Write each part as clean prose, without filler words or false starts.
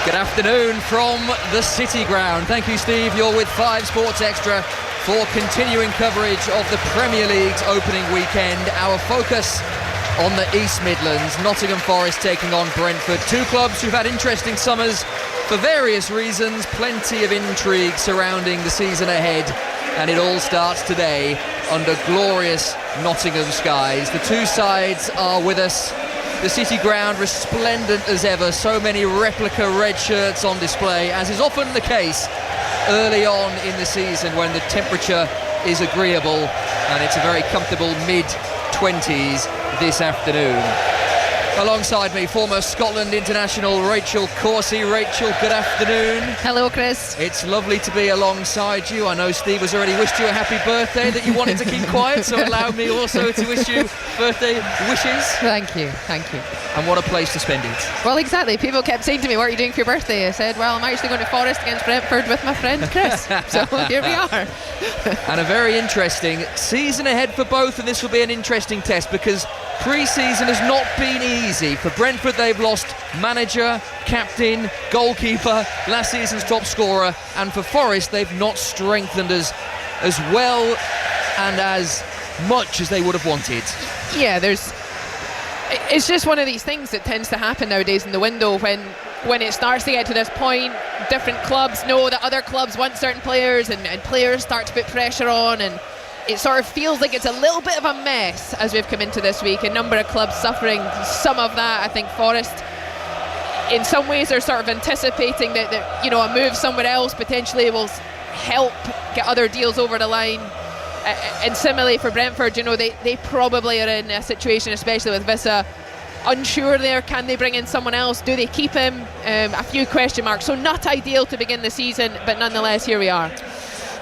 Good afternoon from the City Ground. Thank you, Steve. You're with 5 Sports Extra for continuing coverage of the Premier League's opening weekend. Our focus on the East Midlands. Nottingham Forest taking on Brentford. Two clubs who've had interesting summers for various reasons. Plenty of intrigue surrounding the season ahead. And it all starts today under glorious Nottingham skies. The two sides are with us. The City Ground resplendent as ever, so many replica red shirts on display, as is often the case early on in the season when the temperature is agreeable, and it's a very comfortable mid-20s this afternoon. Alongside me, former Scotland international Rachel Coursey. Rachel, good afternoon. Hello, Chris. It's lovely to be alongside you. I know Steve has already wished you a happy birthday, that you wanted to keep quiet, so allow me also to wish you birthday wishes. Thank you. And what a place to spend it. Well, exactly. People kept saying to me, what are you doing for your birthday? I said, well, I'm actually going to Forest against Brentford with my friend Chris. So here we are. And a very interesting season ahead for both, and this will be an interesting test because pre-season has not been easy. For Brentford, they've lost manager, captain, goalkeeper, last season's top scorer, and for Forest, they've not strengthened as well and as much as they would have wanted. Yeah, it's just one of these things that tends to happen nowadays in the window when it starts to get to this point. Different clubs know that other clubs want certain players, and players start to put pressure on, and it sort of feels like it's a little bit of a mess as we've come into this week. A number of clubs suffering some of that. I think Forest in some ways are sort of anticipating that a move somewhere else potentially will help get other deals over the line. And similarly for Brentford, they probably are in a situation, especially with Vissa, unsure there. Can they bring in someone else? Do they keep him? A few question marks. So not ideal to begin the season, but nonetheless, here we are.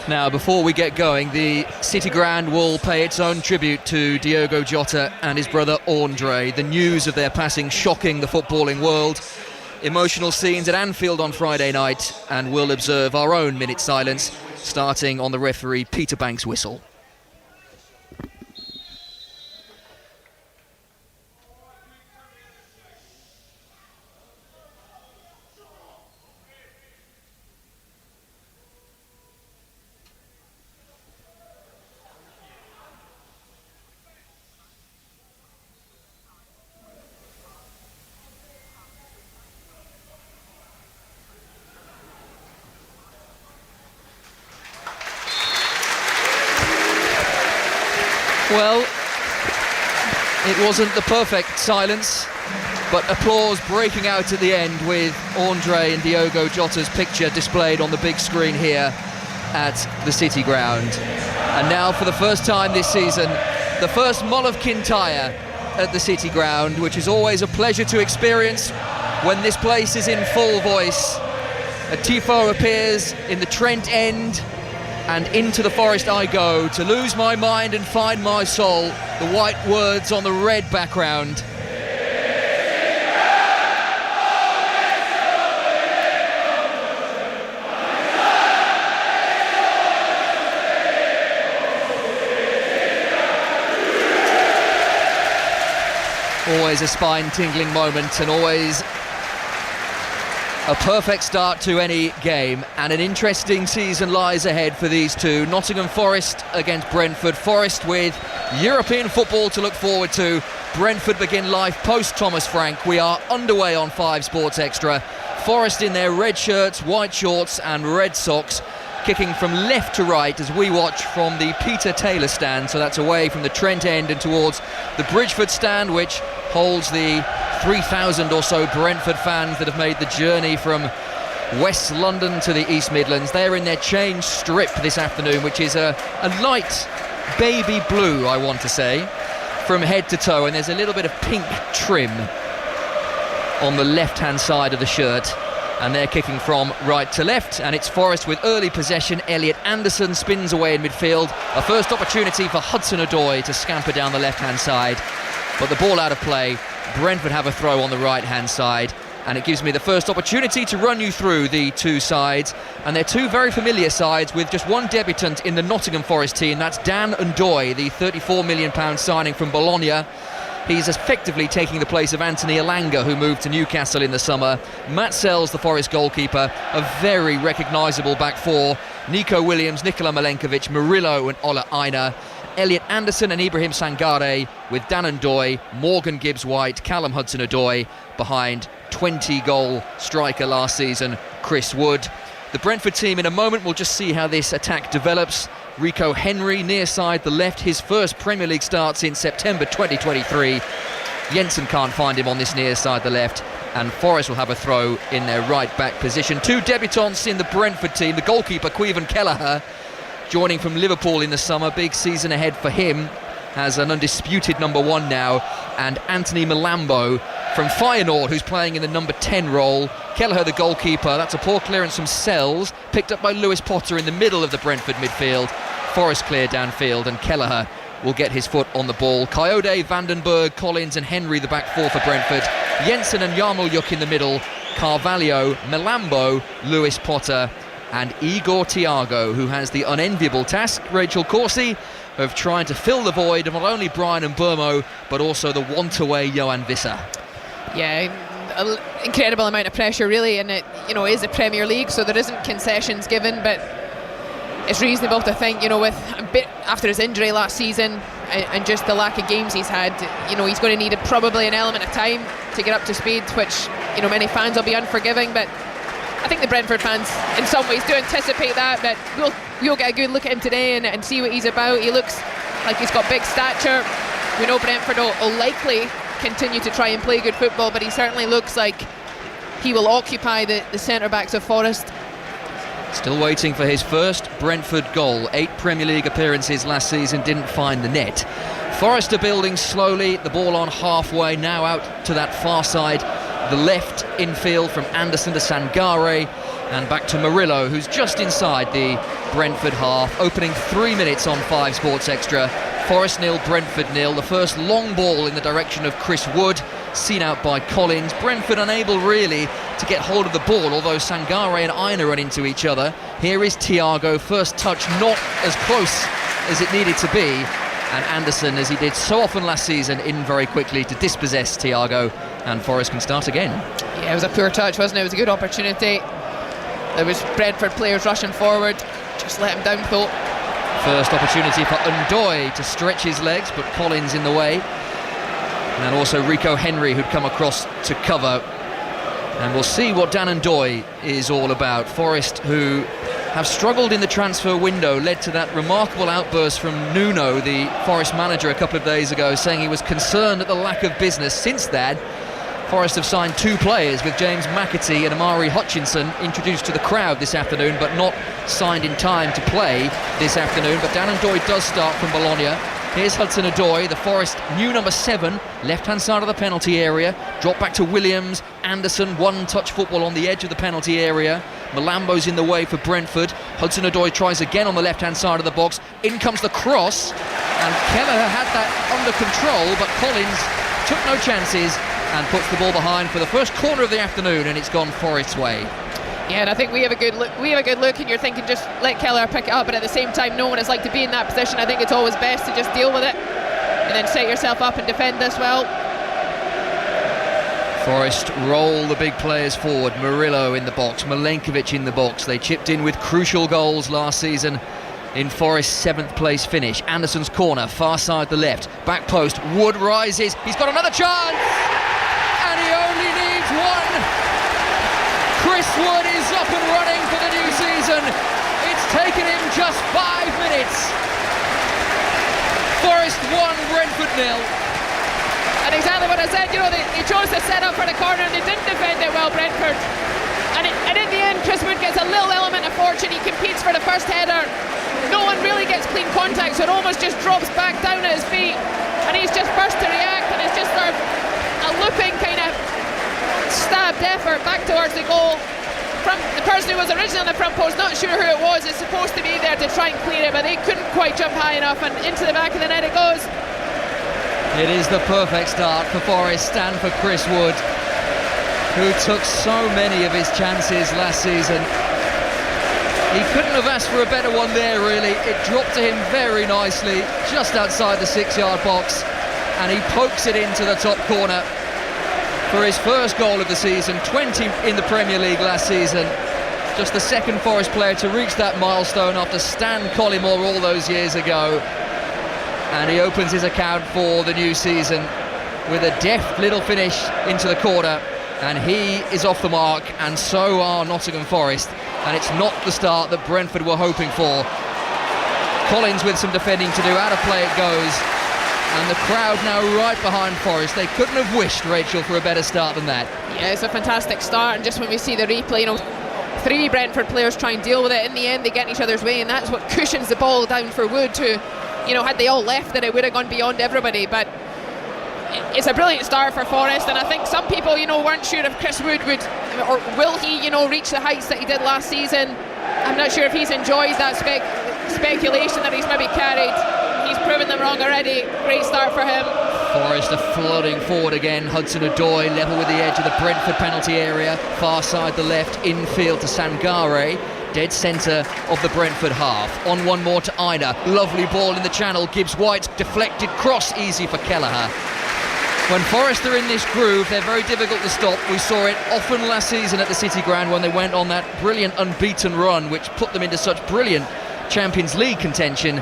Now, before we get going, the City Ground will pay its own tribute to Diogo Jota and his brother Andre. The news of their passing shocking the footballing world. Emotional scenes at Anfield on Friday night, and we'll observe our own minute silence, starting on the referee Peter Banks' whistle. Well, it wasn't the perfect silence, but applause breaking out at the end with Andre and Diogo Jota's picture displayed on the big screen here at the City Ground. And now, for the first time this season, the first Mull of Kintyre at the City Ground, which is always a pleasure to experience when this place is in full voice. A tifo appears in the Trent End, and into the Forest I go to lose my mind and find my soul. The white words on the red background. Always a spine-tingling moment, and always a perfect start to any game, and an interesting season lies ahead for these two. Nottingham Forest against Brentford. Forest with European football to look forward to. Brentford begin life post Thomas Frank. We are underway on 5 Sports Extra. Forest in their red shirts, white shorts and red socks, kicking from left to right as we watch from the Peter Taylor stand. So that's away from the Trent End and towards the Bridgeford stand, which holds the 3,000 or so Brentford fans that have made the journey from West London to the East Midlands. They're in their change strip this afternoon, which is a light baby blue, I want to say, from head to toe, and there's a little bit of pink trim on the left-hand side of the shirt. And they're kicking from right to left, and it's Forest with early possession. Elliot Anderson spins away in midfield. A first opportunity for Hudson-Odoi to scamper down the left-hand side, but the ball out of play. Brentford have a throw on the right-hand side, and it gives me the first opportunity to run you through the two sides. And they're two very familiar sides with just one debutant in the Nottingham Forest team. That's Dan N'Doye, the £34 million signing from Bologna. He's effectively taking the place of Anthony Elanga, who moved to Newcastle in the summer. Matt Sells, the Forest goalkeeper, a very recognisable back four. Nico Williams, Nikola Milenkovic, Murillo and Ola Aina. Elliot Anderson and Ibrahim Sangare, with Dan Ndoye, Morgan Gibbs-White, Callum Hudson-Odoi behind 20-goal striker last season, Chris Wood. The Brentford team in a moment, we'll just see how this attack develops. Rico Henry near side, the left, his first Premier League start since September 2023. Jensen can't find him on this near side, the left, and Forest will have a throw in their right back position. Two debutants in the Brentford team, the goalkeeper Caoimhin Kelleher, joining from Liverpool in the summer, big season ahead for him as an undisputed number one now, and Anthony Malambo from Feyenoord, who's playing in the number 10 role. Kelleher, the goalkeeper, that's a poor clearance from Sells, picked up by Lewis Potter in the middle of the Brentford midfield. Forest clear downfield, and Kelleher will get his foot on the ball. Coyote, Vandenberg, Collins and Henry the back four for Brentford. Jensen and Yarmolyuk in the middle. Carvalho, Malambo, Lewis Potter and Igor Thiago, who has the unenviable task, Rachel Corsi, of trying to fill the void of not only Brian and Burmo, but also the want-away Johan Visser. Yeah, an incredible amount of pressure really, and it is a Premier League, so there isn't concessions given, but it's reasonable to think, with a bit after his injury last season and just the lack of games he's had, he's going to need probably an element of time to get up to speed, which many fans will be unforgiving, but I think the Brentford fans in some ways do anticipate that, but we'll get a good look at him today and see what he's about. He looks like he's got big stature. We know Brentford will likely continue to try and play good football, but he certainly looks like he will occupy the centre-backs of Forest. Still waiting for his first Brentford goal. 8 Premier League appearances last season, didn't find the net. Forest are building slowly, the ball on halfway, now out to that far side. The left infield from Anderson to Sangare and back to Murillo, who's just inside the Brentford half. Opening 3 minutes on 5 Sports Extra. Forest 0, Brentford 0. The first long ball in the direction of Chris Wood, seen out by Collins. Brentford unable really to get hold of the ball, although Sangare and Aina run into each other. Here is Thiago, first touch not as close as it needed to be, and Anderson, as he did so often last season, in very quickly to dispossess Thiago, and Forest can start again. Yeah, it was a poor touch, wasn't it? It was a good opportunity. There was Brentford players rushing forward, just let him down though. First opportunity for Ndoye to stretch his legs, but Collins in the way. And also Rico Henry, who'd come across to cover. And we'll see what Dan Ndoye is all about. Forest, who have struggled in the transfer window, led to that remarkable outburst from Nuno, the Forest manager, a couple of days ago, saying he was concerned at the lack of business. Since that, Forest have signed 2 players, with James McAtee and Amari Hutchinson introduced to the crowd this afternoon, but not signed in time to play this afternoon. But Dan Ndoye does start from Bologna. Here's Hudson-Odoi, the Forest new number 7, left-hand side of the penalty area. Drop back to Williams, Anderson, one-touch football on the edge of the penalty area. Malambo's in the way for Brentford. Hudson-Odoi tries again on the left-hand side of the box. In comes the cross, and Kelleher had that under control, but Collins took no chances and puts the ball behind for the first corner of the afternoon, and it's gone Forest's way. Yeah, and I think we have a good look, and you're thinking just let Kelleher pick it up, but at the same time knowing what it's like to be in that position, I think it's always best to just deal with it and then set yourself up and defend this well. Forest roll the big players forward. Murillo in the box, Milenkovic in the box. They chipped in with crucial goals last season in Forest's 7th place finish. Anderson's corner, far side the left, back post, Wood rises, he's got another chance, and he only needs one. Chris Wood is up and running for the new season. It's taken him just 5 minutes. Forest 1, Brentford 0. And exactly what I said, they chose to set up for the corner and they didn't defend it well, Brentford. And in the end, Chris Wood gets a little element of fortune. He competes for the first header. No one really gets clean contact, so it almost just drops back down at his feet. And he's just first to react, and it's just sort of a looping kind of stabbed effort back towards the goal from the person who was originally on the front post. Not sure who it was, is supposed to be there to try and clear it, but they couldn't quite jump high enough, and into the back of the net it goes. It is the perfect start for Forest and for Chris Wood, who took so many of his chances last season. He couldn't have asked for a better one there, really. It dropped to him very nicely, just outside the 6-yard box, and he pokes it into the top corner for his first goal of the season. 20 in the Premier League last season. Just the second Forest player to reach that milestone after Stan Collymore all those years ago. And he opens his account for the new season with a deft little finish into the corner, and he is off the mark, and so are Nottingham Forest, and it's not the start that Brentford were hoping for. Collins with some defending to do, out of play it goes, and the crowd now right behind Forest. They couldn't have wished, Rachel, for a better start than that. Yeah, it's a fantastic start, and just when we see the replay, 3 Brentford players try and deal with it. In the end, they get in each other's way, and that's what cushions the ball down for Wood, who, had they all left it would have gone beyond everybody. But it's a brilliant start for Forest, and I think some people, weren't sure if Chris Wood would, or will he, reach the heights that he did last season. I'm not sure if he's enjoyed that speculation that he's maybe carried. He's proven them wrong already. Great start for him. Forest are flooding forward again. Hudson-Odoi level with the edge of the Brentford penalty area, far side the left, infield to Sangare, dead centre of the Brentford half. On one more to Aina, lovely ball in the channel. Gibbs-White deflected cross, easy for Kelleher. When Forest are in this groove, they're very difficult to stop. We saw it often last season at the City Ground when they went on that brilliant unbeaten run, which put them into such brilliant Champions League contention.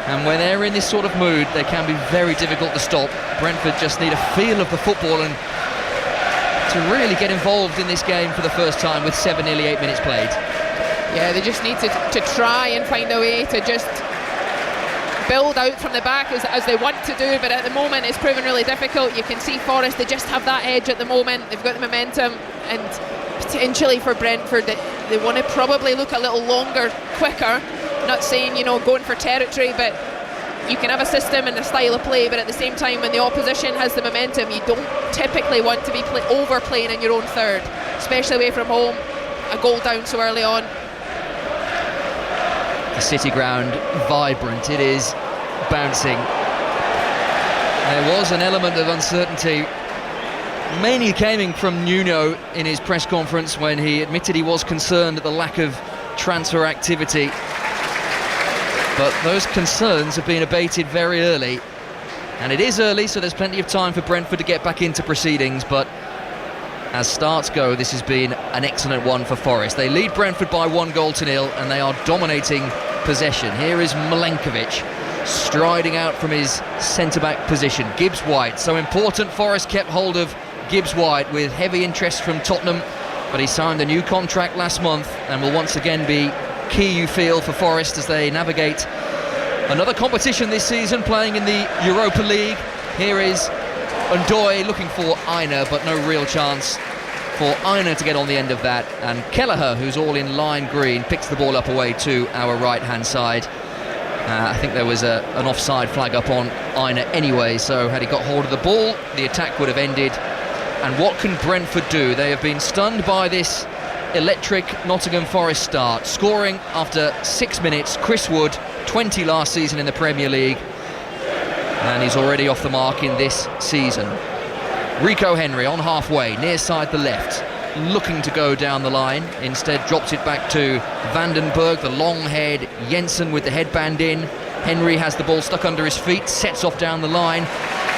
And when they're in this sort of mood, they can be very difficult to stop. Brentford just need a feel of the football and to really get involved in this game for the first time with nearly 8 minutes played. Yeah, they just need to try and find a way to just build out from the back as they want to do, but at the moment it's proven really difficult. You can see Forest, they just have that edge at the moment. They've got the momentum, and potentially for Brentford, they want to probably look a little longer, quicker. Not saying, going for territory, but you can have a system and a style of play, but at the same time, when the opposition has the momentum, you don't typically want to be overplaying in your own third, especially away from home, a goal down so early on. The City Ground, vibrant, it is bouncing. There was an element of uncertainty, mainly coming from Nuno in his press conference when he admitted he was concerned at the lack of transfer activity. But those concerns have been abated very early, and it is early, so there's plenty of time for Brentford to get back into proceedings. But as starts go, this has been an excellent one for Forest. They lead Brentford by 1-0, and they are dominating possession. Here is Milenkovic striding out from his centre-back position. Gibbs-White, so important. Forest kept hold of Gibbs-White with heavy interest from Tottenham, but he signed a new contract last month and will once again be key, you feel, for Forest as they navigate another competition this season, playing in the Europa League. Here is Ndoi looking for Aina, but no real chance for Aina to get on the end of that, and Kelleher, who's all in lime green, picks the ball up away to our right hand side. I think there was an offside flag up on Aina anyway, so had he got hold of the ball, the attack would have ended. And what can Brentford do? They have been stunned by this electric Nottingham Forest start, scoring after 6 minutes. Chris Wood, 20 last season in the Premier League, and he's already off the mark in this season. Rico Henry on halfway, near side the left, looking to go down the line, instead drops it back to Vandenberg, the long head, Jensen with the headband in. Henry has the ball stuck under his feet, sets off down the line.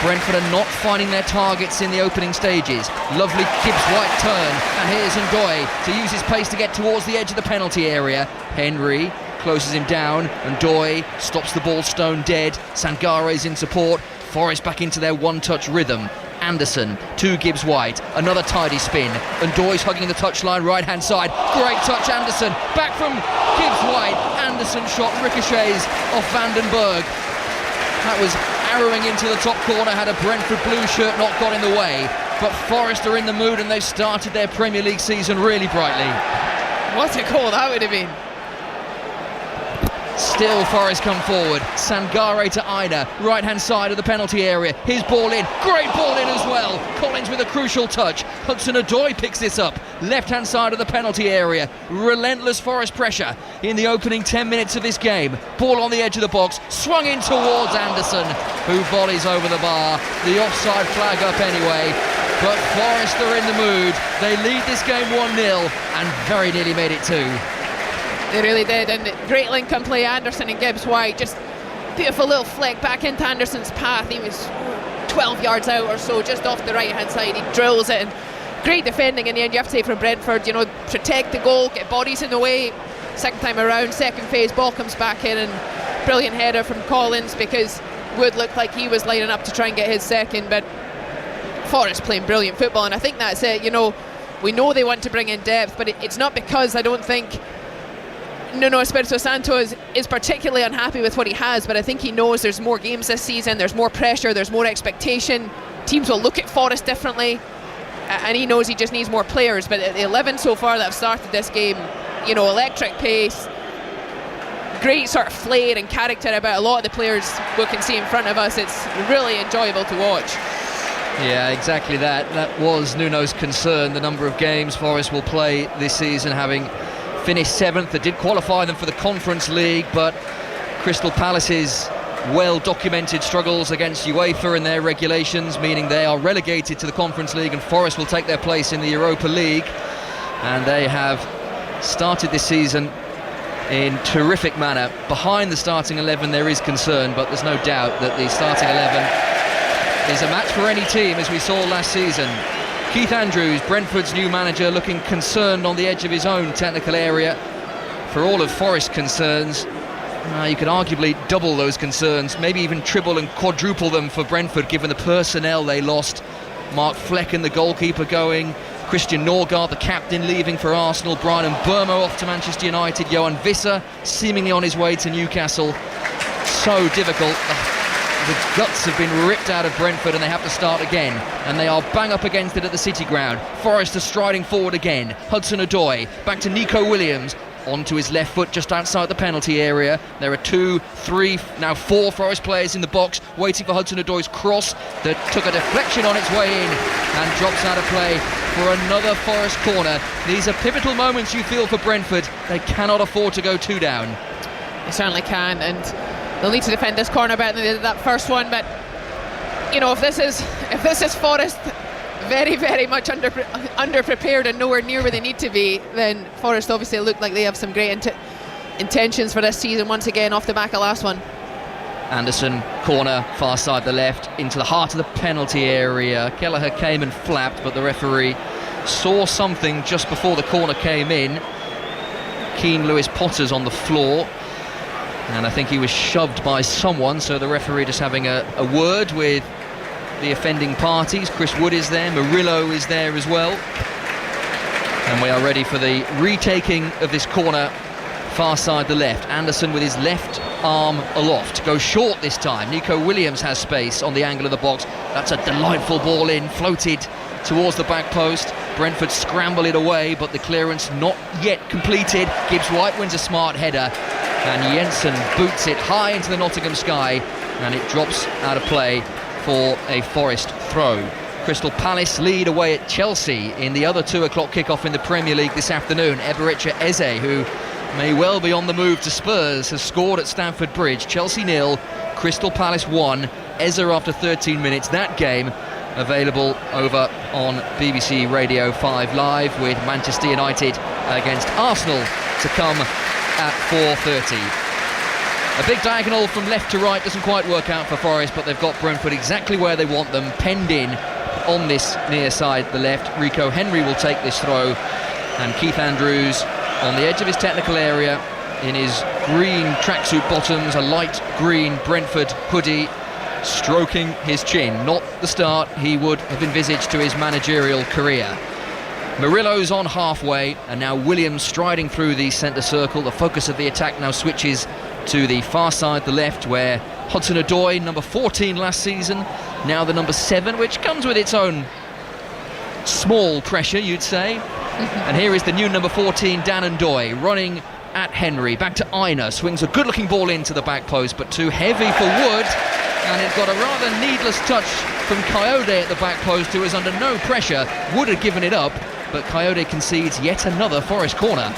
Brentford are not finding their targets in the opening stages. Lovely Gibbs-White turn, and here's Ndoi to use his pace to get towards the edge of the penalty area. Henry closes him down, Ndoi stops the ball stone dead. Sangare's in support. Forest back into their one-touch rhythm. Anderson to Gibbs-White, another tidy spin. Ndoi's hugging the touchline, right-hand side. Great touch, Anderson. Back from Gibbs-White. Anderson shot ricochets off Vandenberg. That was arrowing into the top corner, had a Brentford blue shirt not got in the way. But Forest are in the mood, and they've started their Premier League season really brightly. What a goal that would have been. Still Forest come forward. Sangare to Aina, right hand side of the penalty area. His ball in, great ball in as well. Collins with a crucial touch. Hudson-Odoi picks this up, left hand side of the penalty area. Relentless Forest pressure in the opening 10 minutes of this game. Ball on the edge of the box, swung in towards Anderson, who volleys over the bar. The offside flag up anyway, but Forest are in the mood. They lead this game 1-0 and very nearly made it 2. They really did, and great link and play. Anderson and Gibbs-White, just beautiful little flick back into Anderson's path. He was 12 yards out or so, just off the right hand side. He drills it, and great defending in the end, you have to say, from Brentford. Protect the goal, get bodies in the way. Second time around, second phase, ball comes back in, and brilliant header from Collins, because Wood looked like he was lining up to try and get his second. But Forest playing brilliant football, and I think that's it. We know they want to bring in depth, but it's not because I don't think Nuno Espirito Santo is particularly unhappy with what he has, but I think he knows there's more games this season, there's more pressure, there's more expectation. Teams will look at Forest differently, and he knows he just needs more players. But the 11 so far that have started this game, electric pace, great sort of flair and character about a lot of the players we can see in front of us. It's really enjoyable to watch. Yeah, exactly that. That was Nuno's concern, the number of games Forest will play this season, having finished 7th. They did qualify them for the Conference League, but Crystal Palace's well-documented struggles against UEFA and their regulations, meaning they are relegated to the Conference League, and Forest will take their place in the Europa League. And they have started this season in terrific manner. Behind the starting 11 there is concern, but there's no doubt that the starting 11 is a match for any team, as we saw last season. Keith Andrews, Brentford's new manager, looking concerned on the edge of his own technical area. For all of Forest's concerns, you could arguably double those concerns, maybe even triple and quadruple them for Brentford, given the personnel they lost. Mark Flecken, the goalkeeper, going. Christian Norgard, the captain, leaving for Arsenal. Brian Mbeumo off to Manchester United. Johan Visser seemingly on his way to Newcastle. So difficult. The guts have been ripped out of Brentford, and they have to start again, and they are bang up against it at the City Ground. Forest are striding forward again. Hudson-Odoi back to Nico Williams, onto his left foot just outside the penalty area. There are 2, 3, now 4 Forest players in the box waiting for Hudson-Odoi's cross that took a deflection on its way in and drops out of play for another Forest corner. These are pivotal moments, you feel, for Brentford. They cannot afford to go 2 down. They certainly can, and they'll need to defend this corner better than they did that first one. But if this is Forest very, very much underprepared and nowhere near where they need to be, then Forest obviously look like they have some great intentions for this season once again, off the back of last one. Anderson, corner, far side the left, into the heart of the penalty area. Kelleher came and flapped, but the referee saw something just before the corner came in. Keane Lewis Potter's on the floor, and I think he was shoved by someone, so the referee just having a word with the offending parties. Chris Wood is there, Murillo is there as well, and we are ready for the retaking of this corner, far side the left. Anderson with his left arm aloft, goes short this time. Nico Williams has space on the angle of the box. That's a delightful ball in, floated towards the back post. Brentford scramble it away, but the clearance not yet completed. Gibbs White wins a smart header, and Jensen boots it high into the Nottingham sky, and it drops out of play for a Forest throw. Crystal Palace lead away at Chelsea in the other 2 o'clock kickoff in the Premier League this afternoon. Eberechi Eze, who may well be on the move to Spurs, has scored at Stamford Bridge. Chelsea 0, Crystal Palace 1. Eze after 13 minutes. That game available over on BBC Radio 5 Live, with Manchester United against Arsenal to come at 4:30. A big diagonal from left to right doesn't quite work out for Forest, but they've got Brentford exactly where they want them, penned in on this near side the left. Rico Henry will take this throw, and Keith Andrews on the edge of his technical area in his green tracksuit bottoms, a light green Brentford hoodie, stroking his chin. Not the start he would have envisaged to his managerial career. Murillo's on halfway, and now Williams striding through the centre circle. The focus of the attack now switches to the far side, the left, where Hudson-Odoi, number 14 last season, now the number 7, which comes with its own small pressure, you'd say. And here is the new number 14, Dan Ndoye, running at Henry. Back to Aina, swings a good-looking ball into the back post, but too heavy for Wood, and it got a rather needless touch from Coyote at the back post, who was under no pressure. Wood had given it up, but Coyote concedes yet another Forest corner.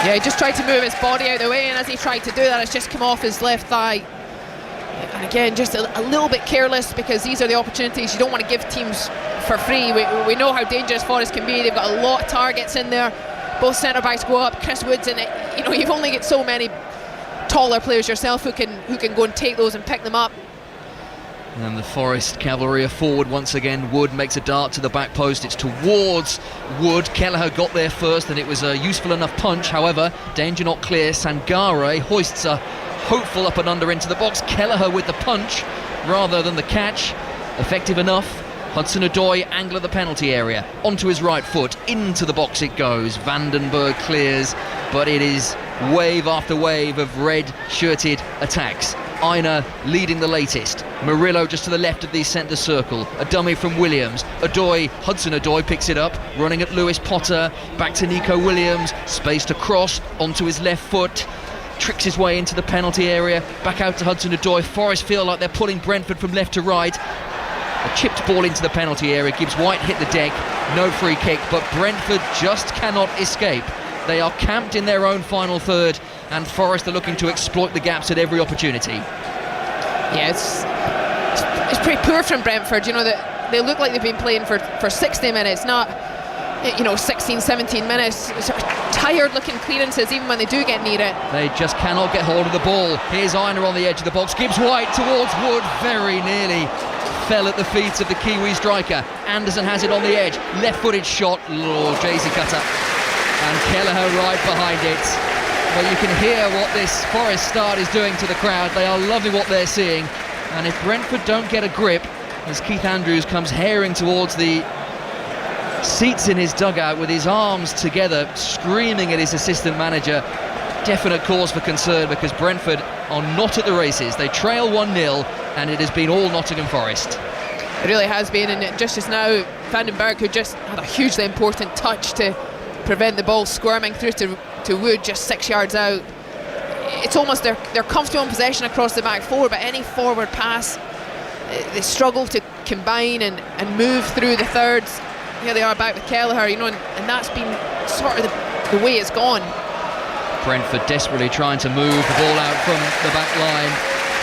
Yeah, he just tried to move his body out of the way, and as he tried to do that, it's just come off his left thigh. And again, just a little bit careless, because these are the opportunities you don't want to give teams for free. We know how dangerous Forest can be. They've got a lot of targets in there. Both centre-backs go up. Chris Wood's in it. You've only got so many taller players yourself who can go and take those and pick them up. And the Forest cavalry are forward once again. Wood makes a dart to the back post. It's towards Wood. Kelleher got there first, and it was a useful enough punch. However, danger not clear. Sangare hoists a hopeful up and under into the box. Kelleher with the punch rather than the catch. Effective enough. Hudson-Odoi, angle of the penalty area, onto his right foot, into the box it goes. Vandenberg clears, but it is wave after wave of red-shirted attacks. Aina leading the latest. Murillo just to the left of the centre circle. A dummy from Williams. Hudson-Odoi picks it up, running at Lewis Potter. Back to Nico Williams. Space to cross onto his left foot. Tricks his way into the penalty area. Back out to Hudson-Odoi. Forest feel like they're pulling Brentford from left to right. A chipped ball into the penalty area. Gibbs White hit the deck. No free kick, but Brentford just cannot escape. They are camped in their own final third, and Forest are looking to exploit the gaps at every opportunity. Yeah, it's pretty poor from Brentford. You know, that they look like they've been playing for 60 minutes, not 16, 17 minutes. Sort of tired looking clearances even when they do get near it. They just cannot get hold of the ball. Here's Aina on the edge of the box. Gibbs White towards Wood, very nearly fell at the feet of the Kiwi striker. Anderson has it on the edge, left-footed shot. Jay-Z cutter, and Kelleher right behind it. Well, you can hear what this Forest start is doing to the crowd. They are loving what they're seeing, and if Brentford don't get a grip, as Keith Andrews comes herring towards the seats in his dugout with his arms together, screaming at his assistant manager, definite cause for concern, because Brentford are not at the races. They trail 1-0, and it has been all Nottingham Forest. It really has been, and just as now, Vandenberg, who just had a hugely important touch to prevent the ball squirming through to Wood just 6 yards out. It's almost they're comfortable in possession across the back four, but any forward pass, they struggle to combine and move through the thirds. Here they are back with Kelleher, and that's been sort of the way it's gone. Brentford desperately trying to move the ball out from the back line.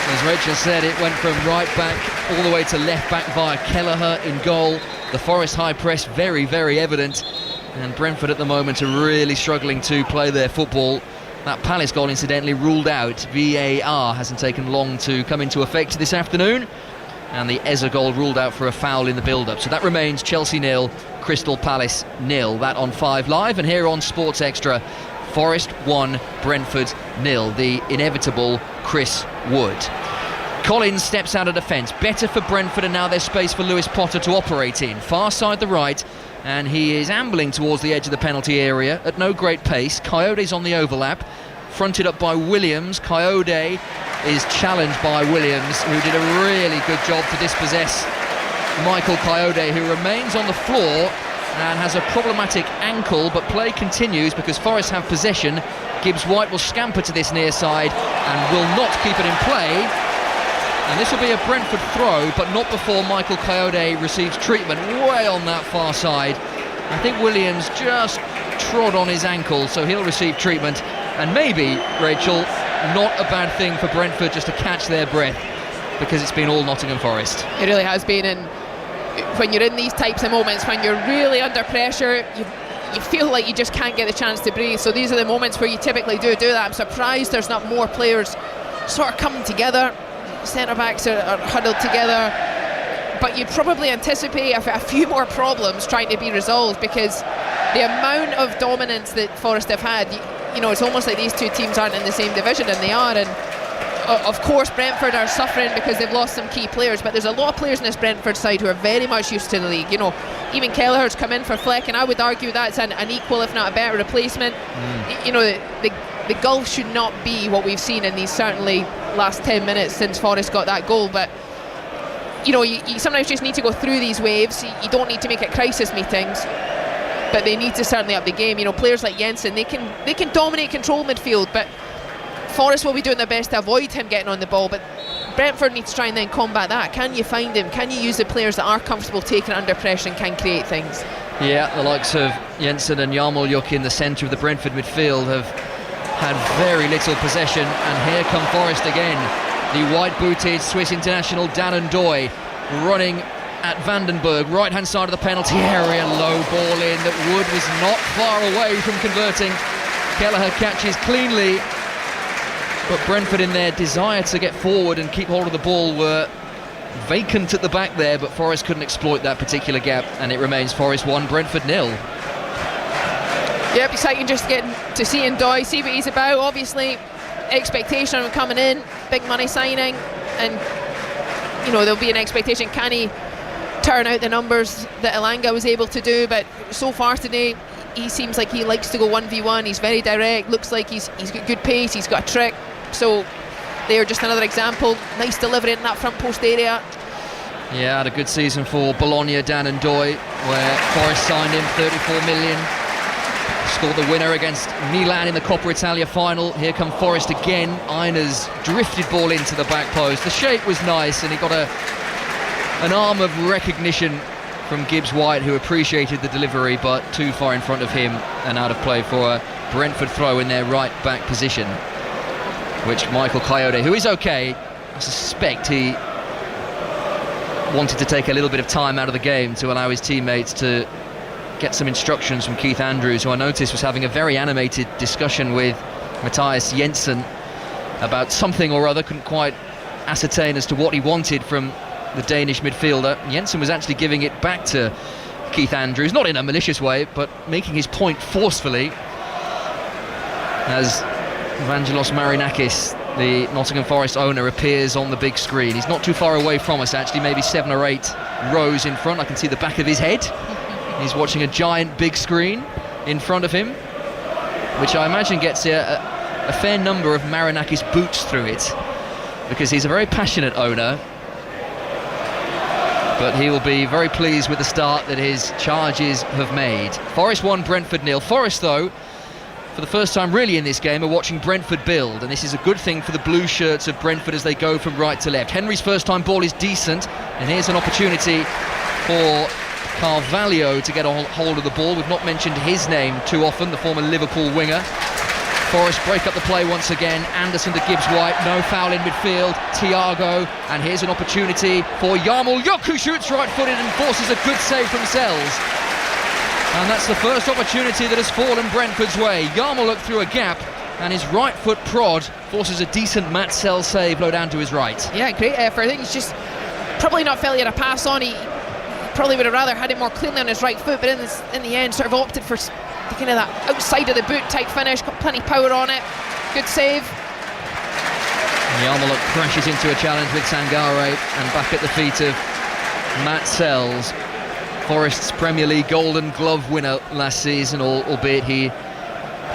As Rachel said, it went from right back all the way to left back via Kelleher in goal. The Forest high press very, very evident, and Brentford at the moment are really struggling to play their football. That Palace goal incidentally ruled out. VAR hasn't taken long to come into effect this afternoon, and the Eza goal ruled out for a foul in the build-up. So that remains Chelsea 0, Crystal Palace 0. That on 5 Live, and here on Sports Extra, Forest 1, Brentford 0. The inevitable Chris Wood. Collins steps out of defence. Better for Brentford, and now there's space for Lewis Potter to operate in. Far side the right, and he is ambling towards the edge of the penalty area at no great pace. Coyote's on the overlap, fronted up by Williams. Coyote is challenged by Williams, who did a really good job to dispossess Michael Coyote, who remains on the floor and has a problematic ankle, but play continues because Forest have possession. Gibbs White will scamper to this near side and will not keep it in play, and this will be a Brentford throw, but not before Michael Coyote receives treatment way on that far side. I think Williams just trod on his ankle, so he'll receive treatment, and maybe, Rachel, not a bad thing for Brentford just to catch their breath, because it's been all Nottingham Forest. It really has been, and when you're in these types of moments, when you're really under pressure, you feel like you just can't get the chance to breathe. So these are the moments where you typically do that. I'm surprised there's not more players sort of coming together. Centre backs are huddled together, but you'd probably anticipate a few more problems trying to be resolved, because the amount of dominance that Forest have had, it's almost like these two teams aren't in the same division, and they are. And of course Brentford are suffering because they've lost some key players, but there's a lot of players in this Brentford side who are very much used to the league. Even Kelleher's come in for Fleck, and I would argue that's an equal, if not a better replacement. The gulf should not be what we've seen in these certainly last 10 minutes since Forest got that goal, but you sometimes just need to go through these waves. You don't need to make it crisis meetings, but they need to certainly up the game. Players like Jensen, they can dominate, control midfield, but Forest will be doing their best to avoid him getting on the ball, but Brentford needs to try and then combat that. Can you find him? Can you use the players that are comfortable taking it under pressure and can create things? Yeah, the likes of Jensen and Yarmolyuk in the centre of the Brentford midfield have had very little possession, and here come Forest again. The white-booted Swiss international Dan Ndoye running at Vandenberg, right-hand side of the penalty area, low ball in that Wood was not far away from converting. Kelleher catches cleanly, but Brentford, in their desire to get forward and keep hold of the ball, were vacant at the back there, but Forest couldn't exploit that particular gap, and it remains Forest 1, Brentford 0. Yep, exciting just to get to see Ndoye, see what he's about. Obviously, expectation of him coming in, big money signing, and you know there'll be an expectation, can he turn out the numbers that Elanga was able to do? But so far today, he seems like he likes to go 1v1. He's very direct, looks like he's got good pace, he's got a trick. So they're just another example. Nice delivery in that front post area. Yeah, had a good season for Bologna, Dan Ndoye, where Forest signed him 34 million. Scored the winner against Milan in the Coppa Italia final. Here come Forest again. Einer's drifted ball into the back post. The shape was nice, and he got an arm of recognition from Gibbs White, who appreciated the delivery, but too far in front of him and out of play for a Brentford throw in their right back position, which Michael Coyote, who is okay, I suspect he wanted to take a little bit of time out of the game to allow his teammates to get some instructions from Keith Andrews, who I noticed was having a very animated discussion with Matthias Jensen about something or other. Couldn't quite ascertain as to what he wanted from the Danish midfielder. Jensen was actually giving it back to Keith Andrews, not in a malicious way, but making his point forcefully, as Evangelos Marinakis, the Nottingham Forest owner, appears on the big screen. He's not too far away from us, actually, maybe 7 or 8 rows in front. I can see the back of his head. He's watching a giant big screen in front of him, which I imagine gets a fair number of Marinakis boots through it, because he's a very passionate owner. But he will be very pleased with the start that his charges have made. Forest 1, Brentford 0. Forest, though, for the first time really in this game, are watching Brentford build, and this is a good thing for the blue shirts of Brentford as they go from right to left. Henry's first time ball is decent, and here's an opportunity for Carvalho to get a hold of the ball. We've not mentioned his name too often, the former Liverpool winger. Forest break up the play once again. Anderson to Gibbs White, no foul in midfield. Thiago, and here's an opportunity for Jarmo Juk, who shoots right-footed and forces a good save from Sells. And that's the first opportunity that has fallen Brentford's way. Jarmo looked through a gap, and his right foot prod forces a decent Matt Sells save low down to his right. Yeah, great effort. I think he's just probably not felt he had a pass on. He probably would have rather had it more cleanly on his right foot, but in the end sort of opted for the kind of that outside of the boot type finish. Got plenty of power on it. Good save. Yarmulke crashes into a challenge with Sangare, and back at the feet of Matt Sells, Forest's Premier League Golden Glove winner last season, albeit he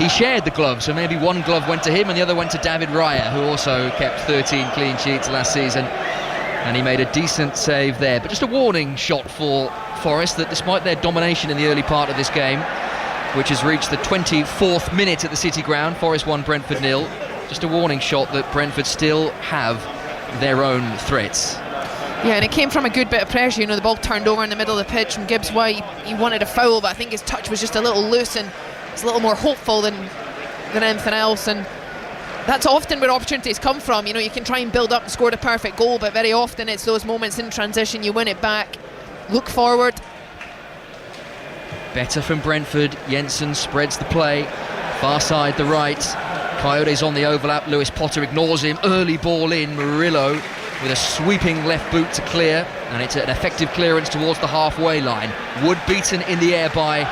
shared the glove, so maybe one glove went to him and the other went to David Raya, who also kept 13 clean sheets last season, and he made a decent save there. But just a warning shot for Forest, that despite their domination in the early part of this game, which has reached the 24th minute at the City Ground, Forest 1, Brentford 0, just a warning shot that Brentford still have their own threats. Yeah, and it came from a good bit of pressure. You know, the ball turned over in the middle of the pitch from Gibbs White. He wanted a foul, but I think his touch was just a little loose, and it's a little more hopeful than anything else. And that's often where opportunities come from. You know, you can try and build up and score the perfect goal, but very often it's those moments in transition, you win it back, look forward. Better from Brentford. Jensen spreads the play, far side the right. Coyote's on the overlap. Lewis Potter ignores him. Early ball in. Murillo with a sweeping left boot to clear, and it's an effective clearance towards the halfway line. Wood beaten in the air by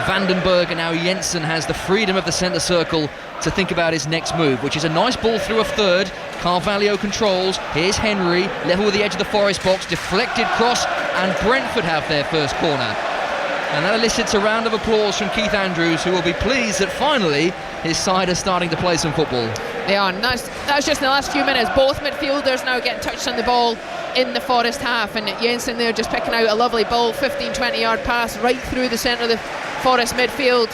Vandenberg, and now Jensen has the freedom of the centre circle to think about his next move, which is a nice ball through a third. Carvalho controls. Here's Henry, level with the edge of the Forest box, deflected cross, and Brentford have their first corner. And that elicits a round of applause from Keith Andrews, who will be pleased that finally his side are starting to play some football. They are. And that's just in the last few minutes. Both midfielders now getting touched on the ball in the Forest half, and Jensen there just picking out a lovely ball, 15-20 yard pass right through the centre of the Forest midfield.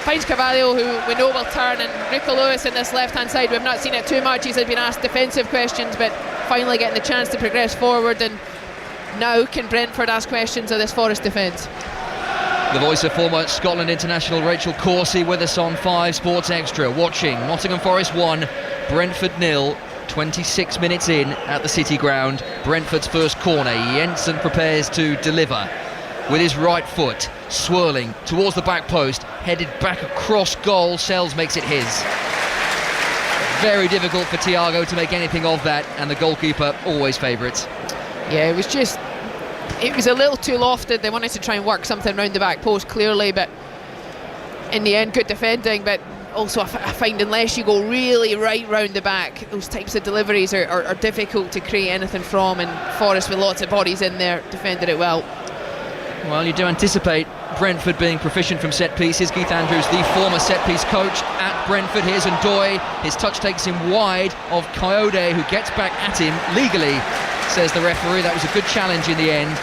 Finds Carvalho, who we know will turn, and Rico Lewis in this left hand side. We've not seen it too much. He's been asked defensive questions, but finally getting the chance to progress forward. And now can Brentford ask questions of this Forest defence? The voice of former Scotland international Rachel Coursey with us on 5 Sports Extra, watching Nottingham Forest 1, Brentford 0, 26 minutes in at the City Ground. Brentford's first corner. Jensen prepares to deliver with his right foot, swirling towards the back post, headed back across goal. Sells makes it his. Very difficult for Thiago to make anything of that, and the goalkeeper always favourites. Yeah, it was a little too lofted. They wanted to try and work something round the back post clearly, but in the end good defending. But also I find unless you go really right round the back, those types of deliveries are difficult to create anything from, and Forest with lots of bodies in there defended it well. Well, you do anticipate Brentford being proficient from set pieces. Keith Andrews, the former set piece coach at Brentford. Here's Ndoye. His touch takes him wide of Coyote, who gets back at him legally, says the referee. That was a good challenge in the end.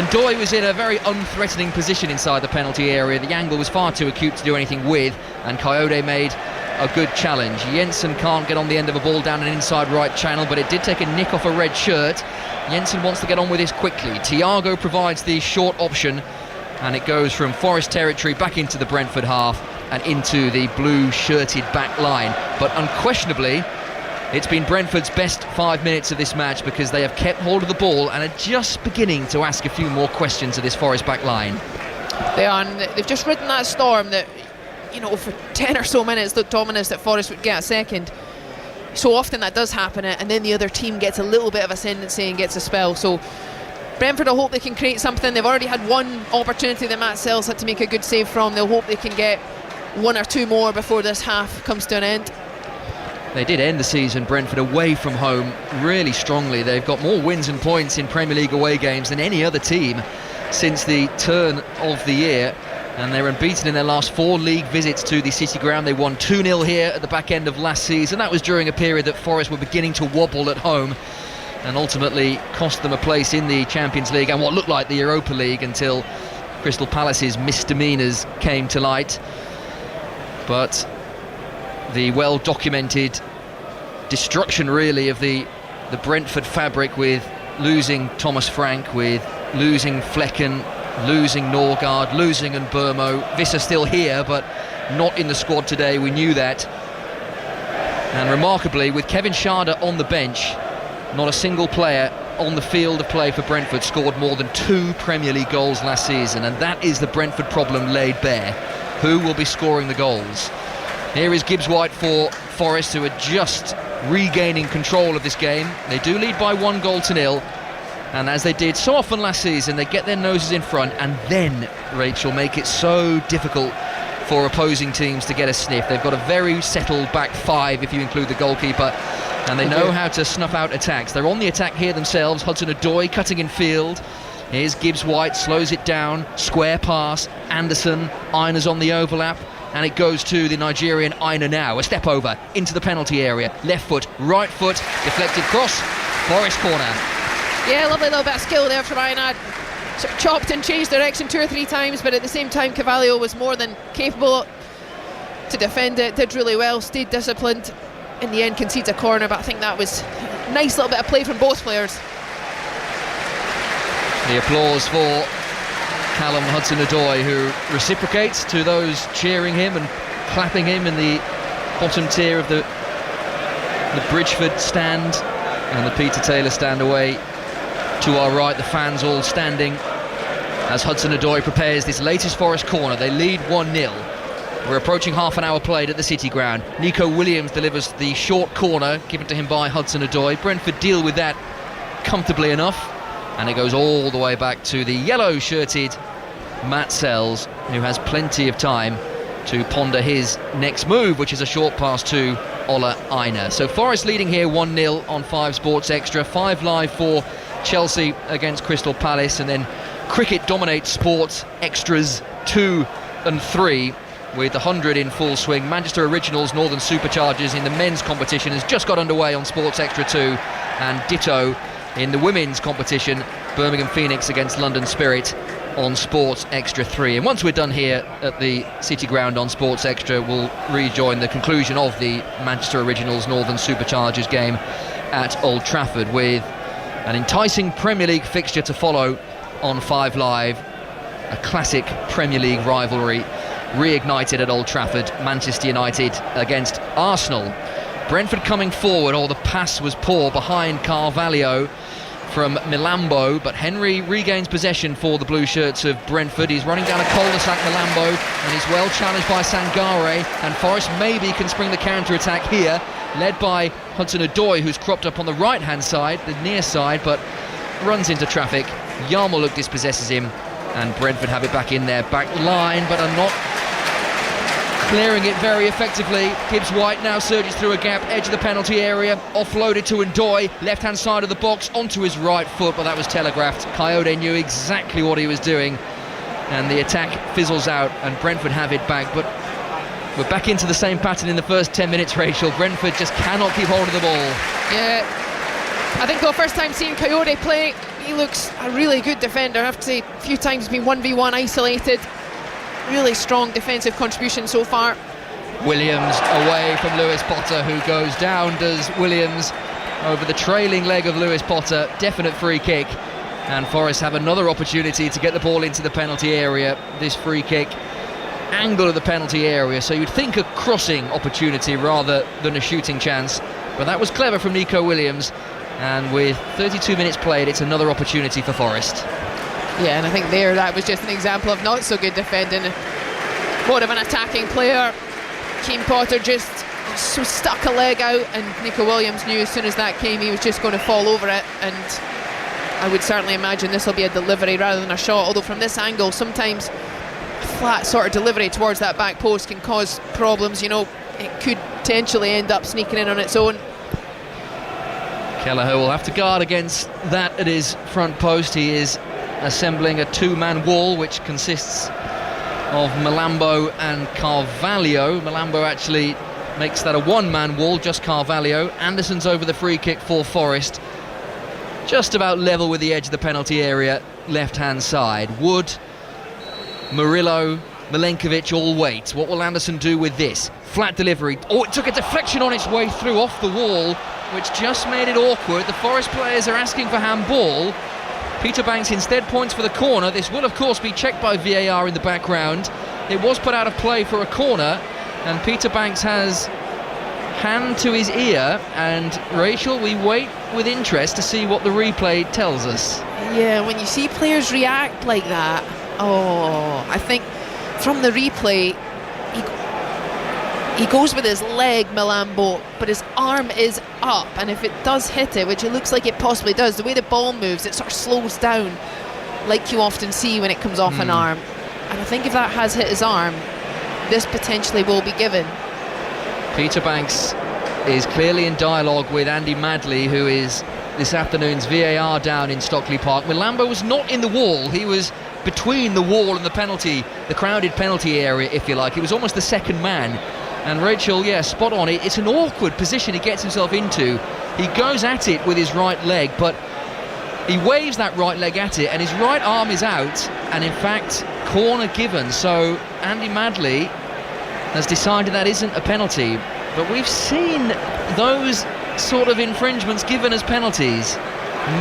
Ndoye was in a very unthreatening position inside the penalty area. The angle was far too acute to do anything with, and Coyote made a good challenge. Jensen can't get on the end of a ball down an inside right channel, but it did take a nick off a red shirt. Jensen wants to get on with this quickly. Thiago provides the short option, and it goes from Forest territory back into the Brentford half and into the blue-shirted back line. But unquestionably, it's been Brentford's best 5 minutes of this match, because they have kept hold of the ball and are just beginning to ask a few more questions of this Forest back line. They are, and they've just ridden that storm that, you know, for 10 or so minutes looked ominous that Forest would get a second. So often that does happen, and then the other team gets a little bit of ascendancy and gets a spell. So Brentford, I hope they can create something. They've already had one opportunity that Matt Sells had to make a good save from. They'll hope they can get one or two more before this half comes to an end. They did end the season, Brentford, away from home really strongly. They've got more wins and points in Premier League away games than any other team since the turn of the year, and they're unbeaten in their last 4 league visits to the City Ground. They won 2-0 here at the back end of last season. That was during a period that Forest were beginning to wobble at home, and ultimately cost them a place in the Champions League and what looked like the Europa League until Crystal Palace's misdemeanours came to light. But the well-documented destruction really of the Brentford fabric, with losing Thomas Frank, with losing Flecken, losing Norgard, losing Nburmo. Visser still here, but not in the squad today. We knew that. And remarkably, with Kevin Schade on the bench, not a single player on the field of play for Brentford scored more than 2 Premier League goals last season, and that is the Brentford problem laid bare. Who will be scoring the goals? Here is Gibbs White for Forest, who are just regaining control of this game. They do lead by 1-0, and as they did so often last season, they get their noses in front, and then, Rachel, make it so difficult for opposing teams to get a sniff. They've got a very settled back 5 if you include the goalkeeper, and they know how to snuff out attacks. They're on the attack here themselves. Hudson-Odoi cutting in field. Here's Gibbs White, slows it down, square pass, Anderson, Einer's on the overlap, and it goes to the Nigerian Aina now. A step over into the penalty area, left foot, right foot, deflected cross, Forest corner. Yeah, lovely little bit of skill there from Aina. Sort of chopped and changed direction 2 or 3 times, but at the same time Carvalho was more than capable to defend it, did really well, stayed disciplined. In the end concedes a corner, but I think that was a nice little bit of play from both players. The applause for Callum Hudson-Odoi, who reciprocates to those cheering him and clapping him in the bottom tier of the Bridgeford stand and the Peter Taylor stand away to our right. The fans all standing as Hudson-Odoi prepares this latest Forest corner. They lead 1-0. We're approaching half an hour played at the City Ground. Nico Williams delivers the short corner given to him by Hudson-Odoi. Brentford deal with that comfortably enough, and it goes all the way back to the yellow-shirted Matt Sells, who has plenty of time to ponder his next move, which is a short pass to Ola Aina. So Forest leading here 1-0 on 5 Sports Extra. 5 Live for Chelsea against Crystal Palace, and then cricket dominates Sports Extras 2 and 3 with the 100 in full swing. Manchester Originals Northern Superchargers in the men's competition has just got underway on Sports Extra 2, and ditto in the women's competition, Birmingham Phoenix against London Spirit on Sports Extra 3. And once we're done here at the City Ground on Sports Extra, we'll rejoin the conclusion of the Manchester Originals Northern Superchargers game at Old Trafford, with an enticing Premier League fixture to follow on 5 Live. A classic Premier League rivalry reignited at Old Trafford. Manchester United against Arsenal. Brentford coming forward. The pass was poor behind Carvalho from Milambo, but Henry regains possession for the blue shirts of Brentford. He's running down a cul-de-sac, Milambo, and he's well challenged by Sangare, and Forest maybe can spring the counter-attack here, led by Hudson-Odoi, who's cropped up on the right-hand side, the near side, but runs into traffic. Yarmouk dispossesses him, and Brentford have it back in their back line, but are not clearing it very effectively. Gibbs White now surges through a gap, edge of the penalty area, offloaded to Ndoye, left-hand side of the box, onto his right foot, but that was telegraphed. Coyote knew exactly what he was doing, and the attack fizzles out, and Brentford have it back. But we're back into the same pattern in the first 10 minutes, Rachel. Brentford just cannot keep hold of the ball. Yeah, I think for the first time seeing Coyote play, he looks a really good defender. I have to say, a few times he's been 1v1 isolated. Really strong defensive contribution so far. Williams away from Lewis Potter, who goes down. Does Williams over the trailing leg of Lewis Potter. Definite free kick, and Forest have another opportunity to get the ball into the penalty area. This free kick, angle of the penalty area, so you'd think a crossing opportunity rather than a shooting chance, but that was clever from Nico Williams, and with 32 minutes played, it's another opportunity for Forest. Yeah, and I think that was just an example of not so good defending, more of an attacking player. Keane Potter just so stuck a leg out, and Nico Williams knew as soon as that came he was just going to fall over it, and I would certainly imagine this will be a delivery rather than a shot, although from this angle sometimes a flat sort of delivery towards that back post can cause problems. You know, it could potentially end up sneaking in on its own. Kelleher will have to guard against that at his front post. He is assembling a two-man wall which consists of Malambo and Carvalho. Malambo actually makes that a one-man wall, just Carvalho. Anderson's over the free kick for Forest, just about level with the edge of the penalty area, left-hand side. Wood, Murillo, Milenkovic all wait. What will Anderson do with this? Flat delivery. Oh, it took a deflection on its way through off the wall, which just made it awkward. The Forest players are asking for handball. Peter Banks instead points for the corner. This will of course be checked by VAR in the background. It was put out of play for a corner, and Peter Banks has hand to his ear, and Rachel, we wait with interest to see what the replay tells us. Yeah, when you see players react like that, I think from the replay he goes with his leg, Malambo, but his arm is up, and if it does hit it, which it looks like it possibly does, the way the ball moves, it sort of slows down, like you often see when it comes off an arm. And I think if that has hit his arm, this potentially will be given. Peter Banks is clearly in dialogue with Andy Madley, who is this afternoon's VAR down in Stockley Park. Malambo was not in the wall, he was between the wall and the crowded penalty area, if you like. He was almost the second man. And Rachel, yeah, spot on. It's an awkward position he gets himself into. He goes at it with his right leg, but he waves that right leg at it, and his right arm is out, and in fact, corner given. So Andy Madley has decided that isn't a penalty. But we've seen those sort of infringements given as penalties.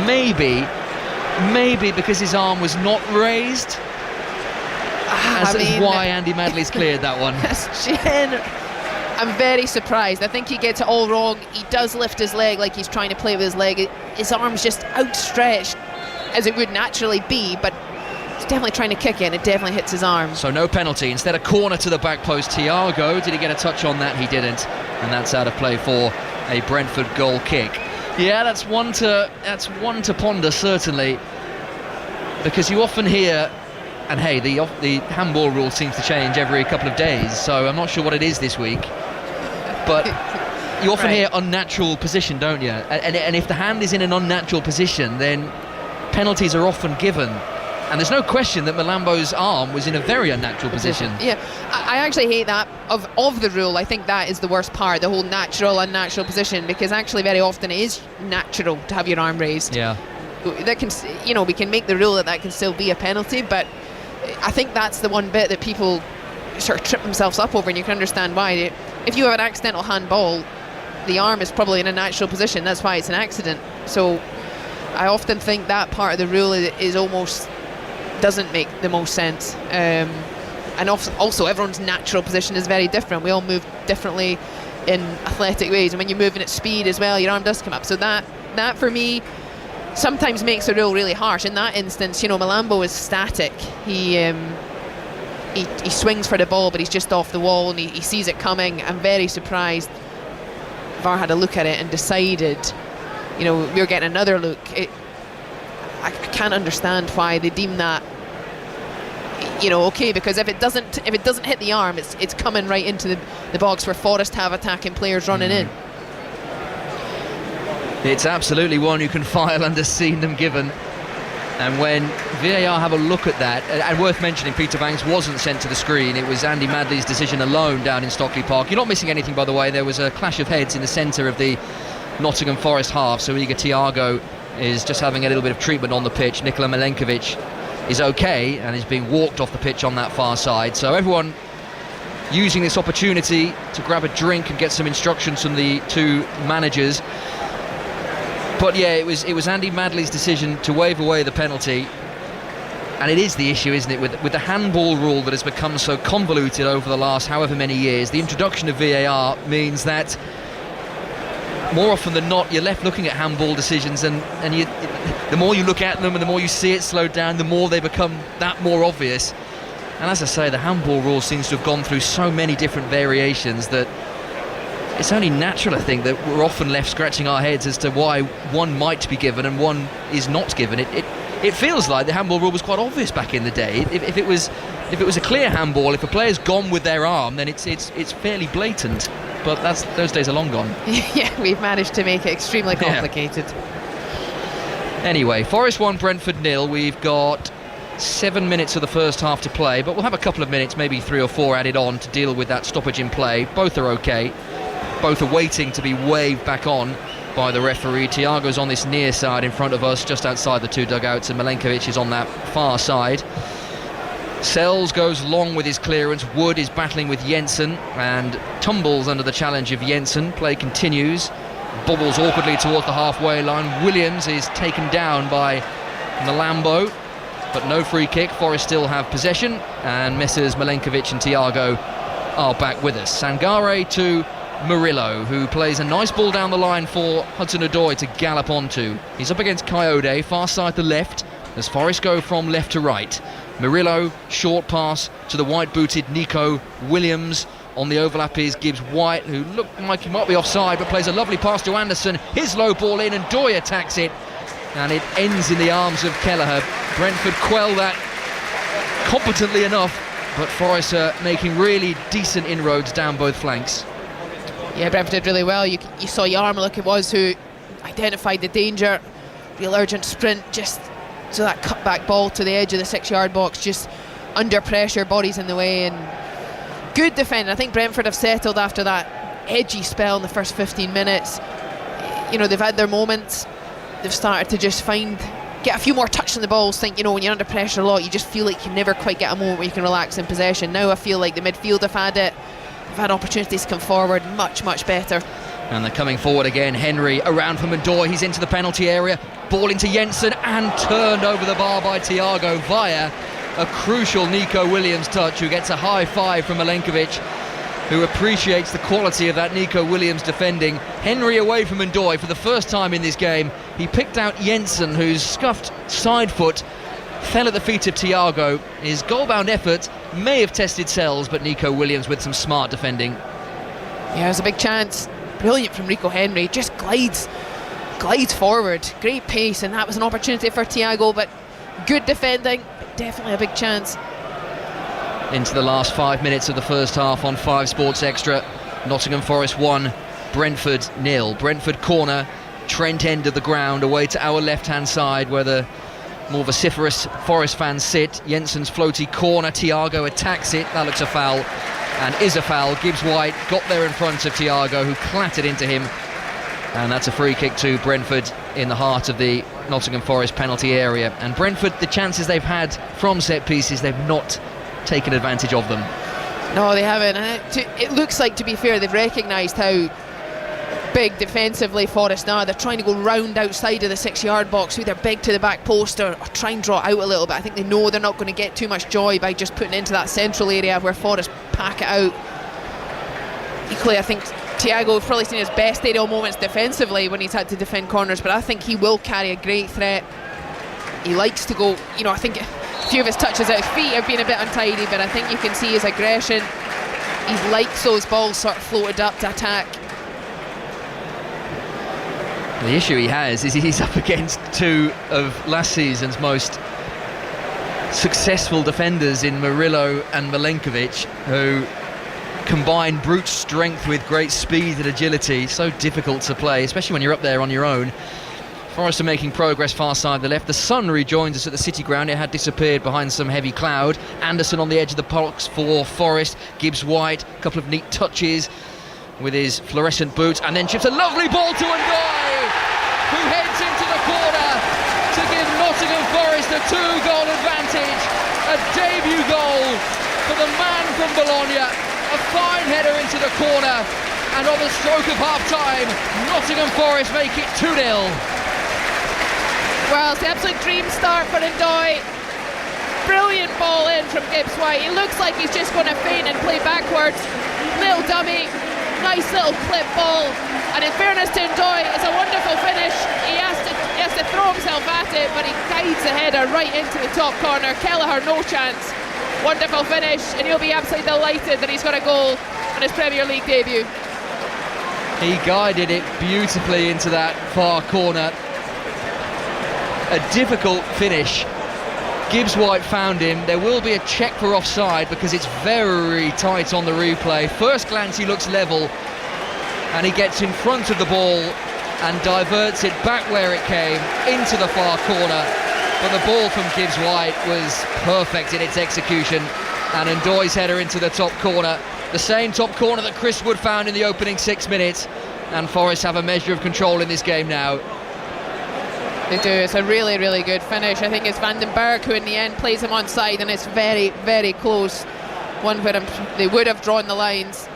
Maybe because his arm was not raised. That's why Andy Madley's cleared that one. I'm very surprised. I think he gets it all wrong. He does lift his leg like he's trying to play with his leg. His arm's just outstretched as it would naturally be, but he's definitely trying to kick it, and it definitely hits his arm. So no penalty. Instead, a corner to the back post. Thiago, did he get a touch on that? He didn't, and that's out of play for a Brentford goal kick. Yeah, that's one to ponder, certainly, because you often hear, and hey, the handball rule seems to change every couple of days, so I'm not sure what it is this week, but you often hear unnatural position, don't you? And if the hand is in an unnatural position, then penalties are often given. And there's no question that Malambo's arm was in a very unnatural position. Yeah, I actually hate that of the rule. I think that is the worst part, the whole unnatural position, because actually very often it is natural to have your arm raised. Yeah. That can, we can make the rule that can still be a penalty, but I think that's the one bit that people sort of trip themselves up over, and you can understand why. If you have an accidental handball, the arm is probably in a natural position. That's why it's an accident. So I often think that part of the rule is almost doesn't make the most sense. And also everyone's natural position is very different. We all move differently in athletic ways, and when you're moving at speed as well, your arm does come up. So that for me sometimes makes the rule really harsh. In that instance, Malambo is static. He swings for the ball, but he's just off the wall, and he sees it coming. I'm very surprised VAR had a look at it and decided, we're getting another look. I can't understand why they deem that, okay, because if it doesn't hit the arm, it's coming right into the box where Forest have attacking players running in. It's absolutely one you can file under seen them given. And when VAR have a look at that, and worth mentioning, Peter Banks wasn't sent to the screen. It was Andy Madley's decision alone down in Stockley Park. You're not missing anything, by the way. There was a clash of heads in the centre of the Nottingham Forest half, so Igor Thiago is just having a little bit of treatment on the pitch. Nikola Milenkovic is okay and is being walked off the pitch on that far side. So everyone using this opportunity to grab a drink and get some instructions from the two managers. But yeah, it was Andy Madley's decision to wave away the penalty, and it is the issue, isn't it, with the handball rule that has become so convoluted over the last however many years. The introduction of VAR means that more often than not you're left looking at handball decisions, and the more you look at them and the more you see it slowed down, the more they become that more obvious. And as I say, the handball rule seems to have gone through so many different variations that it's only natural, I think, that we're often left scratching our heads as to why one might be given and one is not given. It feels like the handball rule was quite obvious back in the day. If it was a clear handball, if a player's gone with their arm, then it's fairly blatant. But those days are long gone. Yeah, we've managed to make it extremely complicated. Yeah. Anyway, Forest 1, Brentford 0. We've got 7 minutes of the first half to play, but we'll have a couple of minutes, maybe 3 or 4 added on to deal with that stoppage in play. Both are okay. Both are waiting to be waved back on by the referee. Thiago's on this near side in front of us, just outside the two dugouts, and Milenkovic is on that far side. Sells goes long with his clearance. Wood is battling with Jensen and tumbles under the challenge of Jensen. Play continues. Bobbles awkwardly towards the halfway line. Williams is taken down by Malambo, but no free kick. Forest still have possession, and Messrs Milenkovic and Thiago are back with us. Sangare to Murillo, who plays a nice ball down the line for Hudson-Odoi to gallop onto. He's up against Coyote, far side to left, as Forest go from left to right. Murillo, short pass to the white-booted Nico Williams. On the overlap is Gibbs White, who looked like he might be offside, but plays a lovely pass to Anderson. His low ball in, and Doy attacks it, and it ends in the arms of Kelleher. Brentford quell that competently enough, but Forest are making really decent inroads down both flanks. Yeah, Brentford did really well. You saw Yarmolic, it was, who identified the danger. Real urgent sprint, just to that cutback ball to the edge of the 6-yard box, just under pressure, bodies in the way, and good defending. I think Brentford have settled after that edgy spell in the first 15 minutes. They've had their moments. They've started to just get a few more touches on the balls. Think, when you're under pressure a lot, you just feel like you never quite get a moment where you can relax in possession. Now I feel like the midfield have had it. They've had opportunities to come forward much, much better. And they're coming forward again. Henry around for Mendoy. He's into the penalty area. Ball into Jensen and turned over the bar by Thiago via a crucial Nico Williams touch, who gets a high five from Milenkovic, who appreciates the quality of that Nico Williams defending. Henry away from Mendoy for the first time in this game. He picked out Jensen, whose scuffed side foot fell at the feet of Thiago. His goal-bound effort may have tested Sells, but Nico Williams with some smart defending. Yeah, it was a big chance. Brilliant from Rico Henry. Just glides forward. Great pace, and that was an opportunity for Thiago, but good defending. But definitely a big chance. Into the last 5 minutes of the first half on 5 Sports Extra. Nottingham Forest 1, Brentford 0. Brentford corner, Trent end of the ground, away to our left-hand side where the more vociferous Forest fans sit. Jensen's floaty corner, Thiago attacks it. That looks a foul, and is a foul. Gibbs White got there in front of Thiago, who clattered into him, and that's a free kick to Brentford in the heart of the Nottingham Forest penalty area. And Brentford, the chances they've had from set pieces, they've not taken advantage of them. No, they haven't. It looks like, to be fair, they've recognised how big defensively Forest are. They're trying to go round outside of the 6-yard box, either big to the back post or try and draw out a little bit. I think they know they're not going to get too much joy by just putting it into that central area where Forest pack it out. Equally, I think Thiago's probably seen his best aerial moments defensively when he's had to defend corners, but I think he will carry a great threat. He likes to go, I think a few of his touches at his feet have been a bit untidy, but I think you can see his aggression. He likes those balls sort of floated up to attack. The issue he has is he's up against two of last season's most successful defenders in Murillo and Milenkovic, who combine brute strength with great speed and agility. So difficult to play, especially when you're up there on your own. Forest are making progress far side of the left. The sun rejoins us at the City Ground. It had disappeared behind some heavy cloud. Anderson on the edge of the box for Forest. Gibbs White, a couple of neat touches with his fluorescent boots, and then chips a lovely ball to Ndoye, who heads into the corner to give Nottingham Forest a 2-goal advantage. A debut goal for the man from Bologna. A fine header into the corner, and on the stroke of half-time, Nottingham Forest make it 2-0. Well, it's the absolute dream start for Ndoye. Brilliant ball in from Gibbs White. He looks like he's just going to feint and play backwards. Little dummy, nice little clip ball. And in fairness to Ndoye, it's a wonderful finish. He has to throw himself at it, but he guides the header right into the top corner. Kelleher, no chance. Wonderful finish, and he'll be absolutely delighted that he's got a goal on his Premier League debut. He guided it beautifully into that far corner. A difficult finish. Gibbs White found him. There will be a check for offside because it's very tight on the replay. First glance he looks level, and he gets in front of the ball and diverts it back where it came into the far corner. But the ball from Gibbs White was perfect in its execution, and Ndoye's header into the top corner, the same top corner that Chris Wood found in the opening 6 minutes. And Forest have a measure of control in this game now. They do. It's a really, really good finish. I think it's Van den Berg who in the end plays him onside, and it's very, very close. One where they would have drawn the lines.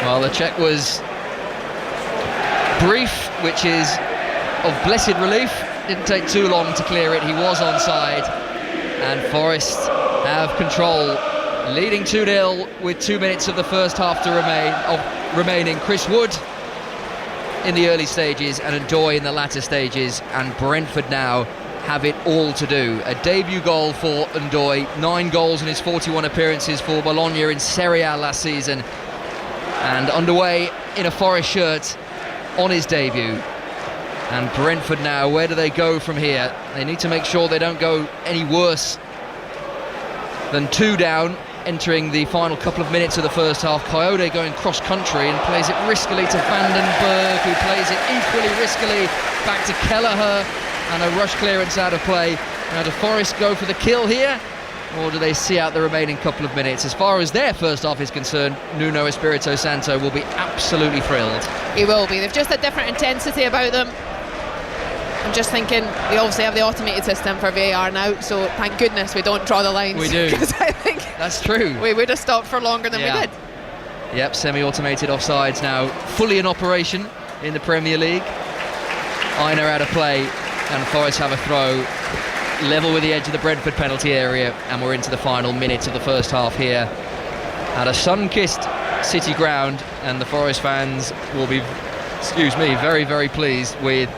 Well, the check was brief, which is of blessed relief. Didn't take too long to clear it. He was onside, and Forest have control, leading 2-0 with 2 minutes of the first half to remaining. Chris Wood in the early stages and Ndoye in the latter stages, and Brentford now have it all to do. A debut goal for Ndoye, 9 goals in his 41 appearances for Bologna in Serie A last season, and underway in a Forest shirt on his debut. And Brentford now, where do they go from here? They need to make sure they don't go any worse than 2 down entering the final couple of minutes of the first half. Coyote going cross-country and plays it riskily to Van den Berg, who plays it equally riskily back to Kelleher, and a rush clearance out of play. Now, do Forest go for the kill here, or do they see out the remaining couple of minutes? As far as their first half is concerned, Nuno Espirito Santo will be absolutely thrilled. He will be. They've just a different intensity about them. I'm just thinking, we obviously have the automated system for VAR now, so thank goodness we don't draw the lines. We do. Because I think that's true. We would have stopped for longer than we did. Yep, semi-automated offsides now fully in operation in the Premier League. Aina out of play, and Forest have a throw level with the edge of the Brentford penalty area, and we're into the final minutes of the first half here at a sun-kissed City Ground, and the Forest fans will be, very, very pleased with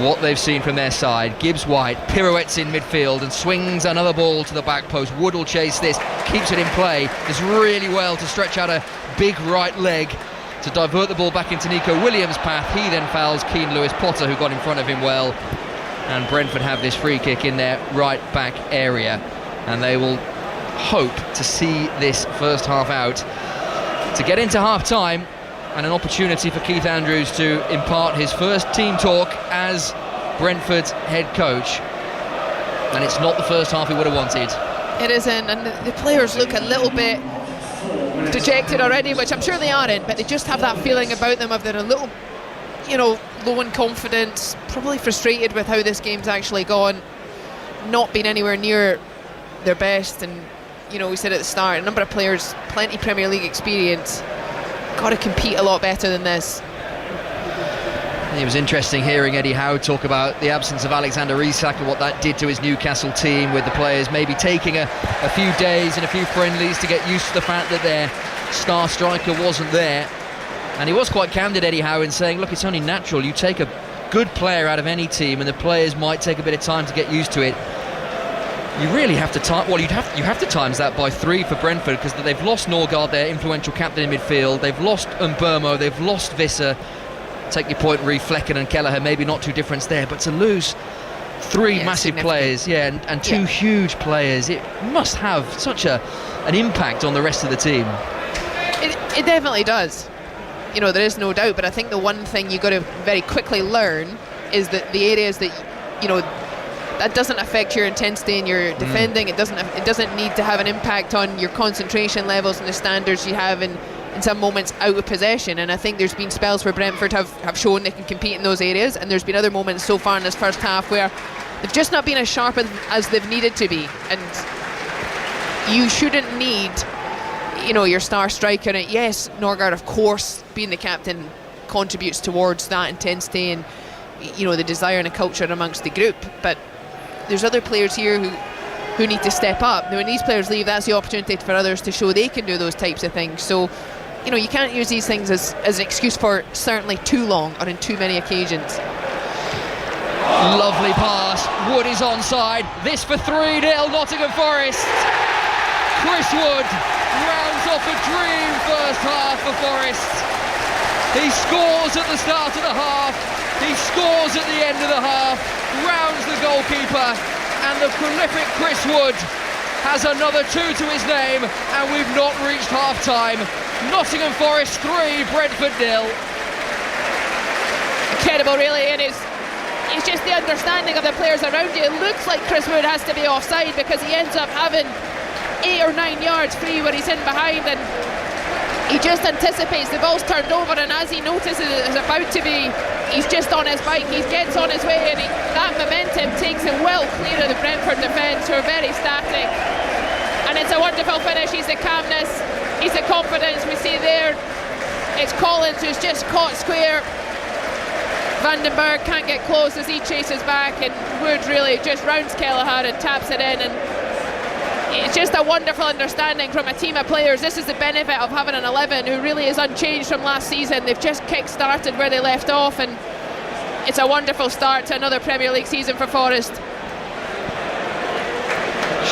what they've seen from their side. Gibbs White pirouettes in midfield and swings another ball to the back post. Wood will chase this, keeps it in play, does really well to stretch out a big right leg to divert the ball back into Nico Williams' path. He then fouls Keane Lewis Potter, who got in front of him well, and Brentford have this free kick in their right back area, and they will hope to see this first half out to get into half time, and an opportunity for Keith Andrews to impart his first team talk as Brentford's head coach. And it's not the first half he would have wanted. It isn't, and the players look a little bit dejected already, which I'm sure they aren't, but they just have that feeling about them of they're a little, low in confidence, probably frustrated with how this game's actually gone, not been anywhere near their best. And we said at the start, a number of players, plenty Premier League experience, got to compete a lot better than this. It was interesting hearing Eddie Howe talk about the absence of Alexander Isak and what that did to his Newcastle team, with the players maybe taking a few days and a few friendlies to get used to the fact that their star striker wasn't there. And he was quite candid, Eddie Howe, in saying, look, it's only natural. You take a good player out of any team and the players might take a bit of time to get used to it. You really have to you have to times that by 3 for Brentford, because they've lost Norgard, their influential captain in midfield. They've lost Mbermo, they've lost Visser. take your point, Flecken and Kelleher, maybe not too different there, but to lose three massive players, and two huge players, it must have such an impact on the rest of the team. It definitely does. You know, there is no doubt, but I think the one thing you've got to very quickly learn is that the areas that, you know, that doesn't affect your intensity in your defending. It doesn't need to have an impact on your concentration levels and the standards you have in some moments out of possession. And I think there's been spells where Brentford have shown they can compete in those areas, and there's been other moments so far in this first half where they've just not been as sharp as they've needed to be. And you shouldn't need, you know, your star striker. And yes, Norgard, of course, being the captain contributes towards that intensity and, you know, the desire and the culture amongst the group, but there's other players here who need to step up. Now, when these players leave, that's the opportunity for others to show they can do those types of things. So, you know, you can't use these things as an excuse for certainly too long or in too many occasions. Lovely pass. Wood is onside. This for 3-0 Nottingham Forest. Chris Wood rounds off a dream first half for Forest. He scores at the start of the half. He scores at the end of the half, rounds the goalkeeper, and the prolific Chris Wood has another 2 to his name, and we've not reached half-time. Nottingham Forest 3, Brentford 0. Incredible, really, and it's just the understanding of the players around you. It looks like Chris Wood has to be offside because he ends up having 8 or 9 yards free when he's in behind, and he just anticipates the ball's turned over, and as he notices it's about to be, he's just on his bike, he gets on his way, and that momentum takes him well clear of the Brentford defence, who are very static. And it's a wonderful finish. He's the calmness, he's the confidence. We see there it's Collins who's just caught square. Vandenberg can't get close as he chases back, and Wood really just rounds Kelleher and taps it in, and it's just a wonderful understanding from a team of players. This is the benefit of having an 11 who really is unchanged from last season. They've just kick-started where they left off, and it's a wonderful start to another Premier League season for Forest.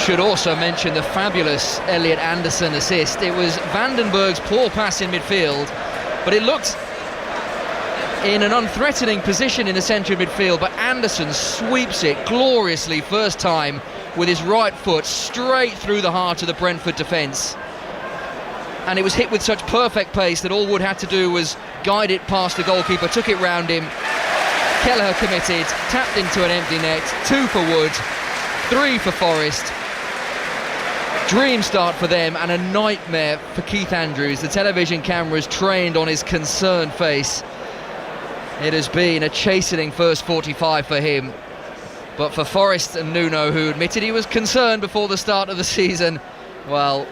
Should also mention the fabulous Elliot Anderson assist. It was Vandenberg's poor pass in midfield, but it looked in an unthreatening position in the centre of midfield, but Anderson sweeps it gloriously first time with his right foot straight through the heart of the Brentford defence, and it was hit with such perfect pace that all Wood had to do was guide it past the goalkeeper, took it round him. Kelleher committed, tapped into an empty net. 2 for Wood, 3 for Forest. Dream start for them, and a nightmare for Keith Andrews. The television cameras trained on his concerned face. It has been a chastening first 45 for him. But for Forest and Nuno, who admitted he was concerned before the start of the season, well,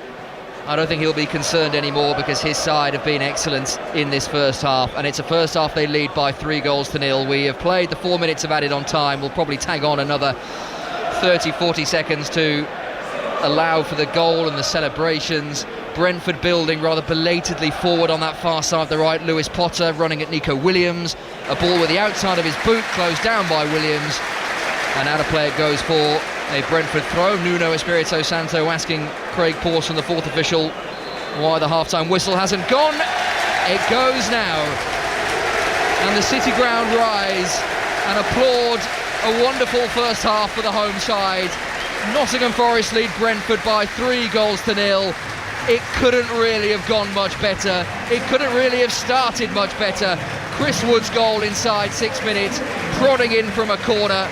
I don't think he'll be concerned anymore, because his side have been excellent in this first half, and it's a first half they lead by 3-0. We have played the 4 minutes of added on time. We'll probably tag on another 30-40 seconds to allow for the goal and the celebrations. Brentford building rather belatedly forward on that far side of the right. Lewis Potter running at Nico Williams. A ball with the outside of his boot closed down by Williams. And out of play it goes for a Brentford throw. Nuno Espirito Santo asking Craig Pawson, the fourth official, why the half-time whistle hasn't gone. It goes now. And the City ground rise and applaud a wonderful first half for the home side. Nottingham Forest lead Brentford by 3-0. It couldn't really have gone much better. It couldn't really have started much better. Chris Wood's goal inside 6 minutes, prodding in from a corner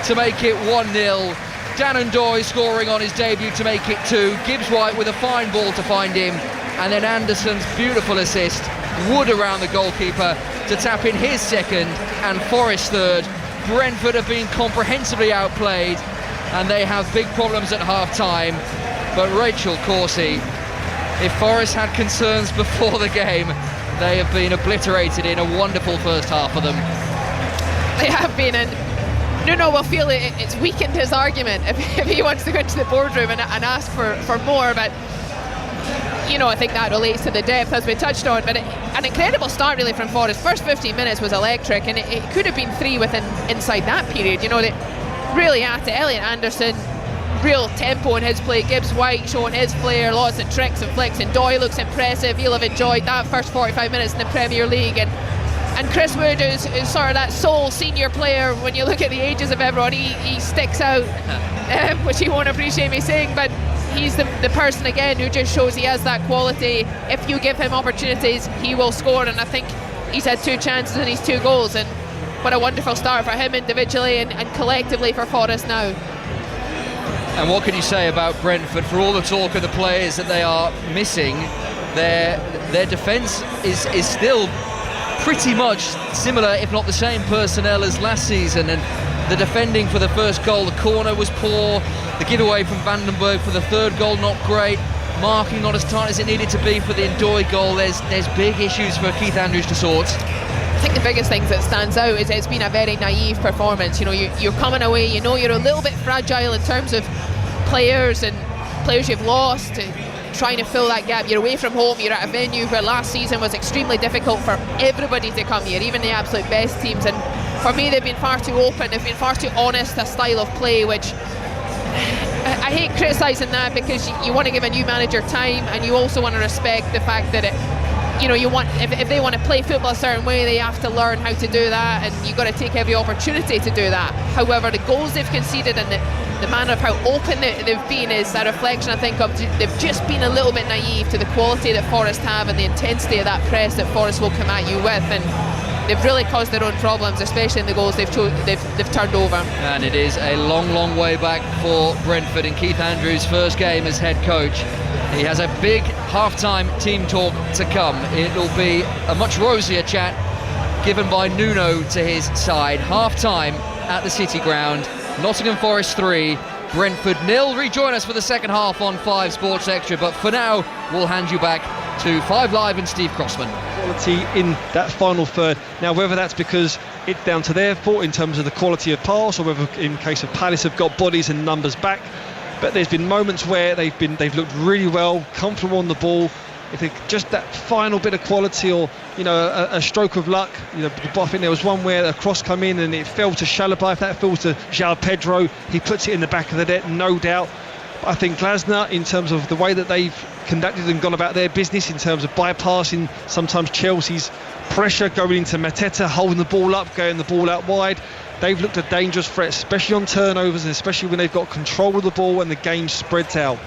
to make it 1-0. Dannon Doy scoring on his debut to make it 2. Gibbs White with a fine ball to find him, and then Anderson's beautiful assist. Wood around the goalkeeper to tap in his second, and Forest third. Brentford have been comprehensively outplayed, and they have big problems at half-time. But Rachel Corsie, if Forest had concerns before the game, they have been obliterated in a wonderful first half for them. They have been, and Nuno will feel it's weakened his argument if he wants to go into the boardroom and ask for more. But you know, I think that relates to the depth, as we touched on. But an incredible start really from Forest. First 15 minutes was electric, and it could have been 3 inside that period. You know, they really at it. Elliot Anderson, real tempo in his play. Gibbs White showing his flair, lots of tricks and flicks, and Doyle looks impressive. He'll have enjoyed that first 45 minutes in the Premier League. And And Chris Wood is sort of that sole senior player. When you look at the ages of everyone, he sticks out, which he won't appreciate me saying, but he's the person again who just shows he has that quality. If you give him opportunities, he will score, and I think he's had 2 chances and he's 2 goals, and what a wonderful start for him individually and collectively for Forest now. And what can you say about Brentford? For all the talk of the players that they are missing, their defence is still pretty much similar, if not the same personnel as last season, and the defending for the first goal, the corner was poor, the giveaway from Vandenberg for the third goal not great, marking not as tight as it needed to be for the Ndoye goal. There's big issues for Keith Andrews to sort. I think the biggest thing that stands out is it's been a very naive performance. You know, you're coming away, you know you're a little bit fragile in terms of players you've lost, trying to fill that gap. You're away from home, you're at a venue where last season was extremely difficult for everybody to come here, even the absolute best teams, and for me they've been far too open, they've been far too honest, a style of play which I hate criticising that, because you want to give a new manager time, and you also want to respect the fact that if they want to play football a certain way, they have to learn how to do that, and you've got to take every opportunity to do that. However, the goals they've conceded and the manner of how open they've been is a reflection, I think, of they've just been a little bit naive to the quality that Forest have and the intensity of that press that Forest will come at you with, and they've really caused their own problems, especially in the goals they've turned over. And it is a long way back for Brentford in Keith Andrews' first game as head coach. He has a big half-time team talk to come. It'll be a much rosier chat given by Nuno to his side. Half-time at the City Ground. Nottingham Forest 3, Brentford 0. Rejoin us for the second half on 5 Sports Extra, but for now we'll hand you back to 5 Live and Steve Crossman. Quality in that final third. Now, whether that's because it's down to their fault in terms of the quality of pass, or whether in case of Palace have got bodies and numbers back, but there's been moments where they've looked really well, comfortable on the ball. If they just that final bit of quality, or a stroke of luck, I think there was one where a cross come in and it fell to Chalobah. If that falls to João Pedro, he puts it in the back of the net, no doubt. But I think Glasner, in terms of the way that they've conducted and gone about their business, in terms of bypassing sometimes Chelsea's pressure, going into Mateta, holding the ball up, going the ball out wide, they've looked a dangerous threat, especially on turnovers, and especially when they've got control of the ball and the game spreads out.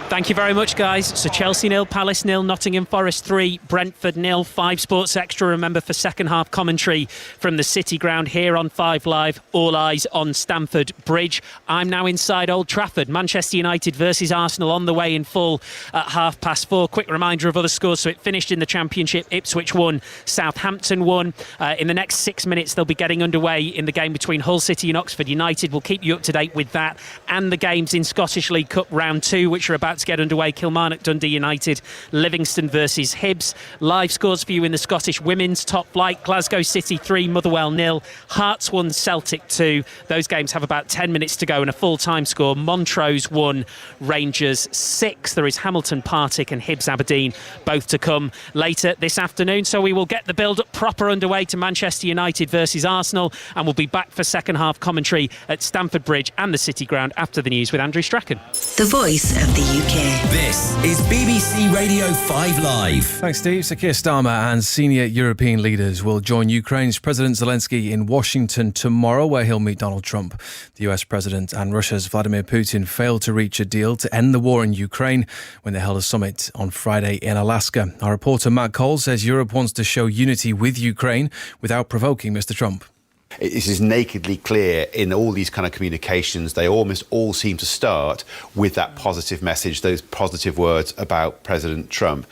Thank you very much, guys. So Chelsea 0, Palace 0, Nottingham Forest 3, Brentford 0. 5 Sports Extra, remember, for second half commentary from the City Ground here on 5 Live. All eyes on Stamford Bridge. I'm now inside Old Trafford. Manchester United versus Arsenal on the way in full at 4:30. Quick reminder of other scores. So it finished in the Championship. Ipswich won, Southampton won. In the next 6 minutes, they'll be getting underway in the game between Hull City and Oxford United. We'll keep you up to date with that and the games in Scottish League Cup Round 2, which are about to get underway. Kilmarnock Dundee United, Livingston versus Hibs. Live scores for you in the Scottish Women's Top Flight. Glasgow City 3, Motherwell 0. Hearts 1, Celtic 2. Those games have about 10 minutes to go and a full-time score. Montrose 1, Rangers 6. There is Hamilton Partick and Hibs Aberdeen, both to come later this afternoon. So we will get the build-up proper underway to Manchester United versus Arsenal, and we'll be back for second half commentary at Stamford Bridge and the City Ground after the news with Andrew Strachan. The voice of the UK. This is BBC Radio 5 Live. Thanks, Steve. So Keir Starmer and senior European leaders will join Ukraine's President Zelensky in Washington tomorrow, where he'll meet Donald Trump. The US President and Russia's Vladimir Putin failed to reach a deal to end the war in Ukraine when they held a summit on Friday in Alaska. Our reporter Matt Cole says Europe wants to show unity with Ukraine without provoking Mr. Trump. It is nakedly clear in all these kind of communications, they almost all seem to start with that positive message, those positive words about President Trump.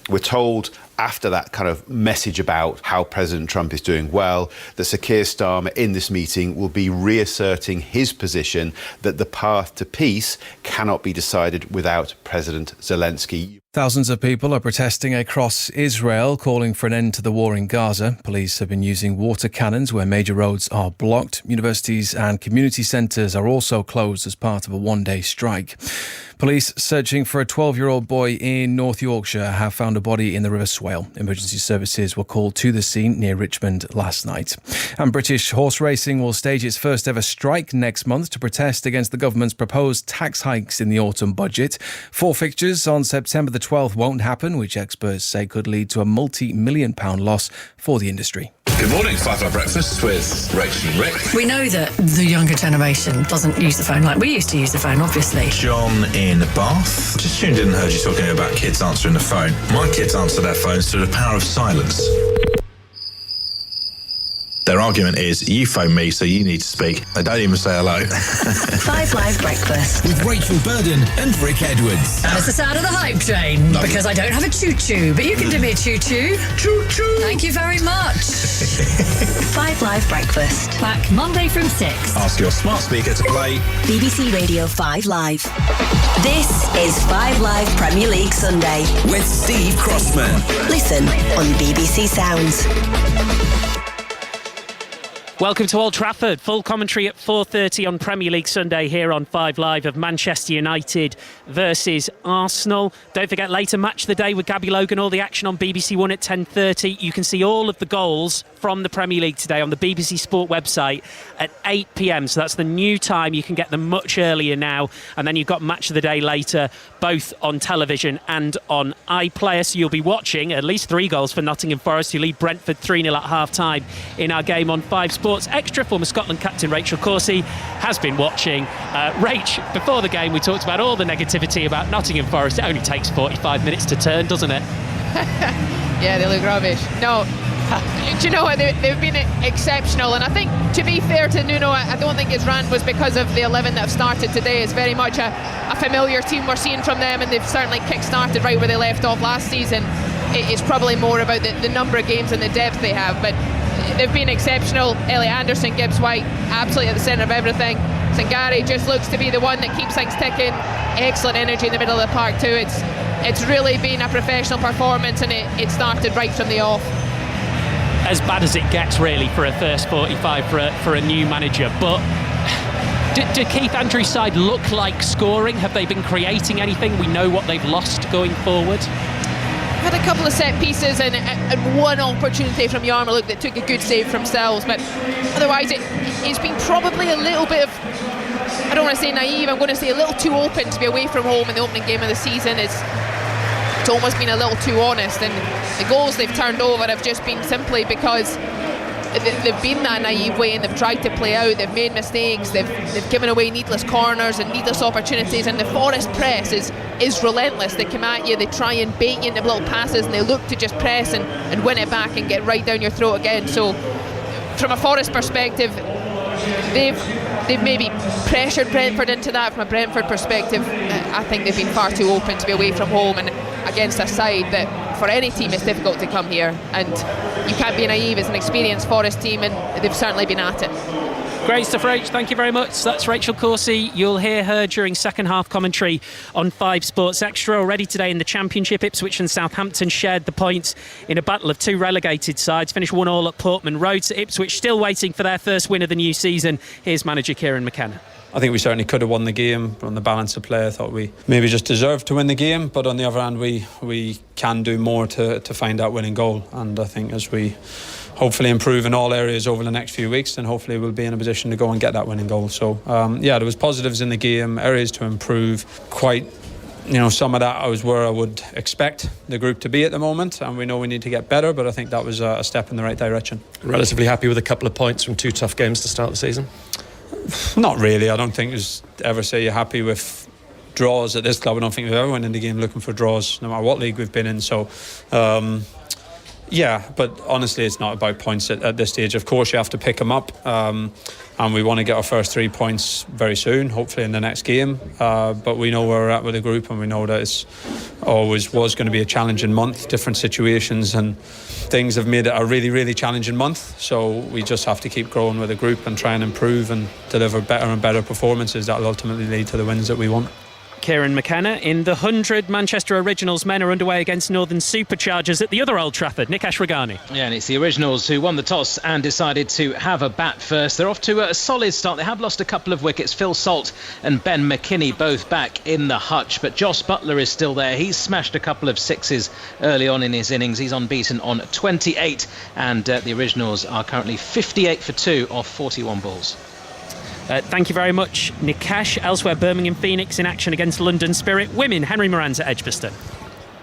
We're told after that kind of message about how President Trump is doing well, that Sir Keir Starmer in this meeting will be reasserting his position that the path to peace cannot be decided without President Zelensky. Thousands of people are protesting across Israel, calling for an end to the war in Gaza. Police have been using water cannons where major roads are blocked. Universities and community centres are also closed as part of a one-day strike. Police searching for a 12-year-old boy in North Yorkshire have found a body in the River Swale. Emergency services were called to the scene near Richmond last night. And British horse racing will stage its first ever strike next month to protest against the government's proposed tax hikes in the autumn budget. 4 fixtures on September the the 12th won't happen, which experts say could lead to a multi-million-pound loss for the industry. Good morning, 5 Live Breakfast with Rachel and Rick. We know that the younger generation doesn't use the phone like we used to use the phone, obviously. John in Bath. Just tuned in and heard you talking about kids answering the phone. My kids answer their phones through the power of silence. Their argument is, you phone me, so you need to speak. They don't even say hello. 5 Live Breakfast. With Rachel Burden and Rick Edwards. And it's the sound of the hype train, because I don't have a choo-choo, but you can do me a choo-choo. Choo-choo. Thank you very much. 5 Live Breakfast. Back Monday from 6. Ask your smart speaker to play BBC Radio 5 Live. This is 5 Live Premier League Sunday. With Steve Crossman. Listen on BBC Sounds. Welcome to Old Trafford. Full commentary at 4:30 on Premier League Sunday here on 5 Live of Manchester United versus Arsenal. Don't forget, later Match of the Day with Gabby Logan, all the action on BBC One at 10:30. You can see all of the goals from the Premier League today on the BBC Sport website at 8 p.m. So that's the new time. You can get them much earlier now. And then you've got Match of the Day later, both on television and on iPlayer. So you'll be watching at least 3 goals for Nottingham Forest, who lead Brentford 3-0 at half-time in our game on 5 Sports Extra. Former Scotland captain Rachel Coursey has been watching. Rach, before the game we talked about all the negativity about Nottingham Forest. It only takes 45 minutes to turn, doesn't it? Yeah, they look rubbish. No, do you know what? They've been exceptional, and I think, to be fair to Nuno, I don't think his rant was because of the 11 that have started today. It's very much a familiar team we're seeing from them, and they've certainly kick-started right where they left off last season. It's probably more about the number of games and the depth they have, but they've been exceptional. Elliot Anderson, Gibbs White, absolutely at the centre of everything. St Gary just looks to be the one that keeps things ticking. Excellent energy in the middle of the park too. It's really been a professional performance, and it started right from the off. As bad as it gets, really, for a first 45 for a new manager. But do Keith Andrews' side look like scoring? Have they been creating anything? We know what they've lost going forward. Had a couple of set pieces and one opportunity from Yarmulke that took a good save from Sells, but otherwise it's been probably a little bit of, I don't want to say naive, I'm going to say a little too open to be away from home in the opening game of the season. It's almost been a little too honest, and the goals they've turned over have just been simply because they've been that naive way, and they've tried to play out. They've made mistakes, they've given away needless corners and needless opportunities, and the Forest press is relentless. They come at you, they try and bait you into little passes, and they look to just press and win it back and get right down your throat again. So from a Forest perspective, they've maybe pressured Brentford into that. From a Brentford perspective, I think they've been far too open to be away from home and against a side that for any team it's difficult to come here, and you can't be naive. It's an experienced Forest team, and they've certainly been at it. Great stuff, Rach. Thank you very much. That's Rachel Coursey. You'll hear her during second half commentary on 5 Sports Extra. Already today in the Championship, Ipswich and Southampton shared the points in a battle of 2 relegated sides. Finished 1-1 at Portman Road. So Ipswich still waiting for their first win of the new season. Here's manager Kieran McKenna. I think we certainly could have won the game on the balance of play. I thought we maybe just deserved to win the game, but on the other hand, we can do more to find that winning goal. And I think as we hopefully improve in all areas over the next few weeks, then hopefully we'll be in a position to go and get that winning goal. So there was positives in the game, areas to improve. Quite, some of that was where I would expect the group to be at the moment, and we know we need to get better, but I think that was a step in the right direction. Relatively happy with a couple of points from 2 tough games to start the season? Not really. I don't think there's ever say you're happy with draws at this club. I don't think we've ever went in the game looking for draws, no matter what league we've been in. So but honestly it's not about points at this stage. Of course you have to pick them up, and we want to get our first 3 points very soon, hopefully in the next game, but we know where we're at with the group, and we know that it's always was going to be a challenging month. Different situations and things have made it a really, really challenging month, so we just have to keep growing with the group and try and improve and deliver better and better performances that will ultimately lead to the wins that we want. Kieran McKenna. In the 100, Manchester Originals men are underway against Northern Superchargers at the other Old Trafford. Nick Ashragani. Yeah, and it's the Originals who won the toss and decided to have a bat first. They're off to a solid start. They have lost a couple of wickets. Phil Salt and Ben McKinney both back in the hutch, but Joss Butler is still there. He's smashed a couple of sixes early on in his innings. He's unbeaten on 28, and the Originals are currently 58 for 2 off 41 balls. Thank you very much, Nikesh. Elsewhere, Birmingham Phoenix in action against London Spirit. Women, Henry Moran's at Edgbaston.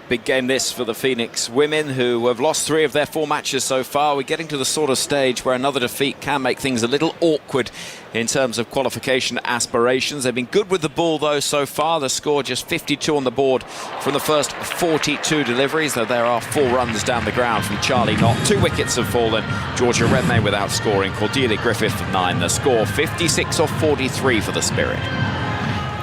Big game this for the Phoenix women, who have lost 3 of their 4 matches so far. We're getting to the sort of stage where another defeat can make things a little awkward in terms of qualification aspirations. They've been good with the ball, though, so far. The score just 52 on the board from the first 42 deliveries, though there are 4 runs down the ground from Charlie Knott. 2 wickets have fallen. Georgia Redmayne without scoring. Cordelia Griffith 9. The score 56 off 43 for the Spirit.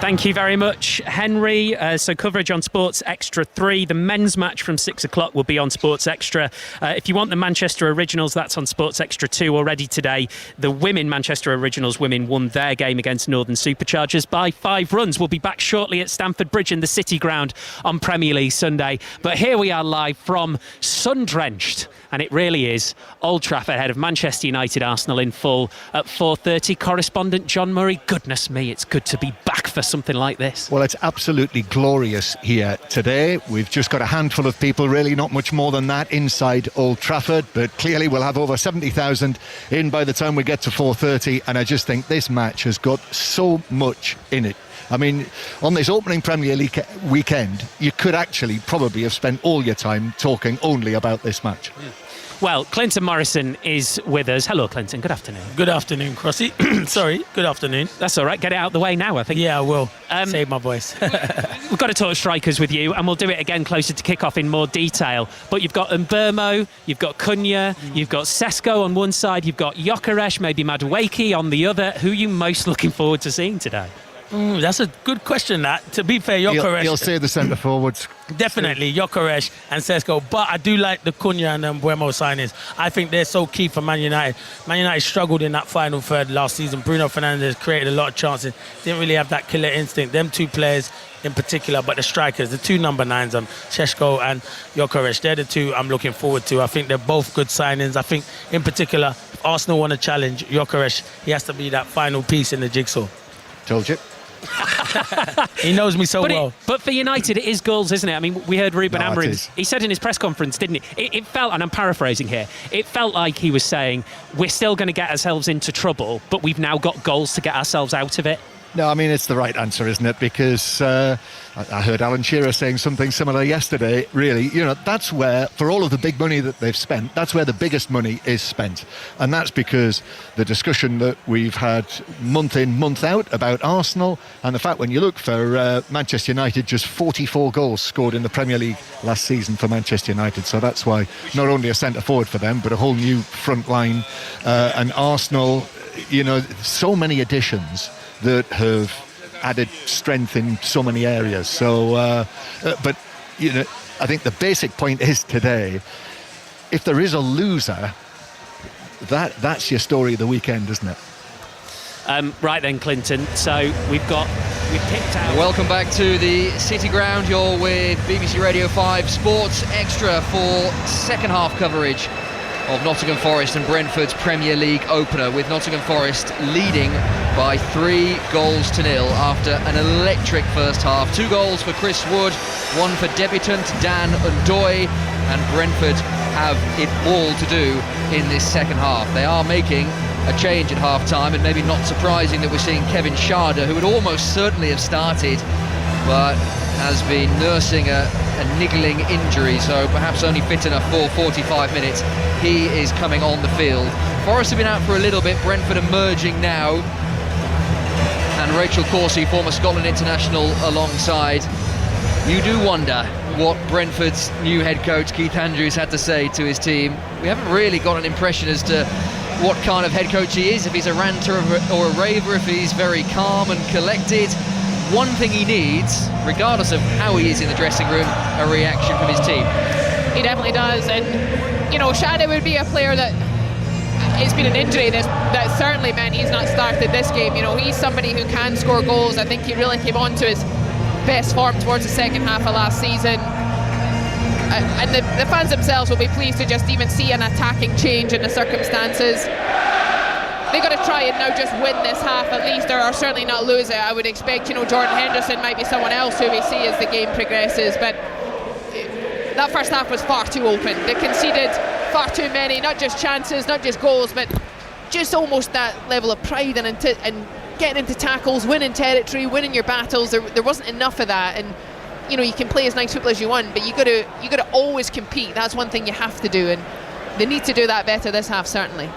Thank you very much, Henry. So coverage on Sports Extra 3. The men's match from 6 o'clock will be on Sports Extra. If you want the Manchester Originals, that's on Sports Extra 2 already today. The women, Manchester Originals women, won their game against Northern Superchargers by 5 runs. We'll be back shortly at Stamford Bridge in the City Ground on Premier League Sunday. But here we are live from sun-drenched, and it really is, Old Trafford ahead of Manchester United Arsenal in full at 4:30. Correspondent John Murray, goodness me, it's good to be back for something like this. Well, it's absolutely glorious here today. We've just got a handful of people, really not much more than that, inside Old Trafford, but clearly we'll have over 70,000 in by the time we get to 4:30, and I just think this match has got so much in it. I mean, on this opening Premier League weekend, you could actually probably have spent all your time talking only about this match. Well, Clinton Morrison is with us. Hello, Clinton. Good afternoon. Good afternoon, Crossy. Sorry, good afternoon. That's all right. Get it out of the way now, I think. Yeah, I will. Save my voice. We've got to talk strikers with you, and we'll do it again closer to kick-off in more detail. But you've got Mbermo, you've got Cunha, you've got Sesko on one side, you've got Gyökeres, maybe Madueke on the other. Who are you most looking forward to seeing today? That's a good question, that. To be fair, Gyökeres... He'll say the centre-forwards. Definitely, Gyökeres and Sesko. But I do like the Cunha and Mbermo signings. I think they're so key for Man United. Man United struggled in that final third last season. Bruno Fernandes created a lot of chances. Didn't really have that killer instinct. Them 2 players in particular, but the strikers, the 2 number 9s, Sesko and Gyökeres, they're the 2 I'm looking forward to. I think they're both good signings. I think, in particular, if Arsenal want to challenge Gyökeres, he has to be that final piece in the jigsaw. Told you. He knows me so well. But for United, it is goals, isn't it? I mean, we heard Ruben Amorim. He said in his press conference, didn't he? It felt, and I'm paraphrasing here, it felt like he was saying, we're still going to get ourselves into trouble, but we've now got goals to get ourselves out of it. No, I mean, it's the right answer, isn't it? Because I heard Alan Shearer saying something similar yesterday. Really, you know, that's where, for all of the big money that they've spent, that's where the biggest money is spent. And that's because the discussion that we've had month in, month out about Arsenal, and the fact when you look for Manchester United, just 44 goals scored in the Premier League last season for Manchester United. So that's why not only a centre-forward for them, but a whole new front line. And Arsenal, you know, so many additions that have added strength in so many areas. So, but, you know, I think the basic point is today, if there is a loser, that's your story of the weekend, isn't it? Right then, Clinton. So we've picked out... Welcome back to the City Ground. You're with BBC Radio 5 Sports Extra for second half coverage of Nottingham Forest and Brentford's Premier League opener, with Nottingham Forest leading by 3 goals to nil after an electric first half. 2 goals for Chris Wood, 1 for debutant Dan Ndoye, and Brentford have it all to do in this second half. They are making a change at half-time, and maybe not surprising that we're seeing Kevin Schade, who would almost certainly have started, but has been nursing a niggling injury, so perhaps only fit enough for 45 minutes. He is coming on the field. Forest have been out for a little bit, Brentford emerging now, and Rachel Corsie, former Scotland international, alongside. You do wonder what Brentford's new head coach Keith Andrews had to say to his team. We haven't really got an impression as to what kind of head coach he is, if he's a ranter or a raver, if he's very calm and collected. One thing he needs, regardless of how he is in the dressing room, a reaction from his team. He definitely does, and you know, Schade would be a player that it's been an injury that certainly meant he's not started this game. You know, he's somebody who can score goals. I think he really came on to his best form towards the second half of last season. And the fans themselves will be pleased to just even see an attacking change in the circumstances. They've got to try and now just win this half at least, or certainly not lose it. I would expect, you know, Jordan Henderson might be someone else who we see as the game progresses, but that first half was far too open. They conceded far too many, not just chances, not just goals, but just almost that level of pride and getting into tackles, winning territory, winning your battles. There wasn't enough of that, and you know, you can play as nice football as you want, but you got to always compete. That's one thing you have to do, and they need to do that better this half, certainly.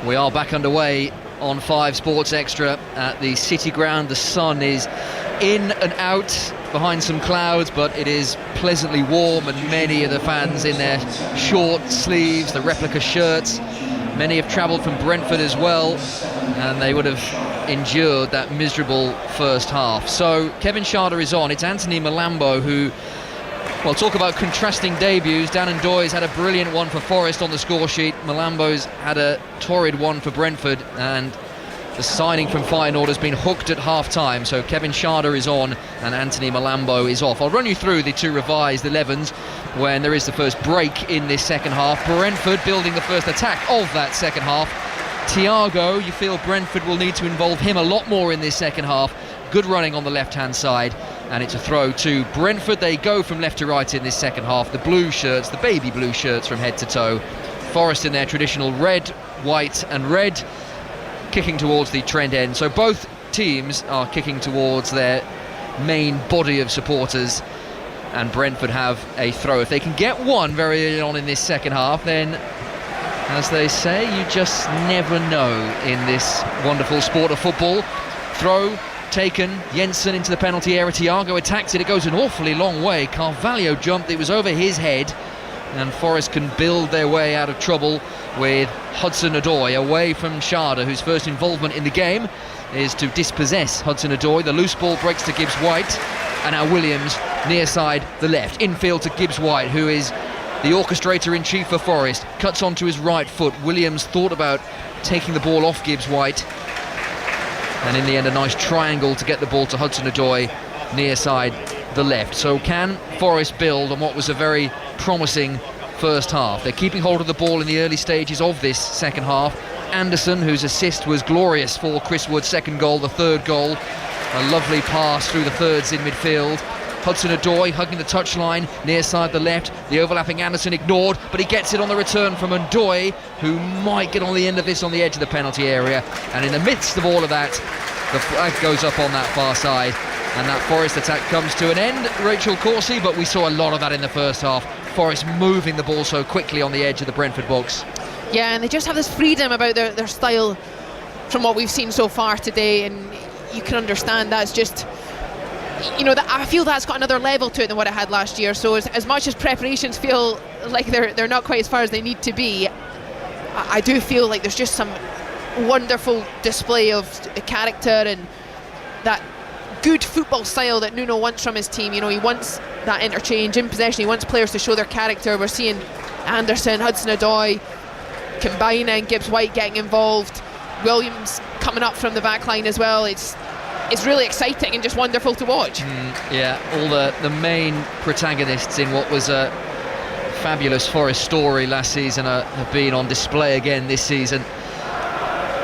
We are back underway on 5 Sports Extra at the City Ground. The sun is in and out behind some clouds, but it is pleasantly warm, and many of the fans in their short sleeves, the replica shirts. Many have travelled from Brentford as well, and they would have endured that miserable first half. So Kevin Schade is on. It's Anthony Malambo who, well, talk about contrasting debuts. Dan Ndoye's had a brilliant one for Forest on the score sheet. Malambo's had a torrid one for Brentford, and the signing from Feyenoord has been hooked at half-time. So Kevin Schade is on and Anthony Malambo is off. I'll run you through the 2 revised 11s when there is the first break in this second half. Brentford building the first attack of that second half. Thiago, you feel Brentford will need to involve him a lot more in this second half. Good running on the left-hand side, and it's a throw to Brentford. They go from left to right in this second half. The blue shirts, the baby blue shirts from head to toe. Forest in their traditional red, white and red, kicking towards the trend end. So both teams are kicking towards their main body of supporters, and Brentford have a throw. If they can get one very early on in this second half, then, as they say, you just never know in this wonderful sport of football. Throw taken, Jensen into the penalty area. Thiago attacks it. It goes an awfully long way. Carvalho jumped. It was over his head, and Forest can build their way out of trouble with Hudson-Odoi away from Schade, whose first involvement in the game is to dispossess Hudson-Odoi. The loose ball breaks to Gibbs-White, and now Williams near side the left, infield to Gibbs-White, who is the orchestrator-in-chief for Forest. Cuts onto his right foot. Williams thought about taking the ball off Gibbs-White, and in the end a nice triangle to get the ball to Hudson-Odoi near side the left. So can Forest build on what was a very promising first half? They're keeping hold of the ball in the early stages of this second half. Anderson, whose assist was glorious for Chris Wood's second goal, the third goal, a lovely pass through the thirds in midfield. Hudson-Odoi hugging the touchline near side the left. The overlapping Anderson ignored, but he gets it on the return from Ndoye, who might get on the end of this on the edge of the penalty area. And in the midst of all of that, the flag goes up on that far side, and that Forest attack comes to an end. Rachel Corsie, but we saw a lot of that in the first half. Forest moving the ball so quickly on the edge of the Brentford box. Yeah, and they just have this freedom about their style from what we've seen so far today, and you can understand that's just, you know, that I feel that's got another level to it than what it had last year. So as much as preparations feel like they're not quite as far as they need to be, I do feel like there's just some wonderful display of character and that good football style that Nuno wants from his team. You know, he wants that interchange in possession. He wants players to show their character. We're seeing Anderson, Hudson-Odoi combining, Gibbs-White getting involved, Williams coming up from the back line as well. It's really exciting and just wonderful to watch. Yeah, all the main protagonists in what was a fabulous Forest story last season have been on display again this season.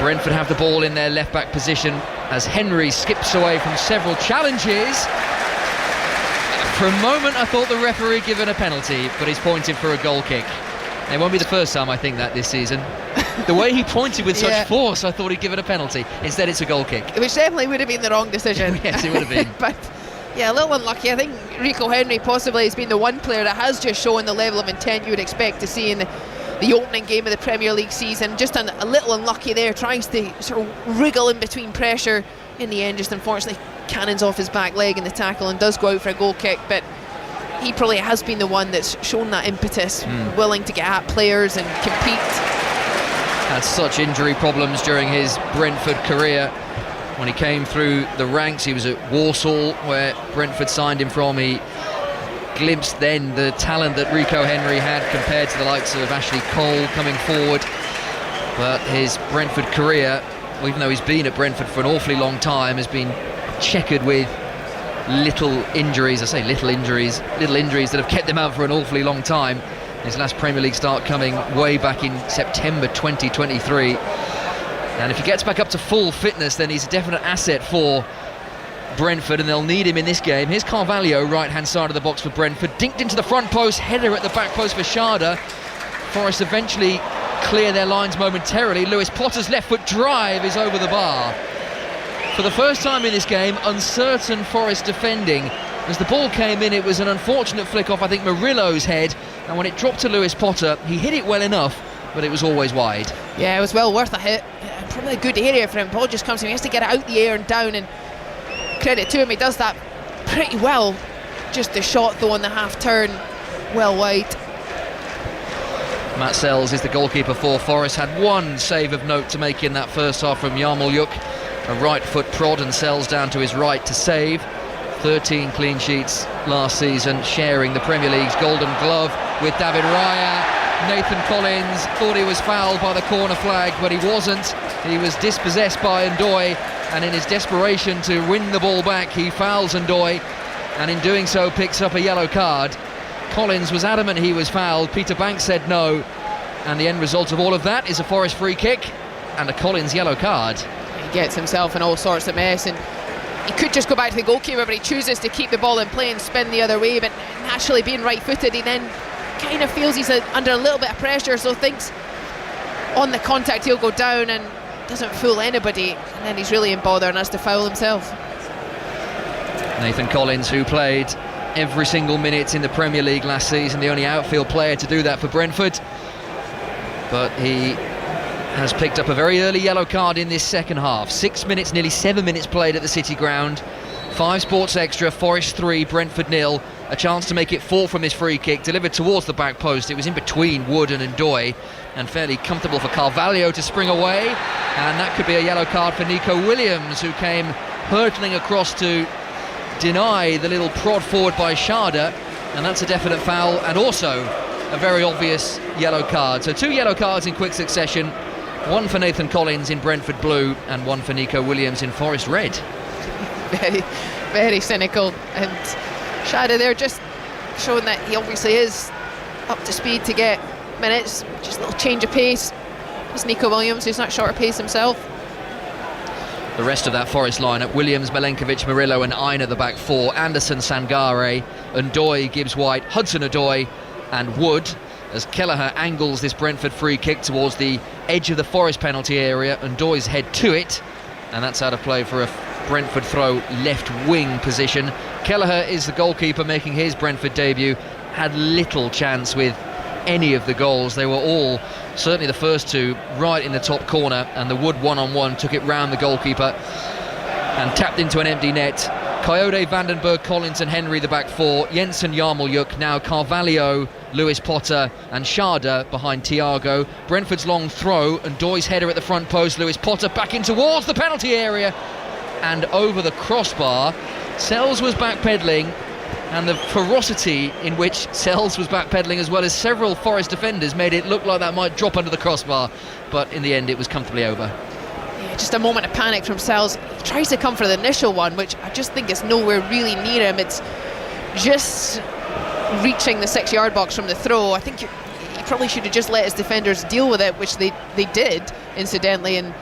Brentford have the ball in their left-back position as Henry skips away from several challenges. For a moment I thought the referee given a penalty, but he's pointing for a goal kick. It won't be the first time I think that this season. The way he pointed with such force, I thought he'd give it a penalty. Instead it's a goal kick. Which definitely would have been the wrong decision. Yes, it would have been. But yeah, a little unlucky. I think Rico Henry possibly has been the one player that has just shown the level of intent you would expect to see in the opening game of the Premier League season. Just a little unlucky there, tries to sort of wriggle in between pressure. In the end, just unfortunately cannons off his back leg in the tackle and does go out for a goal kick. But he probably has been the one that's shown that impetus, willing to get at players and compete. Had such injury problems during his Brentford career. When he came through the ranks, he was at Walsall, where Brentford signed him from. He glimpsed then the talent that Rico Henry had compared to the likes of Ashley Cole coming forward. But his Brentford career, even though he's been at Brentford for an awfully long time, has been checkered with little injuries. I say little injuries that have kept him out for an awfully long time. His last Premier League start coming way back in September 2023. And if he gets back up to full fitness, then he's a definite asset for Brentford, and they'll need him in this game. Here's Carvalho, right-hand side of the box for Brentford. Dinked into the front post, header at the back post for Schade. Forest eventually clear their lines momentarily. Lewis Potter's left foot drive is over the bar. For the first time in this game, uncertain Forest defending As the ball came in, it was an unfortunate flick off, I think, Murillo's head, and when it dropped to Lewis Potter, he hit it well enough, but it was always wide. Yeah, it was well worth a hit. Probably a good area for him. Ball just comes to him, he has to get it out the air and down, and credit to him, he does that pretty well. Just the shot though on the half turn, well wide. Matt Sells is the goalkeeper for Forest. Had one save of note to make in that first half from Yarmolyuk. A right foot prod and Sells down to his right to save. 13 clean sheets last season, sharing the Premier League's Golden Glove with David Raya. Nathan Collins thought he was fouled by the corner flag, but he wasn't. He was dispossessed by Ndoye, and in his desperation to win the ball back, he fouls Ndoye, and in doing so picks up a yellow card. Collins was adamant he was fouled. Peter Banks said no, and the end result of all of that is a Forest free kick and a Collins yellow card. He gets himself in all sorts of mess, and he could just go back to the goalkeeper, but he chooses to keep the ball in play and spin the other way. But naturally, being right-footed, he then kind of feels he's under a little bit of pressure, so thinks on the contact he'll go down and doesn't fool anybody, and then he's really in bother and has to foul himself. Nathan Collins, who played every single minute in the Premier League last season, the only outfield player to do that for Brentford, but he has picked up a very early yellow card in this second half. 6 minutes, nearly 7 minutes played at the City Ground. 5 Sports Extra, Forest 3, Brentford 0. A chance to make it 4 from his free kick, delivered towards the back post. It was in between Wood and Ndoye, and fairly comfortable for Carvalho to spring away, and that could be a yellow card for Nico Williams, who came hurtling across to deny the little prod forward by Sharda, and that's a definite foul and also a very obvious yellow card. So 2 yellow cards in quick succession, one for Nathan Collins in Brentford blue and one for Nico Williams in Forest red. Very, very cynical, and Sharda there just showing that he obviously is up to speed to get minutes. Just a little change of pace. It's Nico Williams, who's not short of pace himself. The rest of that Forest lineup: Williams, Milenkovic, Murillo and Aina the back 4, Anderson, Sangare, Ndoye, Gibbs-White, Hudson-Odoi and Wood, as Kelleher angles this Brentford free kick towards the edge of the Forest penalty area. Ndoye's head to it, and that's out of play for a Brentford throw left wing position. Kelleher is the goalkeeper making his Brentford debut. Had little chance with any of the goals. They were all, certainly the first 2, right in the top corner, and the Wood one-on-one took it round the goalkeeper and tapped into an empty net. Coyote, Vandenberg, Collins and Henry the back 4, Jensen, Yarmolyuk, now Carvalho, Lewis Potter and Sharda behind Thiago. Brentford's long throw and Ndoye's header at the front post. Lewis Potter back in towards the penalty area and over the crossbar. Sells was backpedaling, and the ferocity in which Sells was backpedaling, as well as several Forest defenders, made it look like that might drop under the crossbar, but in the end it was comfortably over. Yeah, just a moment of panic from Sells. He tries to come for the initial one, which I just think is nowhere really near him. It's just reaching the 6-yard box from the throw. I think he probably should have just let his defenders deal with it, which they did, incidentally, and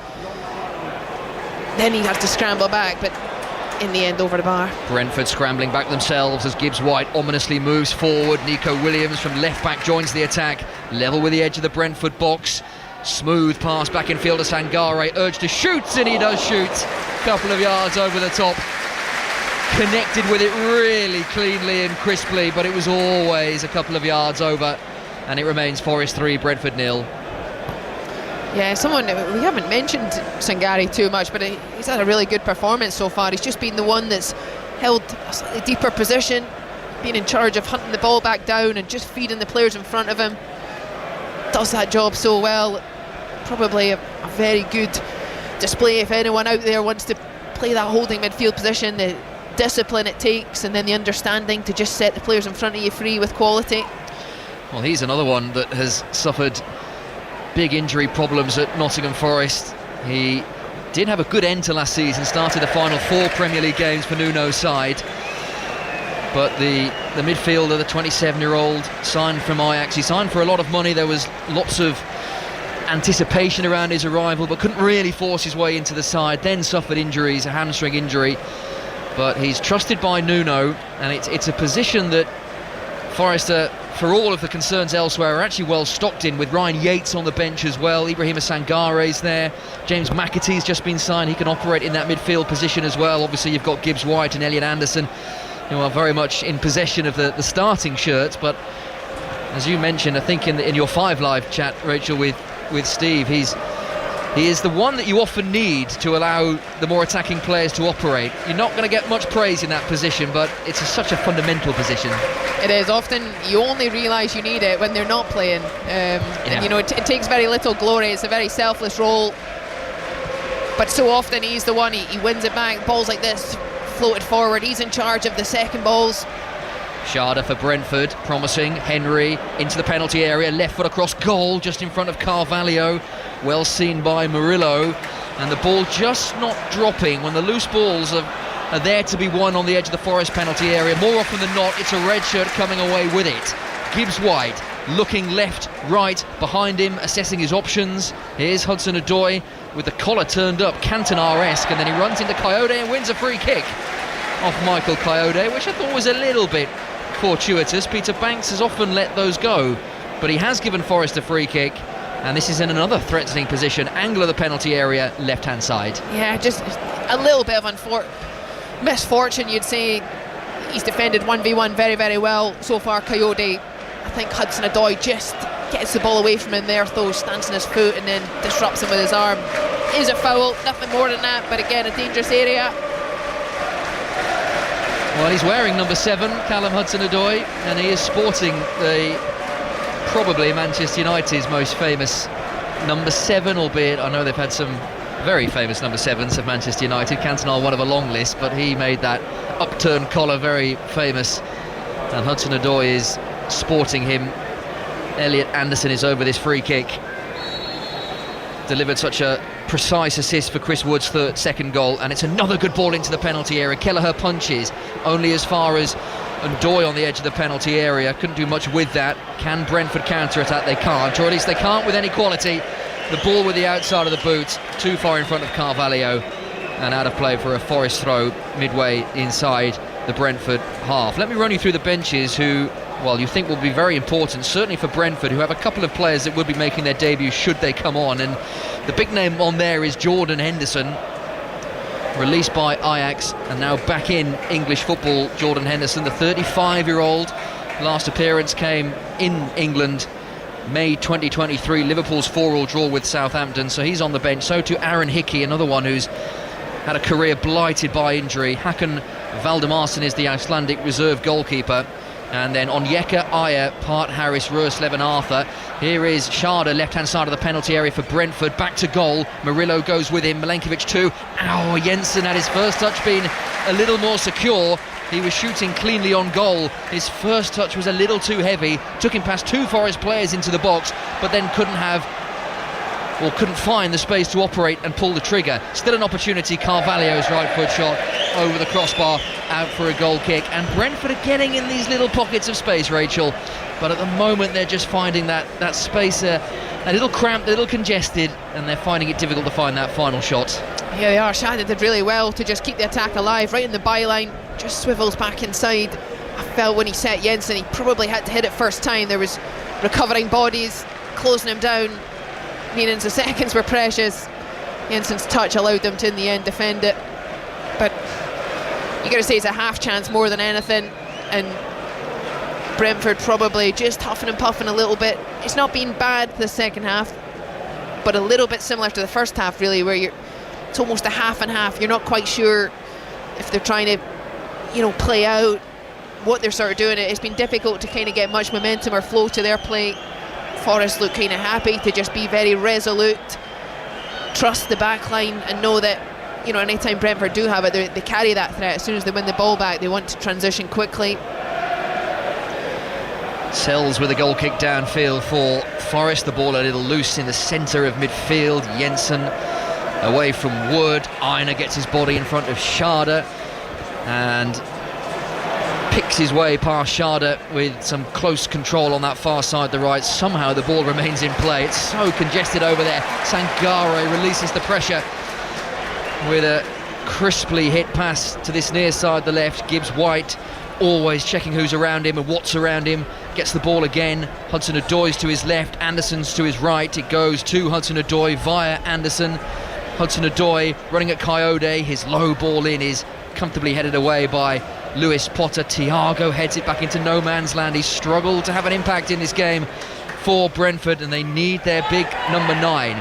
then he'd have to scramble back, but in the end over the bar. Brentford scrambling back themselves as Gibbs-White ominously moves forward. Nico Williams from left back joins the attack, level with the edge of the Brentford box. Smooth pass back in field to Sangare, urged to shoot, and he does shoot. Couple of yards over the top, connected with it really cleanly and crisply, but it was always a couple of yards over, and it remains Forest 3, Brentford 0. Yeah, we haven't mentioned Sangare too much, but he's had a really good performance so far. He's just been the one that's held a slightly deeper position, been in charge of hunting the ball back down and just feeding the players in front of him. Does that job so well. Probably a very good display if anyone out there wants to play that holding midfield position, the discipline it takes and then the understanding to just set the players in front of you free with quality. Well, he's another one that has suffered big injury problems at Nottingham Forest. He did have a good end to last season, started the final 4 Premier League games for Nuno's side, but the midfielder, the 27-year-old, signed from Ajax. He signed for a lot of money. There was lots of anticipation around his arrival, but couldn't really force his way into the side, then suffered injuries, a hamstring injury, but he's trusted by Nuno, and it's a position that Forest, for all of the concerns elsewhere, are actually well stocked in, with Ryan Yates on the bench as well. Ibrahima Sangare's there. James McAtee's just been signed. He can operate in that midfield position as well. Obviously you've got Gibbs-White and Elliot Anderson who are very much in possession of the starting shirt. But as you mentioned, I think in your 5 Live chat, Rachel, with Steve, he is the one that you often need to allow the more attacking players to operate. You're not going to get much praise in that position, but it's such a fundamental position. It is. Often you only realise you need it when they're not playing. And you know, it takes very little glory. It's a very selfless role. But so often he's the one, he wins it back. Balls like this floated forward. He's in charge of the second balls. Sharda for Brentford, promising. Henry into the penalty area, left foot across goal, just in front of Carvalho. Well seen by Murillo, and the ball just not dropping when the loose balls are there to be won on the edge of the Forest penalty area. More often than not, it's a red shirt coming away with it. Gibbs White looking left, right, behind him, assessing his options. Here's Hudson-Odoi with the collar turned up, Cantona-esque, and then he runs into Coyote and wins a free kick off Michael Coyote, which I thought was a little bit fortuitous. Peter Banks has often let those go, but he has given Forest a free kick, and this is in another threatening position. Angle of the penalty area, left-hand side. Yeah, just a little bit of misfortune, you'd say. He's defended 1v1 very, very well so far, Coyote. I think Hudson-Odoi just gets the ball away from him there, though, stands on his foot and then disrupts him with his arm. It is a foul, nothing more than that, but again, a dangerous area. Well, he's wearing number 7, Callum Hudson-Odoi, and he is sporting probably Manchester United's most famous number 7, albeit I know they've had some very famous number 7s of Manchester United. Cantona, one of a long list, but he made that upturned collar very famous, and Hudson-Odoi is sporting him. Elliot Anderson is over this free kick. Delivered such a precise assist for Chris Wood's second goal, and it's another good ball into the penalty area. Kelleher punches only as far as Odoi on the edge of the penalty area. Couldn't do much with that. Can Brentford counter-attack? They can't, or at least they can't with any quality. The ball with the outside of the boot, too far in front of Carvalho, and out of play for a Forest throw midway inside the Brentford half. Let me run you through the benches who, well, you think will be very important, certainly for Brentford, who have a couple of players that will be making their debut should they come on, and the big name on there is Jordan Henderson, released by Ajax and now back in English football. Jordan Henderson, the 35-year-old, last appearance came in England May 2023, Liverpool's 4-4 draw with Southampton, so he's on the bench. So too Aaron Hickey, another one who's had a career blighted by injury. Hakan Valdemarson is the Icelandic reserve goalkeeper. And then Onyeka, Ayer, Part, Harris, Roerslev and Arthur. Here is Sharda, left-hand side of the penalty area for Brentford. Back to goal. Murillo goes with him. Milenkovic too. Ow, Jensen had his first touch been a little more secure. He was shooting cleanly on goal. His first touch was a little too heavy. Took him past 2 Forest players into the box, but then couldn't find the space to operate and pull the trigger. Still an opportunity. Carvalho's right foot shot over the crossbar, out for a goal kick. And Brentford are getting in these little pockets of space, Rachel, but at the moment they're just finding that space a little cramped, a little congested, and they're finding it difficult to find that final shot. Yeah, they are. Sharda did really well to just keep the attack alive, right in the byline, just swivels back inside. I felt when he set Jensen, he probably had to hit it first time. There was recovering bodies closing him down, meaning the seconds were precious. Jensen's touch allowed them to in the end defend it, but you got to say it's a half chance more than anything, and Brentford probably just huffing and puffing a little bit. It's not been bad the second half, but a little bit similar to the first half really, where it's almost a half and half. You're not quite sure if they're trying to play out what they're sort of doing. It's been difficult to kind of get much momentum or flow to their play. Forest look kind of happy to just be very resolute, trust the back line, and know that anytime Brentford do have it, they carry that threat. As soon as they win the ball back, they want to transition quickly. Sells with a goal kick downfield for Forest. The ball a little loose in the centre of midfield. Jensen away from Wood. Aina gets his body in front of Sharda and picks his way past Sharda with some close control on that far side, the right. Somehow the ball remains in play. It's so congested over there. Sangare releases the pressure with a crisply hit pass to this near side, the left. Gibbs White always checking who's around him and what's around him. Gets the ball again. Hudson-Odoi's to his left, Anderson's to his right. It goes to Hudson-Odoi via Anderson. Hudson-Odoi running at Coyote. His low ball in is comfortably headed away by Lewis Potter. Thiago heads it back into no man's land. He's struggled to have an impact in this game for Brentford, and they need their big number 9.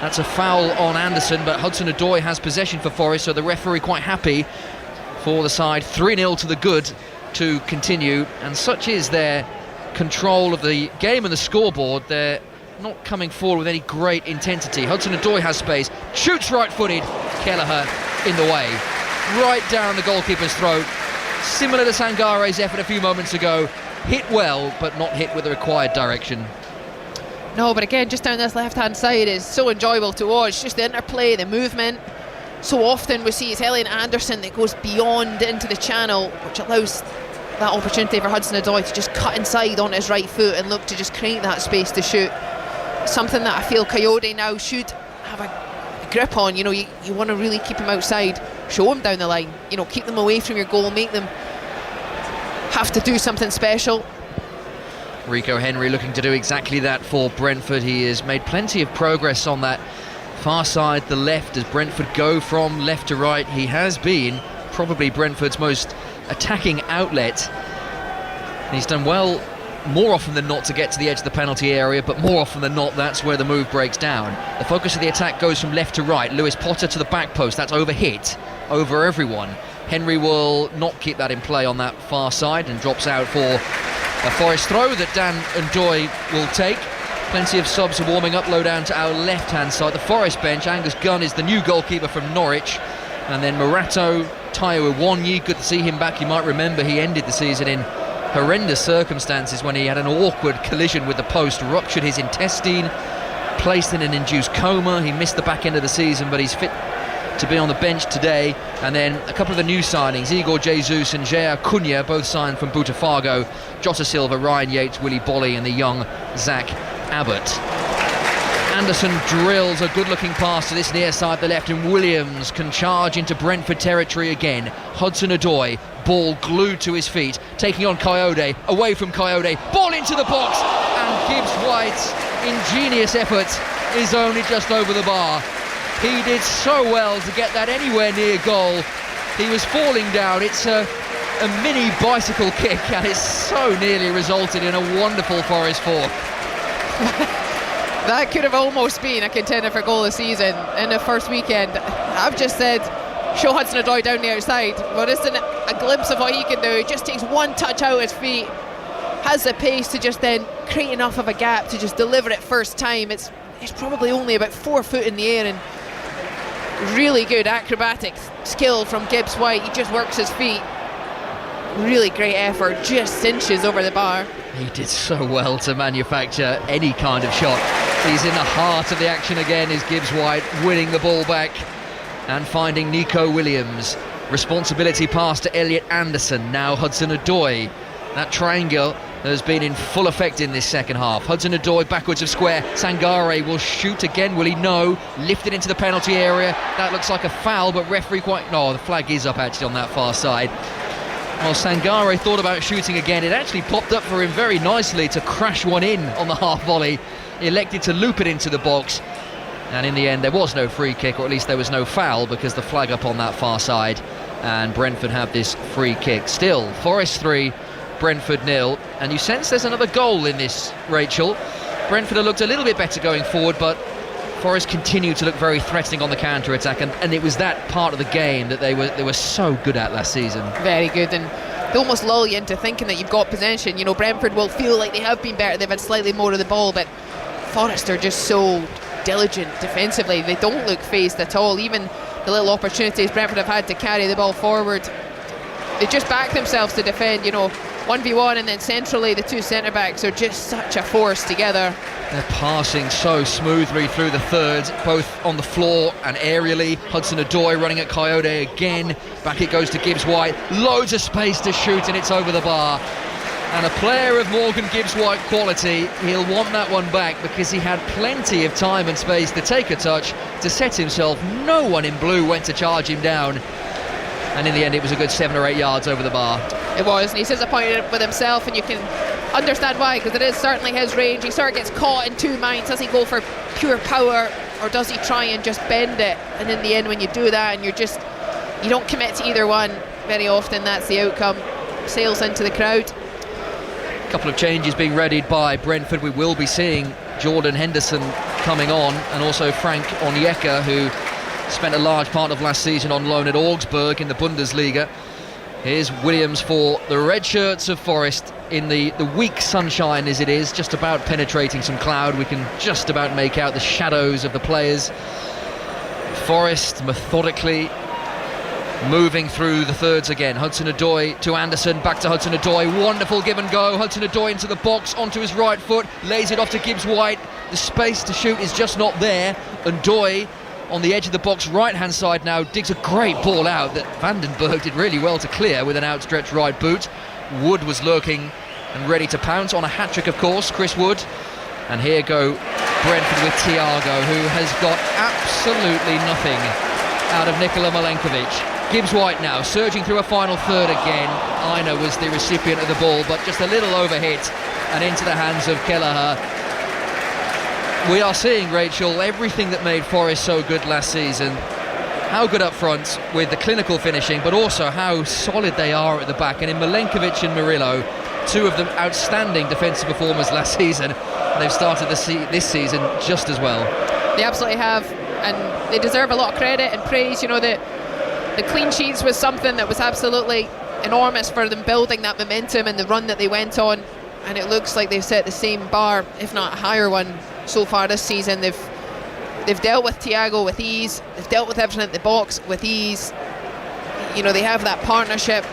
That's a foul on Anderson, but Hudson-Odoi has possession for Forest, so the referee quite happy for the side. 3-0 to the good to continue, and such is their control of the game and the scoreboard. They're not coming forward with any great intensity. Hudson-Odoi has space, shoots right-footed. Kelleher in the way, right down the goalkeeper's throat. Similar to Sangare's effort a few moments ago. Hit well, but not hit with the required direction. No, but again, just down this left-hand side is so enjoyable to watch. Just the interplay, the movement. So often we see it's Elliot Anderson that goes beyond into the channel, which allows that opportunity for Hudson-Odoi to just cut inside on his right foot and look to just create that space to shoot. Something that I feel Coyote now should have a grip on. You know, you want to really keep him outside, show him down the line, you know, keep them away from your goal, make them have to do something special. Rico Henry looking to do exactly that for Brentford. He has made plenty of progress on that far side, the left, as Brentford go from left to right. He has been probably Brentford's most attacking outlet. And he's done well more often than not to get to the edge of the penalty area, but more often than not that's where the move breaks down. The focus of the attack goes from left to right. Lewis Potter to the back post. That's overhit over everyone. Henry will not keep that in play on that far side and drops out for a Forest throw that Dan Ndoye will take. Plenty of subs are warming up low down to our left-hand side. The Forest bench, Angus Gunn is the new goalkeeper from Norwich. And then Murato Tayo Iwonyi, good to see him back. You might remember he ended the season in horrendous circumstances when he had an awkward collision with the post, ruptured his intestine, placed in an induced coma. He missed the back end of the season, but he's fit to be on the bench today. And then a couple of the new signings, Igor Jesus and Jair Cunha, both signed from Botafogo. Jota Silva, Ryan Yates, Willy Bolly and the young Zach Abbott. Anderson drills a good-looking pass to this near side, the left, and Williams can charge into Brentford territory again. Hudson-Odoi, ball glued to his feet, taking on Coyote, away from Coyote, ball into the box, and Gibbs White's ingenious effort is only just over the bar. He did so well to get that anywhere near goal. He was falling down. It's a mini bicycle kick, and it's so nearly resulted in a wonderful Forest 4. That could have almost been a contender for goal of the season in the first weekend. I've just said, show Hudson-Odoi down the outside. Well, this is a glimpse of what he can do. He just takes one touch out his feet, has the pace to just then create enough of a gap to just deliver it first time. It's probably only about 4 foot in the air, and really good acrobatic skill from Gibbs White. He just works his feet. Really great effort, just cinches over the bar. He did so well to manufacture any kind of shot. He's in the heart of the action again, is Gibbs White, winning the ball back and finding Nico Williams. Responsibility pass to Elliot Anderson, now Hudson-Odoi. That triangle has been in full effect in this second half. Hudson-Odoi backwards of square. Sangare will shoot again, will he? No. Lifted into the penalty area. That looks like a foul, but referee quite... No, the flag is up actually on that far side. Well, Sangare thought about shooting again. It actually popped up for him very nicely to crash one in on the half volley. He elected to loop it into the box, and in the end there was no free kick, or at least there was no foul, because the flag up on that far side, and Brentford have this free kick. Still, Forest 3, Brentford 0, and you sense there's another goal in this, Rachel. Brentford have looked a little bit better going forward, but Forest continue to look very threatening on the counter-attack, and it was that part of the game that they were so good at last season. Very good, and they almost lull you into thinking that you've got possession. You know, Brentford will feel like they have been better, they've had slightly more of the ball, but Forest are just so diligent defensively. They don't look phased at all. Even the little opportunities Brentford have had to carry the ball forward, they just back themselves to defend, you know, 1v1, and then centrally the two centre-backs are just such a force together. They're passing so smoothly through the third, both on the floor and aerially. Hudson-Odoi running at Coyote again. Back it goes to Gibbs White. Loads of space to shoot, and it's over the bar. And a player of Morgan Gibbs White quality, he'll want that one back, because he had plenty of time and space to take a touch, to set himself. No one in blue went to charge him down. And in the end it was a good 7 or 8 yards over the bar. It was, and he's disappointed with himself, and you can understand why, because it is certainly his range. He sort of gets caught in two minds. Does he go for pure power, or does he try and just bend it? And in the end, when you do that and you don't commit to either one, very often that's the outcome. Sails into the crowd. A couple of changes being readied by Brentford. We will be seeing Jordan Henderson coming on, and also Frank Onyeka, who spent a large part of last season on loan at Augsburg in the Bundesliga. Here's Williams for the red shirts of Forest in the weak sunshine as it is, just about penetrating some cloud. We can just about make out the shadows of the players. Forest methodically moving through the thirds again. Hudson-Odoi to Anderson, back to Hudson-Odoi. Wonderful give and go. Hudson-Odoi into the box, onto his right foot, lays it off to Gibbs-White. The space to shoot is just not there. And Odoi on the edge of the box, right-hand side now, digs a great ball out that Vandenberg did really well to clear with an outstretched right boot. Wood was lurking and ready to pounce on a hat-trick, of course, Chris Wood. And here go Brentford with Thiago, who has got absolutely nothing out of Nikola Milenkovic. Gibbs-White now surging through a final third again. Aina was the recipient of the ball, but just a little overhit and into the hands of Kelleher. We are seeing, Rachel, everything that made Forest so good last season. How good up front with the clinical finishing, but also how solid they are at the back. And in Milenkovic and Murillo, two of them outstanding defensive performers last season, they've started this season just as well. They absolutely have, and they deserve a lot of credit and praise. You know, the clean sheets was something that was absolutely enormous for them, building that momentum and the run that they went on. And it looks like they've set the same bar, if not a higher one, so far this season. They've dealt with Thiago with ease. They've dealt with everything at the box with ease. You know, they have that partnership.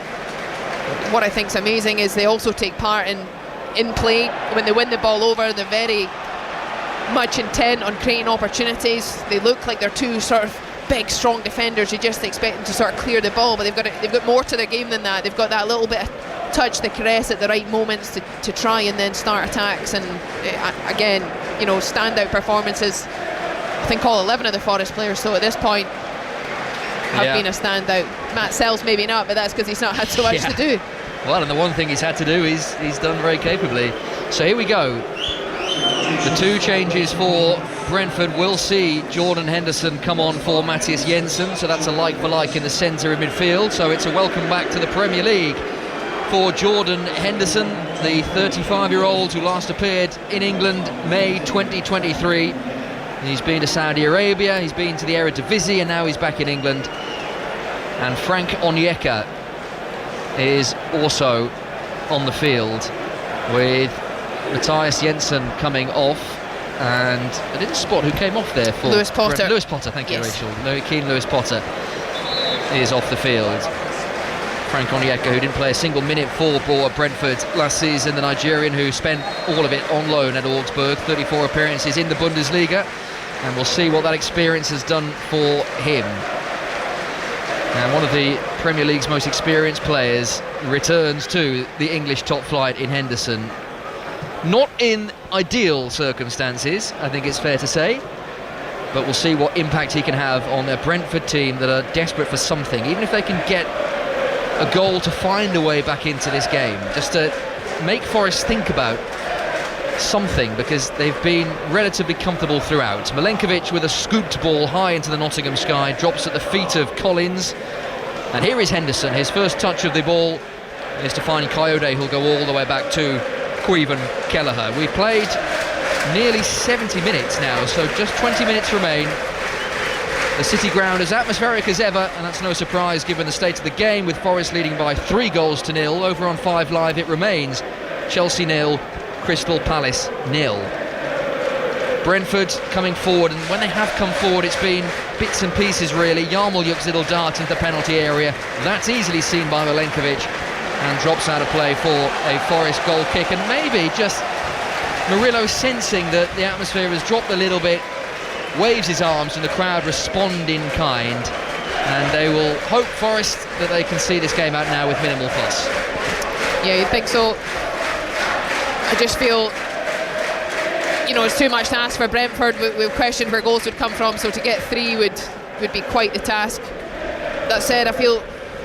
What I think's amazing is they also take part in play. When they win the ball over, they're very much intent on creating opportunities. They look like they're two sort of big, strong defenders. You just expect them to sort of clear the ball, but they've got more to their game than that. They've got that little bit of touch, the caress at the right moments to try and then start attacks. And again, you know, standout performances. I think all 11 of the Forest players, so at this point, have been a standout. Matt Sells maybe not, but that's because he's not had so much to do. Well, and the one thing he's had to do is he's done very capably. So here we go. The two changes for Brentford. Will see Jordan Henderson come on for Matthias Jensen, so that's a like for like in the centre of midfield. So it's a welcome back to the Premier League for Jordan Henderson, the 35-year-old who last appeared in England May 2023. He's been to Saudi Arabia, he's been to the Eredivisie, and now he's back in England. And Frank Onyeka is also on the field, with Matthias Jensen coming off. And I didn't spot who came off there for Lewis Potter. Lewis Potter, thank you, Rachel. Lewis Potter is off the field. Frank Onyeka, who didn't play a single minute for Brentford last season, the Nigerian who spent all of it on loan at Augsburg, 34 appearances in the Bundesliga, and we'll see what that experience has done for him. And one of the Premier League's most experienced players returns to the English top flight in Henderson. Not in ideal circumstances, I think it's fair to say, but we'll see what impact he can have on their Brentford team that are desperate for something, even if they can get a goal to find a way back into this game, just to make Forest think about something, because they've been relatively comfortable throughout. Milenkovic with a scooped ball high into the Nottingham sky, drops at the feet of Collins, and here is Henderson. His first touch of the ball is to find Coyote, who'll go all the way back to Caoimhin Kelleher. We've played nearly 70 minutes now, so just 20 minutes remain. The City ground as atmospheric as ever, and that's no surprise given the state of the game, with Forest leading by 3-0. Over on 5 Live it remains Chelsea 0, Crystal Palace 0. Brentford coming forward, and when they have come forward it's been bits and pieces really. Yarmolyuk's little dart into the penalty area, that's easily seen by Milenkovic and drops out of play for a Forest goal kick. And maybe just Murillo sensing that the atmosphere has dropped a little bit, waves his arms and the crowd respond in kind, and they will hope, Forest, that they can see this game out now with minimal fuss. Yeah, you'd think so. I just feel, you know, it's too much to ask for Brentford. We've questioned where goals would come from, so to get 3 would be quite the task. That said, I feel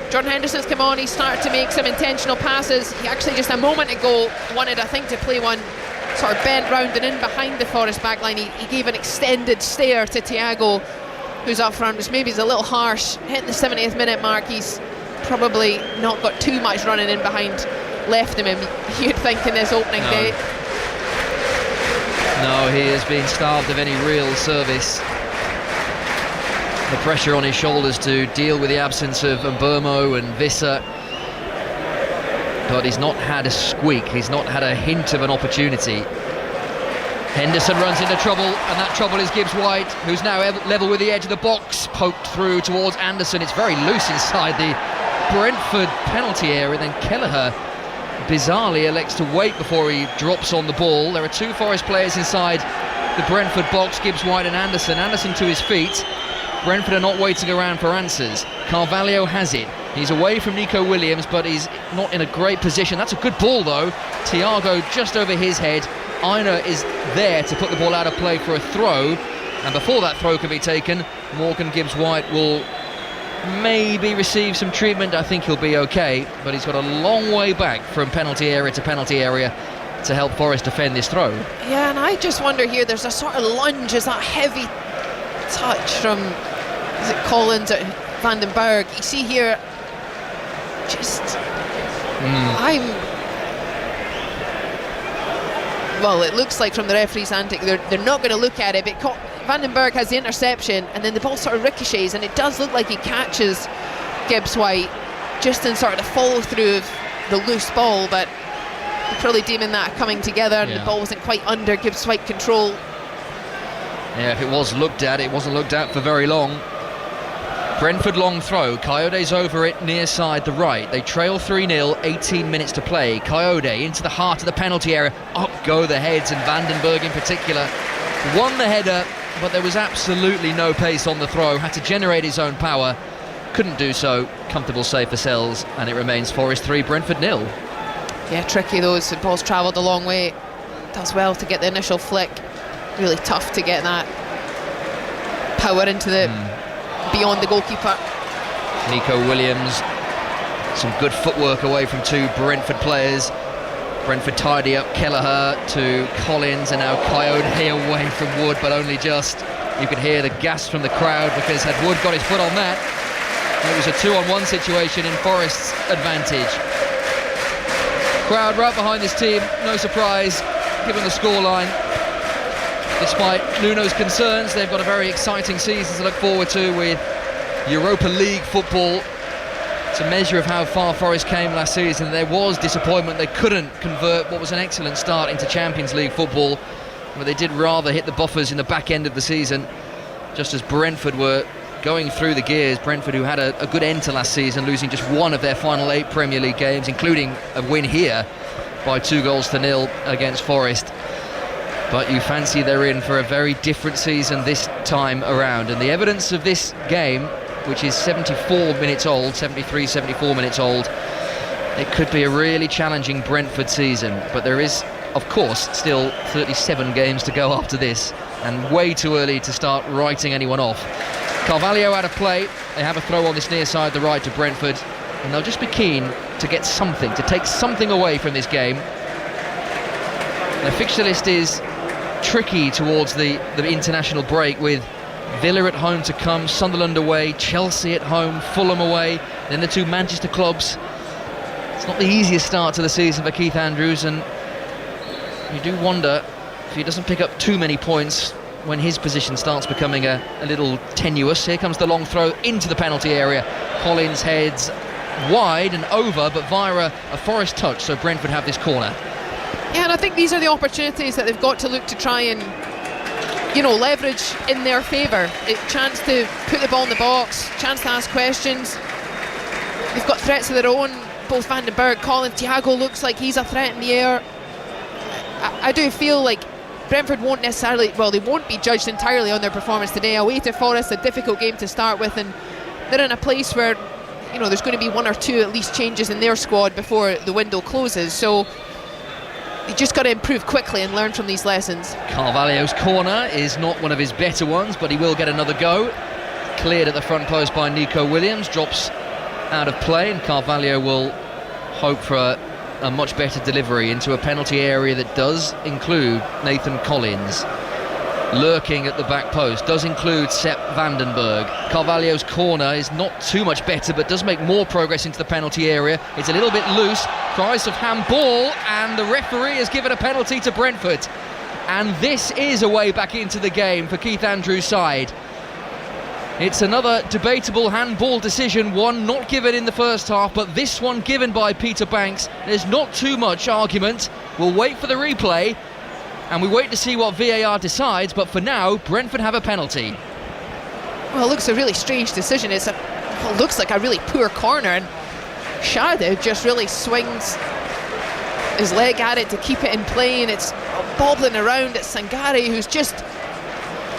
Jordan Henderson's come on, he's started to make some intentional passes. He actually just a moment ago wanted, I think, to play one sort of bent round and in behind the Forest backline. He gave an extended stare to Thiago, who's up front, which maybe is a little harsh. Hitting the 70th minute mark, he's probably not got too much running in behind left him, you'd think, in this opening day. No, he has been starved of any real service. The pressure on his shoulders to deal with the absence of Mbermo and Visser, but he's not had a squeak, he's not had a hint of an opportunity. Henderson runs into trouble, and that trouble is Gibbs White, who's now level with the edge of the box, poked through towards Anderson. It's very loose inside the Brentford penalty area. Then Kelleher bizarrely elects to wait before he drops on the ball. There are two Forest players inside the Brentford box, Gibbs White and Anderson. Anderson to his feet. Brentford are not waiting around for answers. Carvalho has it. He's away from Nico Williams, but he's not in a great position. That's a good ball though. Thiago just over his head. Aina is there to put the ball out of play for a throw, and before that throw can be taken, Morgan Gibbs White will maybe receive some treatment. I think he'll be okay, but he's got a long way back from penalty area to penalty area to help Forest defend this throw. Yeah, and I just wonder here, there's a sort of lunge, is that heavy touch from, is it Collins at Vandenberg? You see here, just well, it looks like from the referee's antic they're not going to look at it, but Vandenberg has the interception, and then the ball sort of ricochets, and it does look like he catches Gibbs White just in sort of the follow through of the loose ball, but they're probably deeming that coming together, and the ball wasn't quite under Gibbs White control. Yeah, if it was looked at, it wasn't looked at for very long. Brentford long throw, Coyote's over it near side the right. They trail 3-0, 18 minutes to play. Coyote into the heart of the penalty area. Up go the heads, and Vandenberg in particular won the header, but there was absolutely no pace on the throw. Had to generate his own power, couldn't do so. Comfortable save for Sells, and it remains Forest 3, Brentford 0. Yeah, tricky those. The ball's travelled a long way. Does well to get the initial flick. Really tough to get that power into the beyond the goalkeeper. Nico Williams, some good footwork away from two Brentford players. Brentford tidy up Kelleher to Collins, and now Coyote away from Wood, but only just. You could hear the gasp from the crowd, because had Wood got his foot on that, it was a 2-on-1 situation in Forest's advantage. Crowd right behind this team, no surprise given the scoreline. Despite Nuno's concerns, they've got a very exciting season to look forward to with Europa League football. It's a measure of how far Forest came last season. There was disappointment. They couldn't convert what was an excellent start into Champions League football, but they did rather hit the buffers in the back end of the season, just as Brentford were going through the gears. Brentford, who had a good end to last season, losing just one of their final 8 Premier League games, including a win here by 2-0 against Forest. But you fancy they're in for a very different season this time around. And the evidence of this game, which is 74 minutes old, 73, 74 minutes old, it could be a really challenging Brentford season. But there is, of course, still 37 games to go after this, and way too early to start writing anyone off. Carvalho out of play. They have a throw on this near side, the right to Brentford, and they'll just be keen to get something, to take something away from this game. The fixture list is tricky towards the international break, with Villa at home to come, Sunderland away, Chelsea at home, Fulham away, then the two Manchester clubs. It's not the easiest start to the season for Keith Andrews, and you do wonder if he doesn't pick up too many points when his position starts becoming a little tenuous. Here comes the long throw into the penalty area. Collins heads wide and over, but via a Forest touch, so Brentford have this corner. Yeah, and I think these are the opportunities that they've got to look to try and, leverage in their favour. A chance to put the ball in the box, chance to ask questions. They've got threats of their own, both Vandenberg, Collins, Thiago looks like he's a threat in the air. I do feel like Brentford won't necessarily, they won't be judged entirely on their performance today. Away to Forest, a difficult game to start with, and they're in a place where, there's going to be 1 or 2 at least changes in their squad before the window closes. So you just got to improve quickly and learn from these lessons. Carvalho's corner is not one of his better ones, but he will get another go. Cleared at the front post by Nico Williams, drops out of play, and Carvalho will hope for a much better delivery into a penalty area that does include Nathan Collins. lurking at the back post does include Sepp Vandenberg. Carvalho's corner is not too much better, but does make more progress into the penalty area. It's a little bit loose, cries of handball, and the referee has given a penalty to Brentford. And this is a way back into the game for Keith Andrews' side. It's another debatable handball decision, one not given in the first half, but this one given by Peter Banks. There's not too much argument. We'll wait for the replay, and we wait to see what VAR decides, but for now, Brentford have a penalty. Well, it looks a really strange decision. It looks like a really poor corner, and Shadow just really swings his leg at it to keep it in play, and it's bobbling around at Sangare, who's just...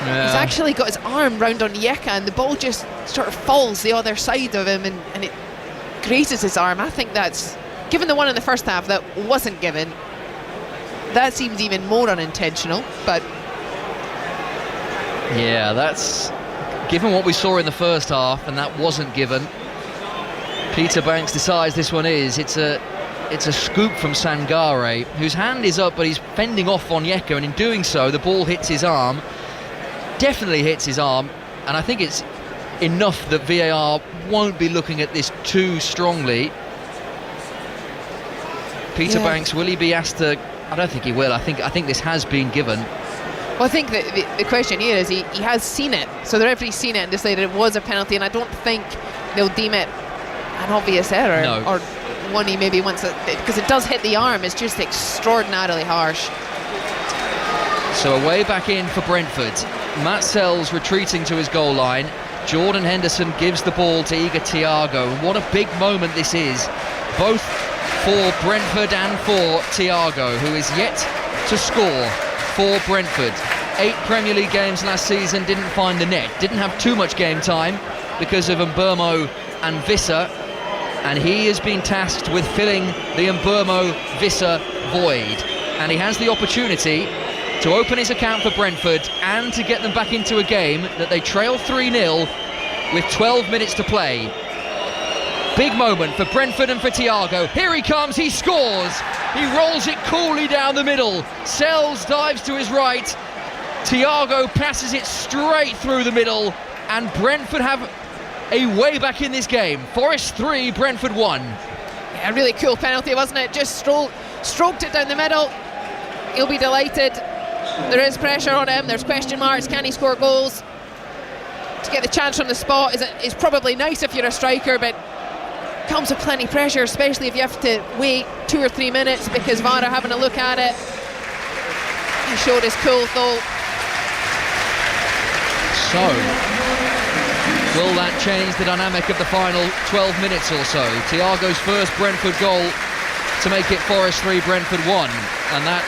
He's actually got his arm round on Yeka, and the ball just sort of falls the other side of him, and it grazes his arm. I think that's... Given the one in the first half that wasn't given, that seems even more unintentional, but... Yeah, that's... Given what we saw in the first half, and that wasn't given, Peter Banks decides this one is. It's a scoop from Sangare, whose hand is up, but he's fending off on Yeka, and in doing so, the ball hits his arm. Definitely hits his arm, and I think it's enough that VAR won't be looking at this too strongly. Peter Banks, will he be asked to... I don't think he will. I think this has been given. Well, I think the question here is he has seen it, so the referee's seen it and decided it was a penalty, and I don't think they'll deem it an obvious error, or one he maybe wants to, because it does hit the arm. It's just extraordinarily harsh. So away back in for Brentford. Matt Sells retreating to his goal line. Jordan Henderson gives the ball to Igor Thiago. What a big moment this is, both for Brentford and for Thiago, who is yet to score for Brentford. 8 Premier League games last season, didn't find the net, didn't have too much game time because of Mbeumo and Visser, and he has been tasked with filling the Mbeumo-Visser void, and he has the opportunity to open his account for Brentford and to get them back into a game that they trail 3-0 with 12 minutes to play. Big moment for Brentford and for Thiago. Here he comes, he scores. He rolls it coolly down the middle. Sells dives to his right. Thiago passes it straight through the middle, and Brentford have a way back in this game. Forest 3, Brentford 1. Yeah, a really cool penalty, wasn't it? Just stroked it down the middle. He'll be delighted. There is pressure on him, there's question marks. Can he score goals? To get the chance from the spot is probably nice if you're a striker, but comes with plenty of pressure, especially if you have to wait 2 or 3 minutes because VAR are having a look at it. He showed his cool though. So, will that change the dynamic of the final 12 minutes or so? Thiago's first Brentford goal to make it Forest 3, Brentford 1, and that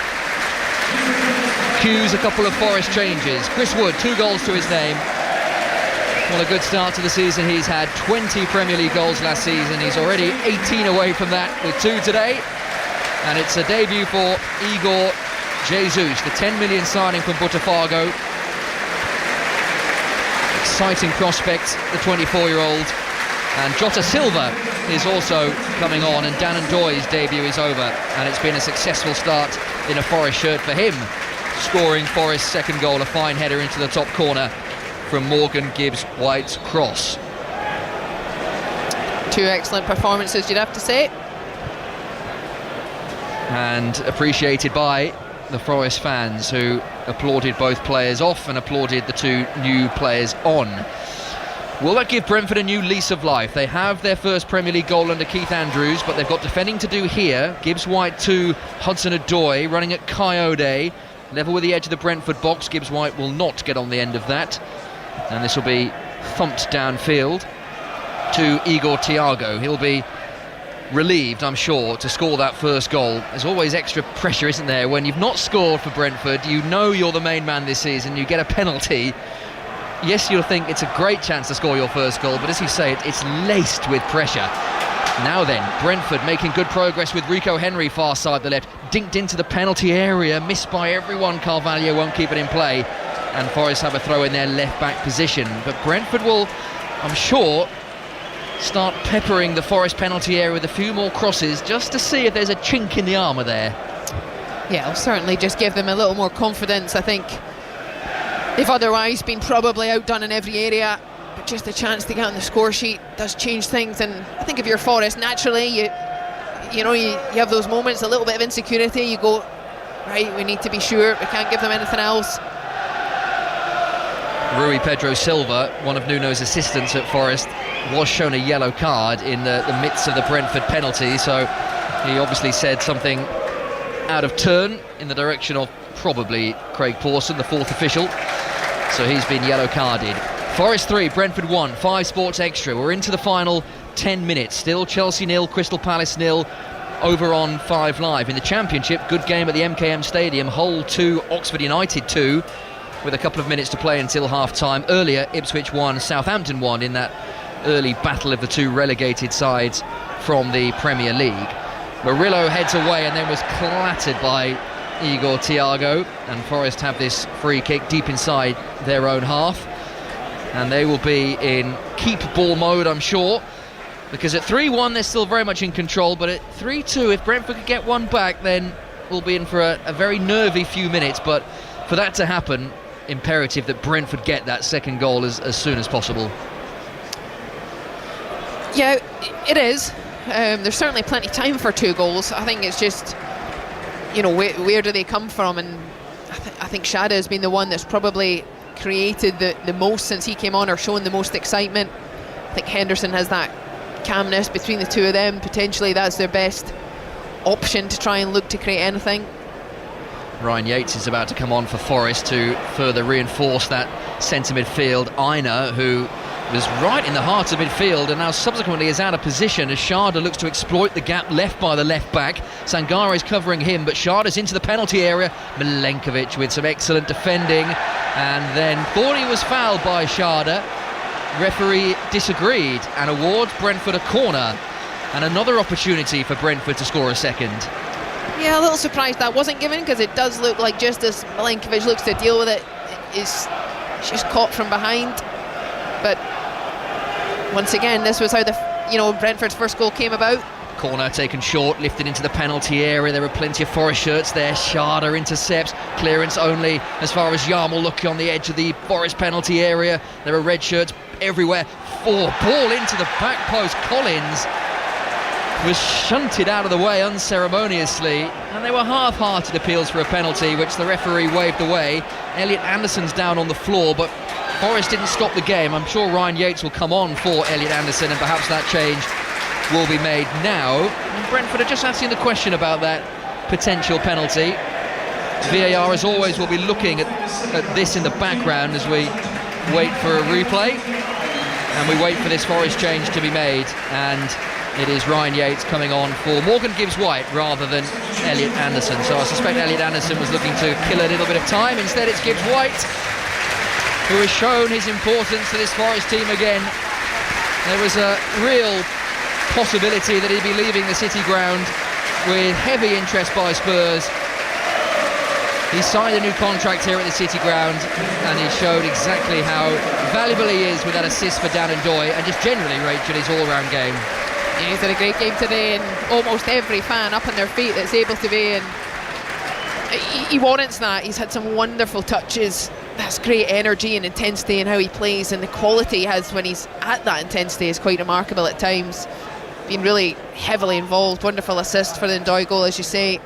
cues a couple of Forest changes. Chris Wood, 2 goals to his name. What a good start to the season he's had. 20 Premier League goals last season. He's already 18 away from that with 2 today. And it's a debut for Igor Jesus, the 10 million signing from Botafogo. Exciting prospect, the 24-year-old. And Jota Silva is also coming on, and Dan Ndoye's debut is over. And it's been a successful start in a Forest shirt for him, scoring Forest's second goal, a fine header into the top corner from Morgan Gibbs-White's cross. 2 excellent performances, you'd have to say. And appreciated by the Forest fans, who applauded both players off and applauded the 2 new players on. Will that give Brentford a new lease of life? They have their first Premier League goal under Keith Andrews, but they've got defending to do here. Gibbs-White to Hudson-Odoi, running at Coyote, level with the edge of the Brentford box. Gibbs-White will not get on the end of that, and this will be thumped downfield to Igor Thiago. He'll be relieved, I'm sure, to score that first goal. There's always extra pressure, isn't there? When you've not scored for Brentford, you know you're the main man this season, you get a penalty. Yes, you'll think it's a great chance to score your first goal, but as you say, it's laced with pressure. Now then, Brentford making good progress with Rico Henry far side the left, dinked into the penalty area, missed by everyone. Carvalho won't keep it in play, and Forest have a throw in their left back position. But Brentford will, I'm sure, start peppering the Forest penalty area with a few more crosses just to see if there's a chink in the armour there. Yeah, it'll certainly just give them a little more confidence. I think They've otherwise been probably outdone in every area, but just a chance to get on the score sheet does change things. And I think if you're Forest, naturally you have those moments, a little bit of insecurity. You go, right, we need to be sure, we can't give them anything else. Rui Pedro Silva, one of Nuno's assistants at Forest, was shown a yellow card in the midst of the Brentford penalty, so he obviously said something out of turn in the direction of probably Craig Pawson, the fourth official, so he's been yellow carded. Forest 3, Brentford 1, 5 Sports Extra. We're into the final 10 minutes, still Chelsea 0, Crystal Palace 0, over on 5 Live. In the Championship, good game at the MKM Stadium, Hull 2, Oxford United 2, with a couple of minutes to play until half-time. Earlier, Ipswich 1, Southampton 1 in that early battle of the two relegated sides from the Premier League. Murillo heads away and then was clattered by Igor Thiago, and Forest have this free kick deep inside their own half, and they will be in keep ball mode, I'm sure, because at 3-1 they're still very much in control, but at 3-2, if Brentford could get one back, then we'll be in for a very nervy few minutes. But for that to happen, imperative that Brentford get that second goal as soon as possible. Yeah, it is. There's certainly plenty of time for 2 goals. I think it's just, where do they come from? And I think Shada has been the one that's probably created the most since he came on, or shown the most excitement. I think Henderson has that calmness between the two of them. Potentially that's their best option to try and look to create anything. Ryan Yates is about to come on for Forest to further reinforce that centre midfield. Aina, who was right in the heart of midfield and now subsequently is out of position as Sharda looks to exploit the gap left by the left back. Sangare is covering him, but Sharda's into the penalty area. Milenkovic with some excellent defending, and then thought he was fouled by Sharda. Referee disagreed and awards Brentford a corner, and another opportunity for Brentford to score a second. Yeah, a little surprised that wasn't given, because it does look like, just as Milenkovic looks to deal with it, is just caught from behind. But once again, this was how Brentford's first goal came about. Corner taken short, lifted into the penalty area. There were plenty of Forest shirts there. Sharda intercepts, clearance only as far as Yarmul looking on the edge of the Forest penalty area. There are red shirts everywhere. Ball into the back post. Collins was shunted out of the way unceremoniously, and they were half-hearted appeals for a penalty which the referee waved away. Elliot Anderson's down on the floor, but Forest didn't stop the game. I'm sure Ryan Yates will come on for Elliot Anderson, and perhaps that change will be made now. And Brentford are just asking the question about that potential penalty. VAR, as always, will be looking at this in the background as we wait for a replay, and we wait for this Forest change to be made. And it is Ryan Yates coming on for Morgan Gibbs-White rather than Elliot Anderson. So I suspect Elliot Anderson was looking to kill a little bit of time. Instead, it's Gibbs-White who has shown his importance to this Forest team again. There was a real possibility that he'd be leaving the City ground with heavy interest by Spurs. He signed a new contract here at the City ground, and he showed exactly how valuable he is with that assist for Dan Ndoye, and just generally, Rachel, his all-round game. Yeah, he's had a great game today, and almost every fan up on their feet that's able to be, and he warrants that. He's had some wonderful touches. That's great energy and intensity in how he plays, and the quality he has when he's at that intensity is quite remarkable at times. Been really heavily involved. Wonderful assist for the Ndoye goal, as you say.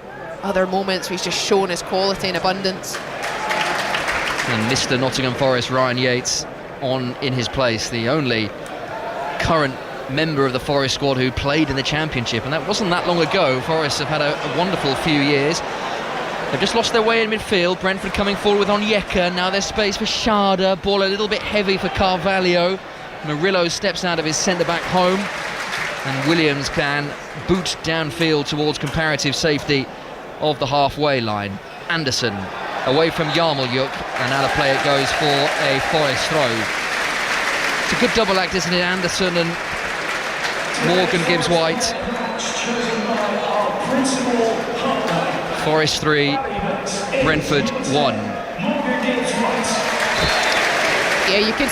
Other moments where he's just shown his quality in abundance. And Mr. Nottingham Forest, Ryan Yates, on in his place, the only current member of the Forest squad who played in the Championship, and that wasn't that long ago. Forest have had a wonderful few years. They've just lost their way in midfield. Brentford coming forward with Onyeka. Now there's space for Sharda. Ball a little bit heavy for Carvalho. Murillo steps out of his centre-back home, and Williams can boot downfield towards comparative safety of the halfway line. Anderson away from Yarmuljuk, and now the play it goes for a Forest throw. It's a good double act, isn't it? Anderson and Morgan Gibbs-White. Forest 3, Brentford 1. Yeah, you can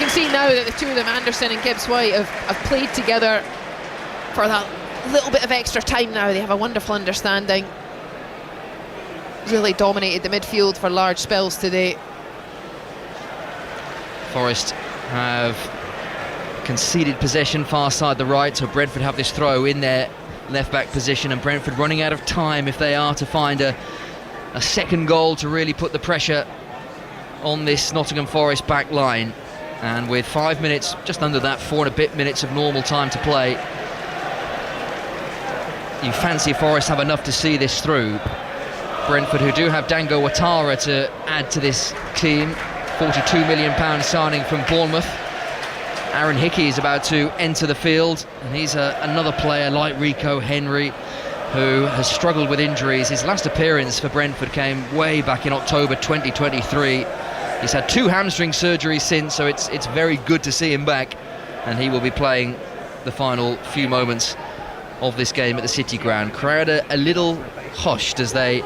see now that the two of them, Anderson and Gibbs-White, have played together for that little bit of extra time now. They have a wonderful understanding. Really dominated the midfield for large spells today. Forest have conceded possession far side the right, so Brentford have this throw in their left back position, and Brentford running out of time if they are to find a second goal to really put the pressure on this Nottingham Forest back line. And with 5 minutes, just under that, 4 and a bit minutes of normal time to play, you fancy Forest have enough to see this through. Brentford, who do have Dango Ouattara to add to this team, £42 million signing from Bournemouth. Aaron Hickey is about to enter the field, and he's another player like Rico Henry, who has struggled with injuries. His last appearance for Brentford came way back in October 2023. He's had 2 hamstring surgeries since, so it's very good to see him back, and he will be playing the final few moments of this game at the City Ground. Crowd a little hushed as they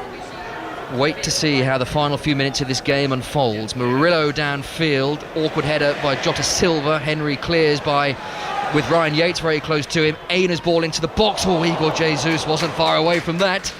wait to see how the final few minutes of this game unfolds. Murillo downfield, awkward header by Jota Silva. Henry clears with Ryan Yates very close to him. Aina's ball into the box. Igor Jesus wasn't far away from that.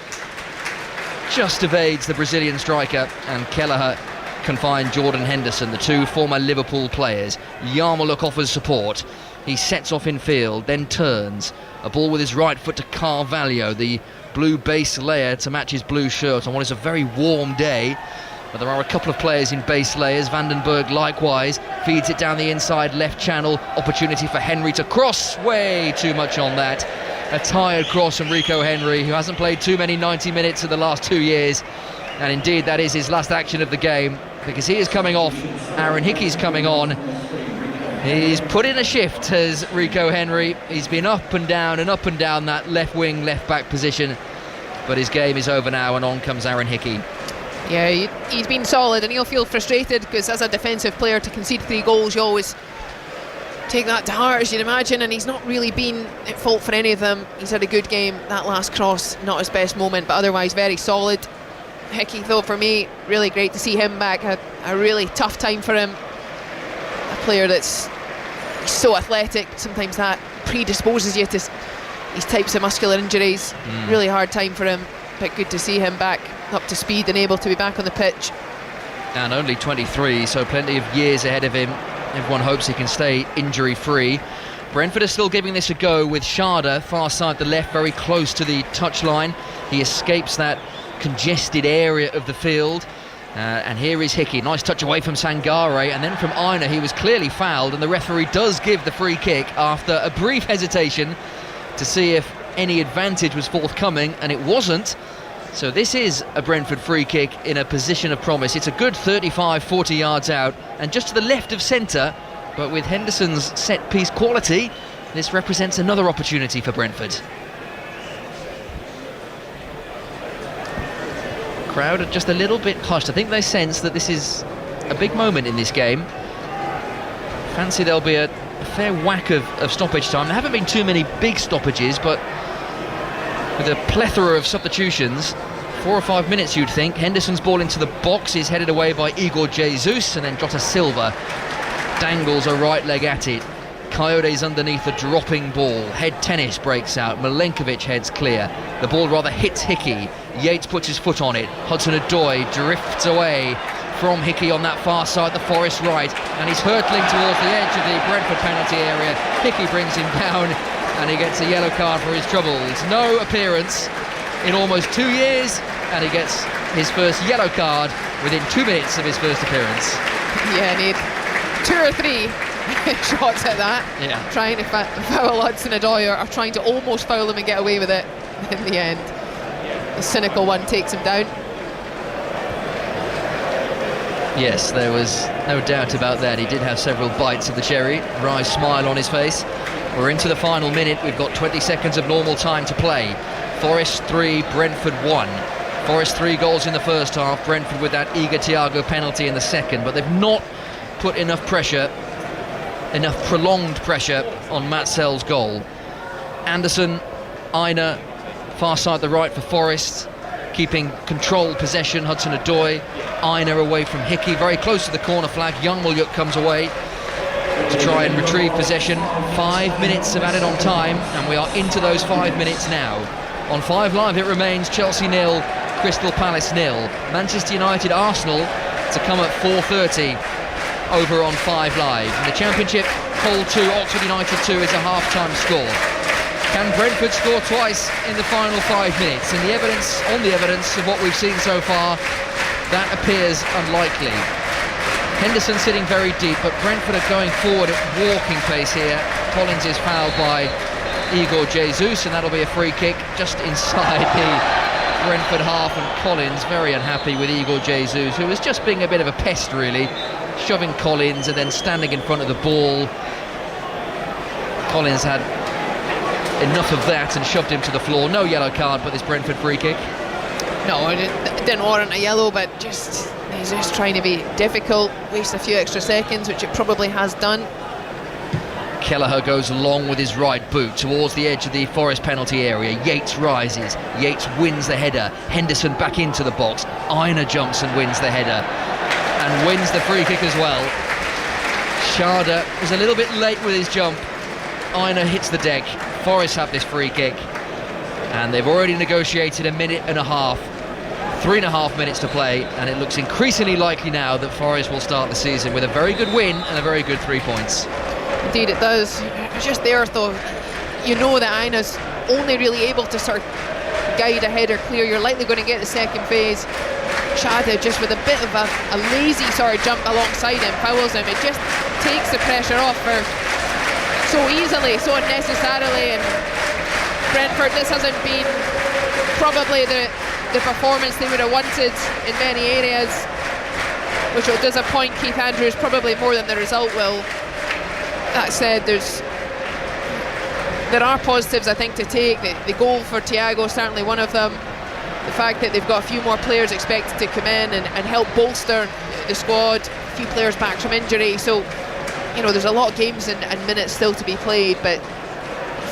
Just evades the Brazilian striker, and Kelleher can find Jordan Henderson, the 2 former Liverpool players. Yarmuluk offers support. He sets off in field, then turns. A ball with his right foot to Carvalho, the blue base layer to match his blue shirt on what is a very warm day. But there are a couple of players in base layers. Vandenberg likewise feeds it down the inside left channel. Opportunity for Henry to cross. Way too much on that. A tired cross from Rico Henry, who hasn't played too many 90 minutes in the last 2 years. And indeed, that is his last action of the game, because he is coming off. Aaron Hickey's coming on. He's put in a shift, has Rico Henry. He's been up and down that left wing, left back position. But his game is over now, and on comes Aaron Hickey. Yeah, he's been solid, and he'll feel frustrated, because as a defensive player, to concede 3 goals, you always take that to heart, as you'd imagine, and he's not really been at fault for any of them. He's had a good game. That last cross, not his best moment, but otherwise very solid. Hickey, though, for me, really great to see him back. A really tough time for him. A player that's so athletic, sometimes that predisposes you to these types of muscular injuries. Really hard time for him, but good to see him back up to speed and able to be back on the pitch. And only 23, so plenty of years ahead of him. Everyone hopes he can stay injury free. Brentford are still giving this a go with Sharda far side the left, very close to the touchline. He escapes that congested area of the field, and here is Hickey. Nice touch away from Sangare, and then from Aina. He was clearly fouled, and the referee does give the free kick after a brief hesitation to see if any advantage was forthcoming, and it wasn't. So this is a Brentford free kick in a position of promise. It's a good 35-40 yards out, and just to the left of centre, but with Henderson's set piece quality, this represents another opportunity for Brentford. Crowd are just a little bit hushed. I think they sense that this is a big moment in this game. Fancy there'll be a fair whack of stoppage time. There haven't been too many big stoppages, but with a plethora of substitutions, 4 or 5 minutes you'd think. Henderson's ball into the box is headed away by Igor Jesus, and then Jota Silva dangles a right leg at it. Coyote's underneath a dropping ball. Head tennis breaks out. Milenkovic heads clear. The ball rather hits Hickey. Yates puts his foot on it. Hudson-Odoi drifts away from Hickey on that far side, the Forest right, and he's hurtling towards the edge of the Brentford penalty area. Hickey brings him down, and he gets a yellow card for his troubles. No appearance in almost 2 years, and he gets his first yellow card within 2 minutes of his first appearance. Yeah, need 2 or 3 shots at that. Yeah. Trying to foul Hudson-Odoi, or trying to almost foul him and get away with it in the end. The cynical one takes him down. Yes, there was no doubt about that. He did have several bites of the cherry. Wry smile on his face. We're into the final minute. We've got 20 seconds of normal time to play. Forest 3, Brentford 1. Forest 3 goals in the first half. Brentford with that eager Thiago penalty in the second, but they've not put enough pressure, enough prolonged pressure on Matsel's goal. Anderson, Aina, far side the right for Forest, keeping control possession. Hudson-Odoi, Aina away from Hickey, very close to the corner flag. Yarmuluk comes away to try and retrieve possession. 5 minutes of added on time, and we are into those 5 minutes now. On 5 Live it remains Chelsea 0, Crystal Palace 0. Manchester United Arsenal to come at 4:30. over on 5 Live. In the Championship, Hull 2, Oxford United 2 is a half-time score. Can Brentford score twice in the final 5 minutes? And on the evidence of what we've seen so far, that appears unlikely. Henderson sitting very deep, but Brentford are going forward at walking pace here. Collins is fouled by Igor Jesus, and that'll be a free kick just inside the Brentford half, and Collins very unhappy with Igor Jesus, who was just being a bit of a pest really, shoving Collins and then standing in front of the ball. Collins had enough of that and shoved him to the floor. No yellow card, but this Brentford free kick. No, it didn't warrant a yellow, but he's just trying to be difficult, waste a few extra seconds, which it probably has done. Kelleher goes long with his right boot towards the edge of the Forest penalty area. Yates rises. Yates wins the header. Henderson back into the box. Aina jumps and wins the header and wins the free kick as well. Sharda was a little bit late with his jump. Aina hits the deck. Forest have this free kick, and they've already negotiated a minute and a half. 3.5 minutes to play, and it looks increasingly likely now that Forest will start the season with a very good win and a very good 3 points. Indeed it does. Just there though, you know that Aina's only really able to sort of guide a header clear. You're likely going to get the second phase. Shada just with a bit of a lazy sort of jump alongside him, fouls him. It just takes the pressure off her so easily, so unnecessarily, and Brentford, this hasn't been probably the performance they would have wanted in many areas, which will disappoint Keith Andrews probably more than the result will. That said, there are positives I think to take. The goal for Thiago, certainly one of them. The fact that they've got a few more players expected to come in and help bolster the squad, a few players back from injury, so you know there's a lot of games and minutes still to be played, but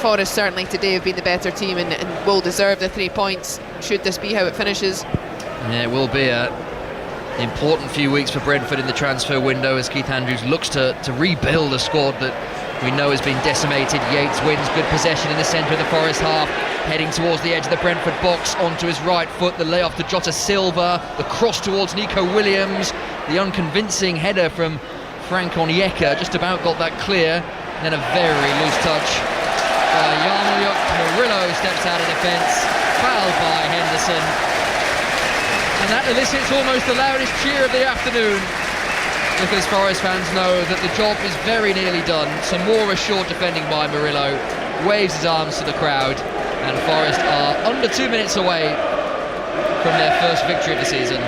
Forest certainly today have been the better team and will deserve the 3 points should this be how it finishes. Yeah, it will be an important few weeks for Brentford in the transfer window as Keith Andrews looks to rebuild a squad that we know has been decimated. Yates wins good possession in the centre of the Forest half, heading towards the edge of the Brentford box onto his right foot. The layoff to Jota Silva, the cross towards Nico Williams, the unconvincing header from Frank Onyeka, just about got that clear, and then a very loose touch by Yarmoliuk. Murillo steps out of defence, fouled by Henderson, and that elicits almost the loudest cheer of the afternoon, because Forest fans know that the job is very nearly done. Some more assured defending by Murillo, waves his arms to the crowd, and Forest are under 2 minutes away from their first victory of the season.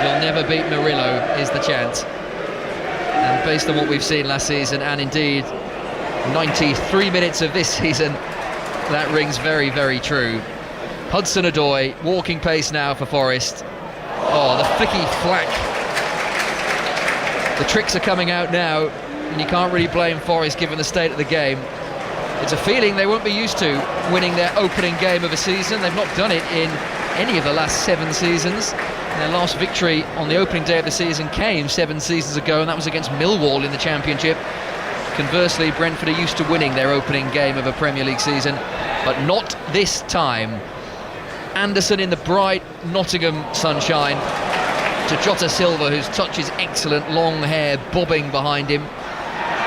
You'll never beat Murillo is the chant, and based on what we've seen last season, and indeed 93 minutes of this season, that rings very, very true. Hudson-Odoi, walking pace now for Forest. Oh, the flicky flack. The tricks are coming out now, and you can't really blame Forest given the state of the game. It's a feeling they won't be used to, winning their opening game of a season. They've not done it in any of the last 7 seasons. Their last victory on the opening day of the season came 7 seasons ago, and that was against Millwall in the Championship. Conversely, Brentford are used to winning their opening game of a Premier League season, but not this time. Anderson in the bright Nottingham sunshine to Jota Silva, whose touch is excellent, long hair bobbing behind him.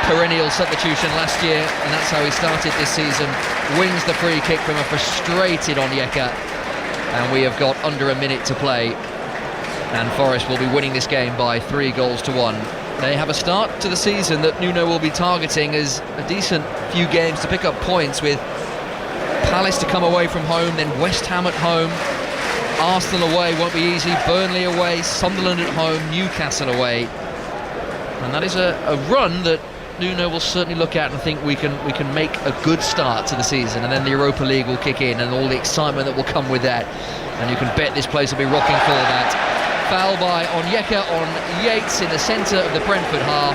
Perennial substitution last year, and that's how he started this season. Wins the free kick from a frustrated Onyeka, and we have got under a minute to play, and Forest will be winning this game by 3-1. They have a start to the season that Nuno will be targeting as a decent few games to pick up points, with Palace to come away from home, then West Ham at home, Arsenal away won't be easy, Burnley away, Sunderland at home, Newcastle away, and that is a run that Nuno will certainly look at and think we can make a good start to the season, and then the Europa League will kick in and all the excitement that will come with that, and you can bet this place will be rocking for that. Foul by Onyeka on Yates in the centre of the Brentford half,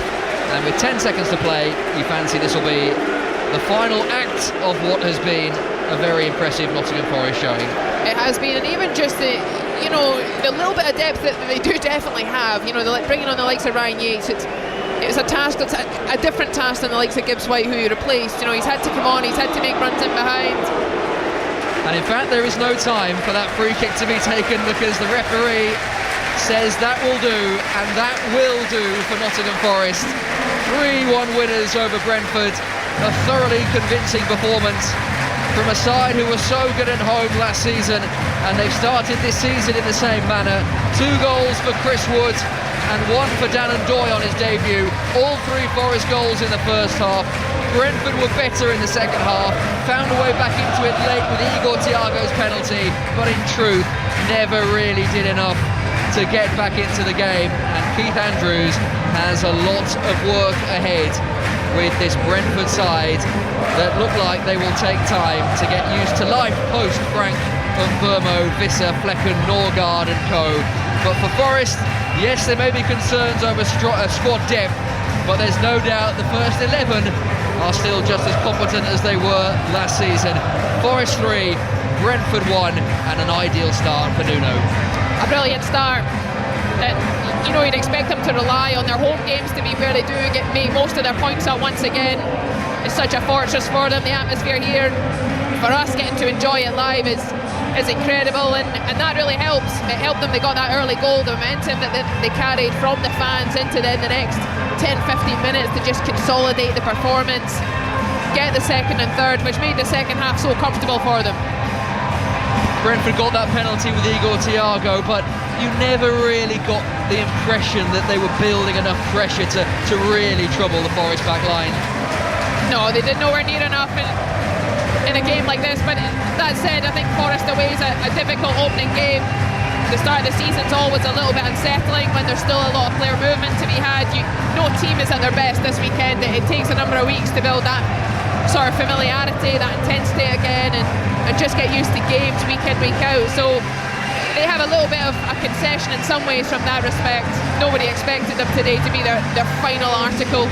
and with 10 seconds to play, you fancy this will be the final act of what has been a very impressive Nottingham Forest showing. It has been, and even just the little bit of depth that they do definitely have, bringing on the likes of Ryan Yates, it was a task, it's a different task than the likes of Gibbs White, who he replaced. He's had to come on, he's had to make runs in behind. And in fact, there is no time for that free kick to be taken, because the referee says that will do, and that will do for Nottingham Forest. 3-1 winners over Brentford. A thoroughly convincing performance from a side who was so good at home last season, and they've started this season in the same manner. 2 goals for Chris Wood and 1 for Dan Ndoye on his debut. All 3 Forest goals in the first half. Brentford were better in the second half, found a way back into it late with Igor Thiago's penalty, but in truth never really did enough to get back into the game. And Keith Andrews has a lot of work ahead with this Brentford side that look like they will take time to get used to life post Frank of Burmo, Visser, Flecken, Norgard and co. But for Forest, yes, there may be concerns over squad depth, but there's no doubt the first 11 are still just as competent as they were last season. Forest 3, Brentford 1, and an ideal start for Nuno. A brilliant start. You'd expect them to rely on their home games to be where they do make most of their points up once again. It's such a fortress for them, the atmosphere here. For us, getting to enjoy it live is incredible, and that really helps. It helped them. They got that early goal, the momentum that they carried from the fans into the next 10-15 minutes to just consolidate the performance, get the second and third, which made the second half so comfortable for them. Brentford got that penalty with Igor Thiago, but you never really got the impression that they were building enough pressure to really trouble the Forest back line. No, they did nowhere near enough in a game like this. But that said, I think Forest away is a difficult opening game. The start of the season's always a little bit unsettling when there's still a lot of player movement to be had. No team is at their best this weekend. It takes a number of weeks to build that sort of familiarity, that intensity again, and just get used to games week in, week out. So they have a little bit of a concession in some ways from that respect. Nobody expected them today to be their final article.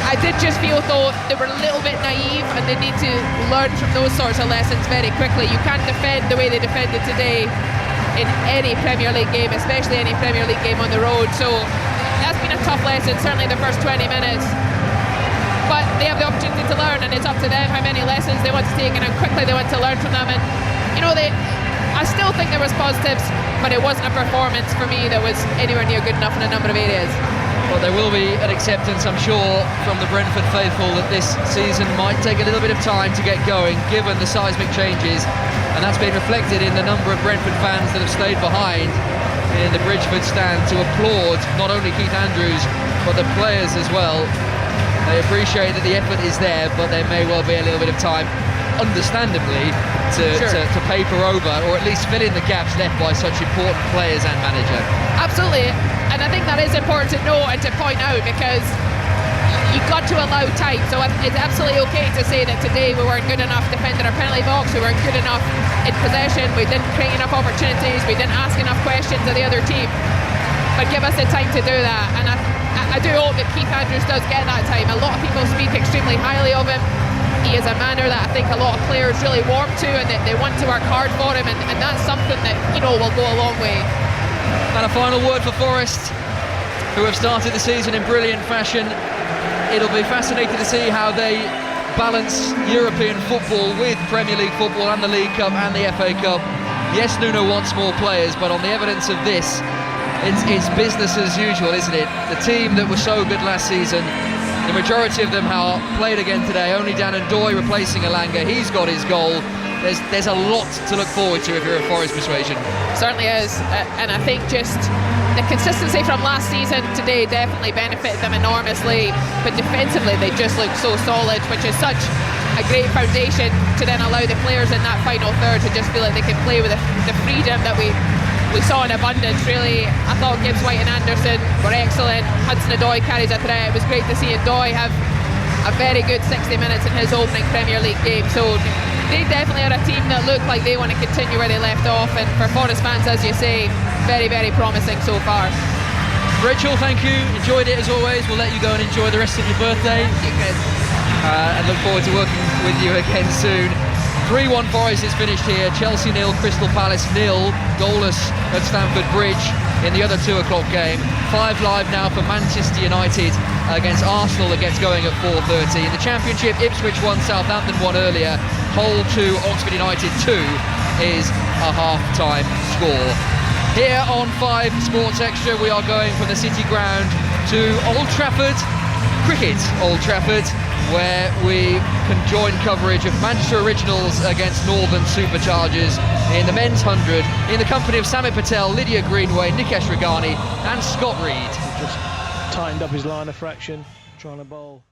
I did just feel though they were a little bit naive, and they need to learn from those sorts of lessons very quickly. You can't defend the way they defended today in any Premier League game, especially any Premier League game on the road. So that's been a tough lesson, certainly the first 20 minutes. But they have the opportunity to learn, and it's up to them how many lessons they want to take and how quickly they want to learn from them. And I still think there was positives, but it wasn't a performance for me that was anywhere near good enough in a number of areas. Well, there will be an acceptance, I'm sure, from the Brentford faithful that this season might take a little bit of time to get going, given the seismic changes, and that's been reflected in the number of Brentford fans that have stayed behind in the Bridgeford stand to applaud not only Keith Andrews but the players as well. They appreciate that the effort is there, but there may well be a little bit of time, understandably, to paper over or at least fill in the gaps left by such important players and manager. Absolutely, and I think that is important to know and to point out, because you've got to allow time. So it's absolutely okay to say that today we weren't good enough defending our penalty box, we weren't good enough in possession, we didn't create enough opportunities, we didn't ask enough questions of the other team. But give us the time to do that, and I do hope that Keith Andrews does get that time. A lot of people speak extremely highly of him. He is a manner that I think a lot of players really warm to, and they want to work hard for him, and that's something that will go a long way. And a final word for Forest, who have started the season in brilliant fashion. It'll be fascinating to see how they balance European football with Premier League football and the League Cup and the FA Cup. Yes, Nuno wants more players, but on the evidence of this, it's business as usual, isn't it? The team that was so good last season, the majority of them have played again today. Only Dan Ndoye replacing Elanga. He's got his goal. There's a lot to look forward to if you're a Forest persuasion. Certainly is, and I think just the consistency from last season today definitely benefited them enormously. But defensively, they just look so solid, which is such a great foundation to then allow the players in that final third to just feel like they can play with the freedom that we saw in abundance. Really, I thought Gibbs, White and Anderson were excellent. Hudson-Odoi carries a threat. It was great to see Ndoye have a very good 60 minutes in his opening Premier League game. So they definitely are a team that look like they want to continue where they left off, and for Forest fans, as you say, very, very promising so far. Rachel, thank you. Enjoyed it as always. We'll let you go and enjoy the rest of your birthday. And look forward to working with you again soon. 3-1 Forest is finished here. Chelsea 0, Crystal Palace 0, goalless at Stamford Bridge in the other 2 o'clock game. 5 Live now for Manchester United against Arsenal that gets going at 4:30. In the Championship, Ipswich 1, Southampton 1 earlier. Hull 2, Oxford United 2 is a half-time score. Here on 5 Sports Extra, we are going from the City Ground to Old Trafford, cricket Old Trafford, where we can join coverage of Manchester Originals against Northern Superchargers in the men's 100 in the company of Samit Patel, Lydia Greenway, Nikesh Regani and Scott Reed. Just tightened up his line of fraction, trying to bowl